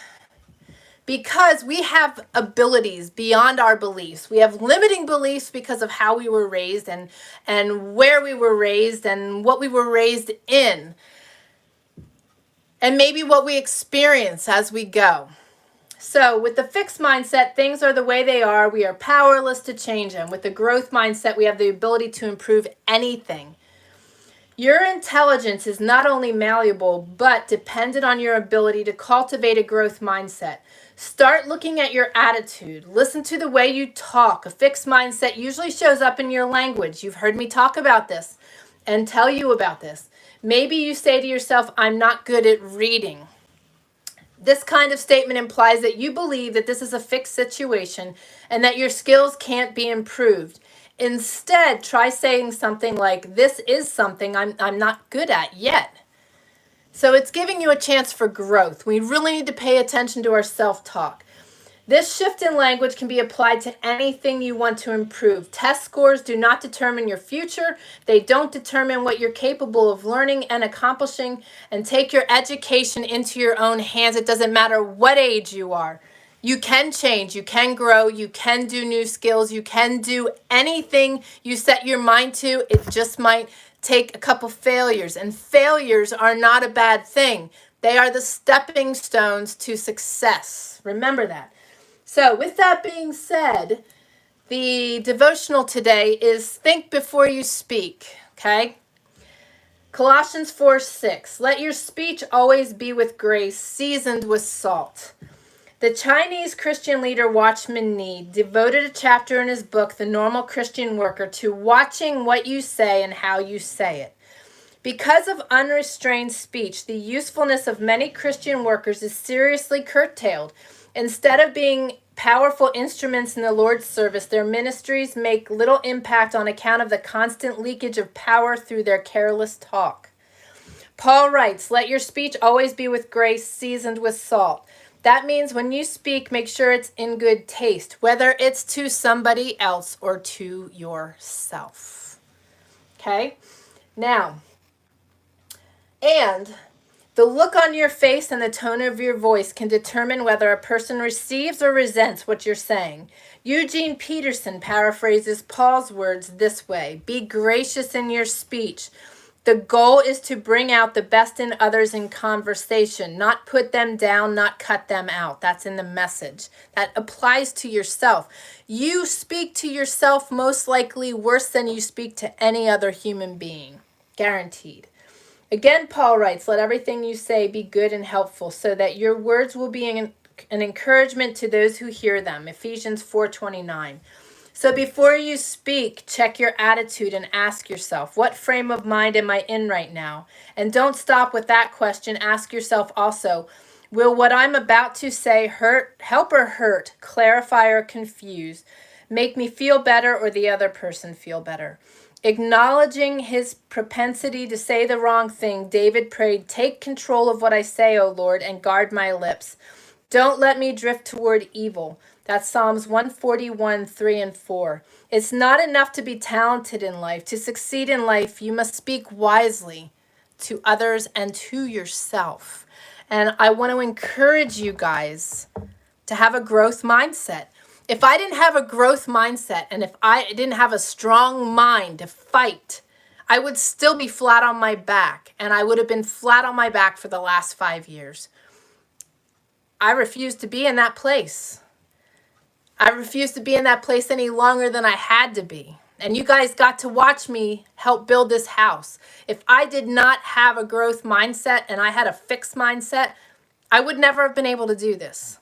Because we have abilities beyond our beliefs. We have limiting beliefs because of how we were raised and where we were raised and what we were raised in. And maybe what we experience as we go. So with the fixed mindset, things are the way they are. We are powerless to change them. With the growth mindset, we have the ability to improve anything. Your intelligence is not only malleable, but dependent on your ability to cultivate a growth mindset. Start looking at your attitude. Listen to the way you talk. A fixed mindset usually shows up in your language. You've heard me talk about this and tell you about this. Maybe you say to yourself, I'm not good at reading. This kind of statement implies that you believe that this is a fixed situation and that your skills can't be improved. Instead, try saying something like, this is something I'm not good at yet. So it's giving you a chance for growth. We really need to pay attention to our self-talk. This shift in language can be applied to anything you want to improve. Test scores do not determine your future. They don't determine what you're capable of learning and accomplishing. And take your education into your own hands. It doesn't matter what age you are. You can change, you can grow, you can do new skills, you can do anything you set your mind to. It just might take a couple failures. And failures are not a bad thing. They are the stepping stones to success. Remember that. So with that being said, the devotional today is think before you speak, okay? Colossians 4:6, let your speech always be with grace, seasoned with salt. The Chinese Christian leader Watchman Nee devoted a chapter in his book, The Normal Christian Worker, to watching what you say and how you say it. Because of unrestrained speech, the usefulness of many Christian workers is seriously curtailed. Instead of being powerful instruments in the Lord's service, their ministries make little impact on account of the constant leakage of power through their careless talk. Paul writes, let your speech always be with grace, seasoned with salt. That means when you speak, make sure it's in good taste, whether it's to somebody else or to yourself. Okay? Now, and the look on your face and the tone of your voice can determine whether a person receives or resents what you're saying. Eugene Peterson paraphrases Paul's words this way, be gracious in your speech. The goal is to bring out the best in others in conversation, not put them down, not cut them out. That's in the Message. That applies to yourself. You speak to yourself most likely worse than you speak to any other human being. Guaranteed. Again, Paul writes, let everything you say be good and helpful so that your words will be an encouragement to those who hear them. Ephesians 4:29. So before you speak, check your attitude and ask yourself, what frame of mind am I in right now? And don't stop with that question. Ask yourself also, will what I'm about to say help or hurt, clarify or confuse, make me feel better or the other person feel better? Acknowledging his propensity to say the wrong thing, David prayed, take control of what I say, O Lord, and guard my lips. Don't let me drift toward evil. That's Psalms 141, 3 and 4. It's not enough to be talented in life. To succeed in life, you must speak wisely to others and to yourself. And I want to encourage you guys to have a growth mindset. If I didn't have a growth mindset and if I didn't have a strong mind to fight, I would still be flat on my back. And I would have been flat on my back for the last 5 years. I refuse to be in that place. I refuse to be in that place any longer than I had to be. And you guys got to watch me help build this house. If I did not have a growth mindset and I had a fixed mindset, I would never have been able to do this.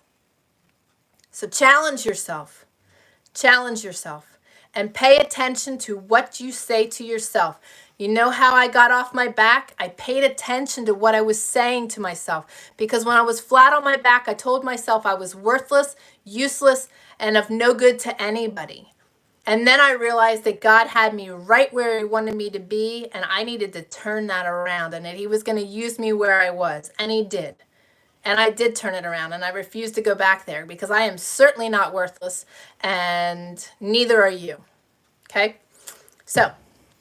So challenge yourself, and pay attention to what you say to yourself. You know how I got off my back? I paid attention to what I was saying to myself, because when I was flat on my back, I told myself I was worthless, useless, and of no good to anybody. And then I realized that God had me right where he wanted me to be, and I needed to turn that around, and that he was going to use me where I was, and he did. And I did turn it around, and I refuse to go back there because I am certainly not worthless, and neither are you. Okay? So,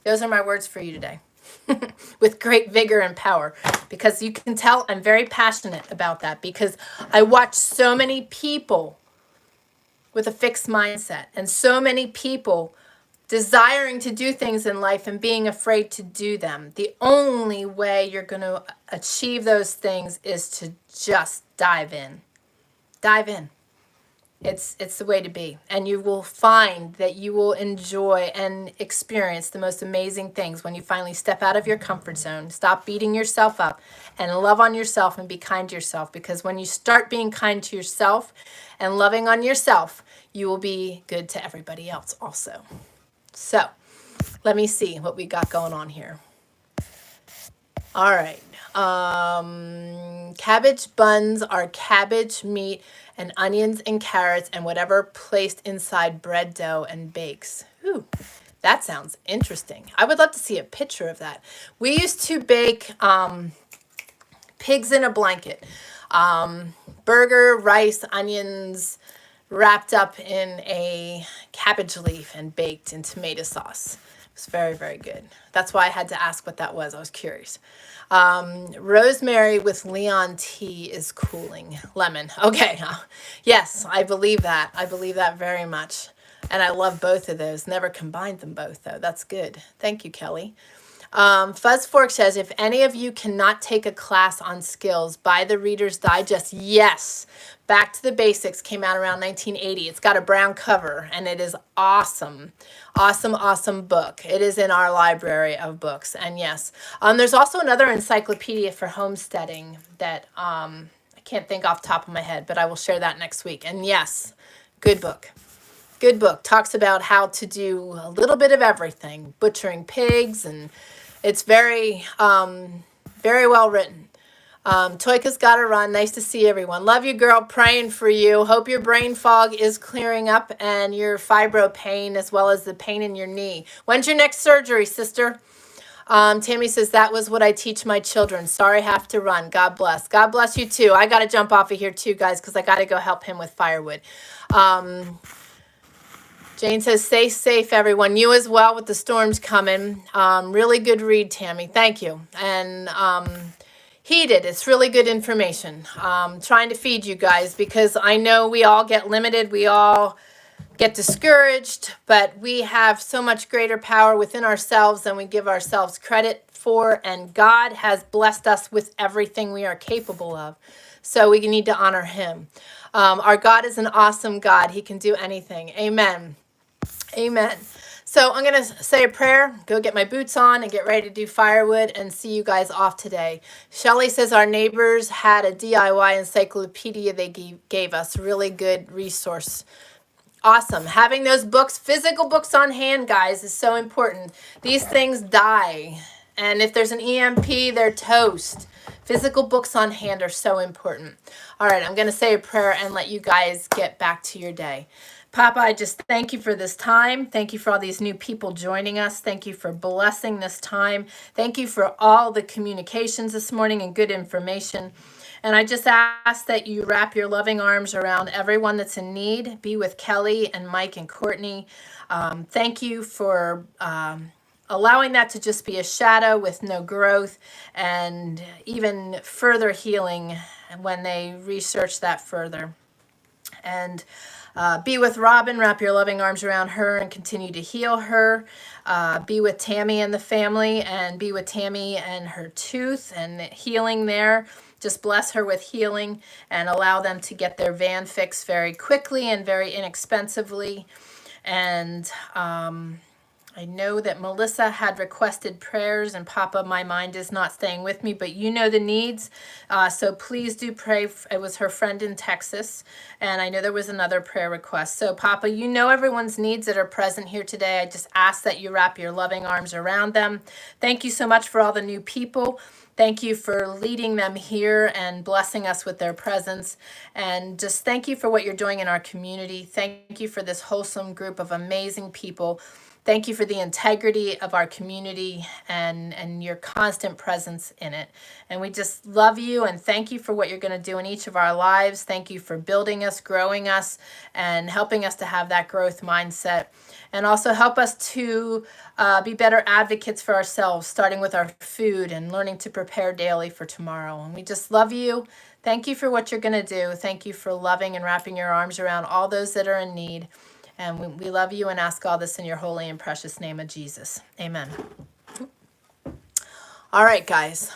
those are my words for you today. With great vigor and power, because you can tell I'm very passionate about that, because I watch so many people with a fixed mindset and so many people desiring to do things in life and being afraid to do them. The only way you're going to achieve those things is to just dive in. Dive in. It's the way to be. And you will find that you will enjoy and experience the most amazing things when you finally step out of your comfort zone, stop beating yourself up, and love on yourself and be kind to yourself. Because when you start being kind to yourself and loving on yourself, you will be good to everybody else also. So, let me see what we got going on here. All right. Cabbage buns are cabbage, meat, and onions and carrots and whatever placed inside bread dough and bakes. Ooh, That sounds interesting. I would love to see a picture of that. We used to bake pigs in a blanket. Burger, rice, onions, wrapped up in a cabbage leaf and baked in tomato sauce. It was very, very good. That's why I had to ask what that was. I was curious. Rosemary with Leon tea is cooling. Lemon. Okay. Yes, I believe that. I believe that very much. And I love both of those. Never combined them both, though. That's good. Thank you, Kelly. Fuzz Fork says, if any of you cannot take a class on skills, buy the Reader's Digest. Yes. Back to the Basics came out around 1980. It's got a brown cover, and it is awesome. Awesome, awesome book. It is in our library of books. And yes, there's also another encyclopedia for homesteading that I can't think off the top of my head, but I will share that next week. And yes, good book. Good book. Talks about how to do a little bit of everything, butchering pigs, and it's very, very well written. Toika's got to run. Nice to see everyone. Love you, girl. Praying for you. Hope your brain fog is clearing up and your fibro pain as well as the pain in your knee. When's your next surgery, sister? Tammy says, that was what I teach my children. Sorry, have to run. God bless. God bless you, too. I got to jump off of here, too, guys, because I got to go help him with firewood. Jane says, stay safe, everyone. You as well with the storms coming. Really good read, Tammy. Thank you. And heeded. It's really good information. Trying to feed you guys because I know we all get limited. We all get discouraged, but we have so much greater power within ourselves than we give ourselves credit for. And God has blessed us with everything we are capable of. So we need to honor him. Our God is an awesome God. He can do anything. Amen. Amen. So I'm going to say a prayer, go get my boots on and get ready to do firewood and see you guys off today. Shelly says our neighbors had a DIY encyclopedia they gave us. Really good resource. Awesome. Having those books, physical books on hand, guys, is so important. These things die. And if there's an EMP, they're toast. Physical books on hand are so important. All right, I'm going to say a prayer and let you guys get back to your day. Papa, I just thank you for this time. Thank you for all these new people joining us. Thank you for blessing this time. Thank you for all the communications this morning and good information. And I just ask that you wrap your loving arms around everyone that's in need. Be with Kelly and Mike and Courtney. Thank you for allowing that to just be a shadow with no growth and even further healing when they research that further. And be with Robin, wrap your loving arms around her and continue to heal her. Be with Tammy and the family, and be with Tammy and her tooth and healing there. Just bless her with healing and allow them to get their van fixed very quickly and very inexpensively. And I know that Melissa had requested prayers, and Papa, my mind is not staying with me, but you know the needs. So please do pray. It was her friend in Texas, and I know there was another prayer request. So Papa, you know everyone's needs that are present here today. I just ask that you wrap your loving arms around them. Thank you so much for all the new people. Thank you for leading them here and blessing us with their presence. And just thank you for what you're doing in our community. Thank you for this wholesome group of amazing people. Thank you for the integrity of our community and your constant presence in it. And we just love you and thank you for what you're going to do in each of our lives. Thank you for building us, growing us, and helping us to have that growth mindset. And also help us to be better advocates for ourselves, starting with our food and learning to prepare daily for tomorrow. And we just love you. Thank you for what you're going to do. Thank you for loving and wrapping your arms around all those that are in need. And we love you and ask all this in your holy and precious name of Jesus. Amen. All right, guys.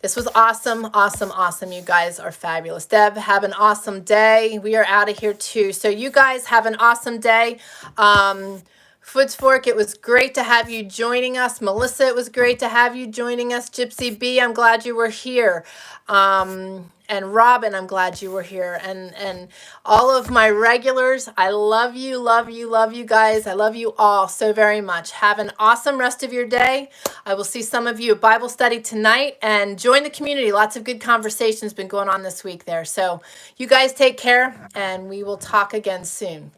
This was awesome, awesome, awesome. You guys are fabulous. Deb, have an awesome day. We are out of here too. So you guys have an awesome day. Foods Fork, it was great to have you joining us. Melissa, it was great to have you joining us. Gypsy B, I'm glad you were here. And Robin, I'm glad you were here. And all of my regulars, I love you, love you, love you guys. I love you all so very much. Have an awesome rest of your day. I will see some of you at Bible study tonight and join the community. Lots of good conversations been going on this week there. So you guys take care and we will talk again soon.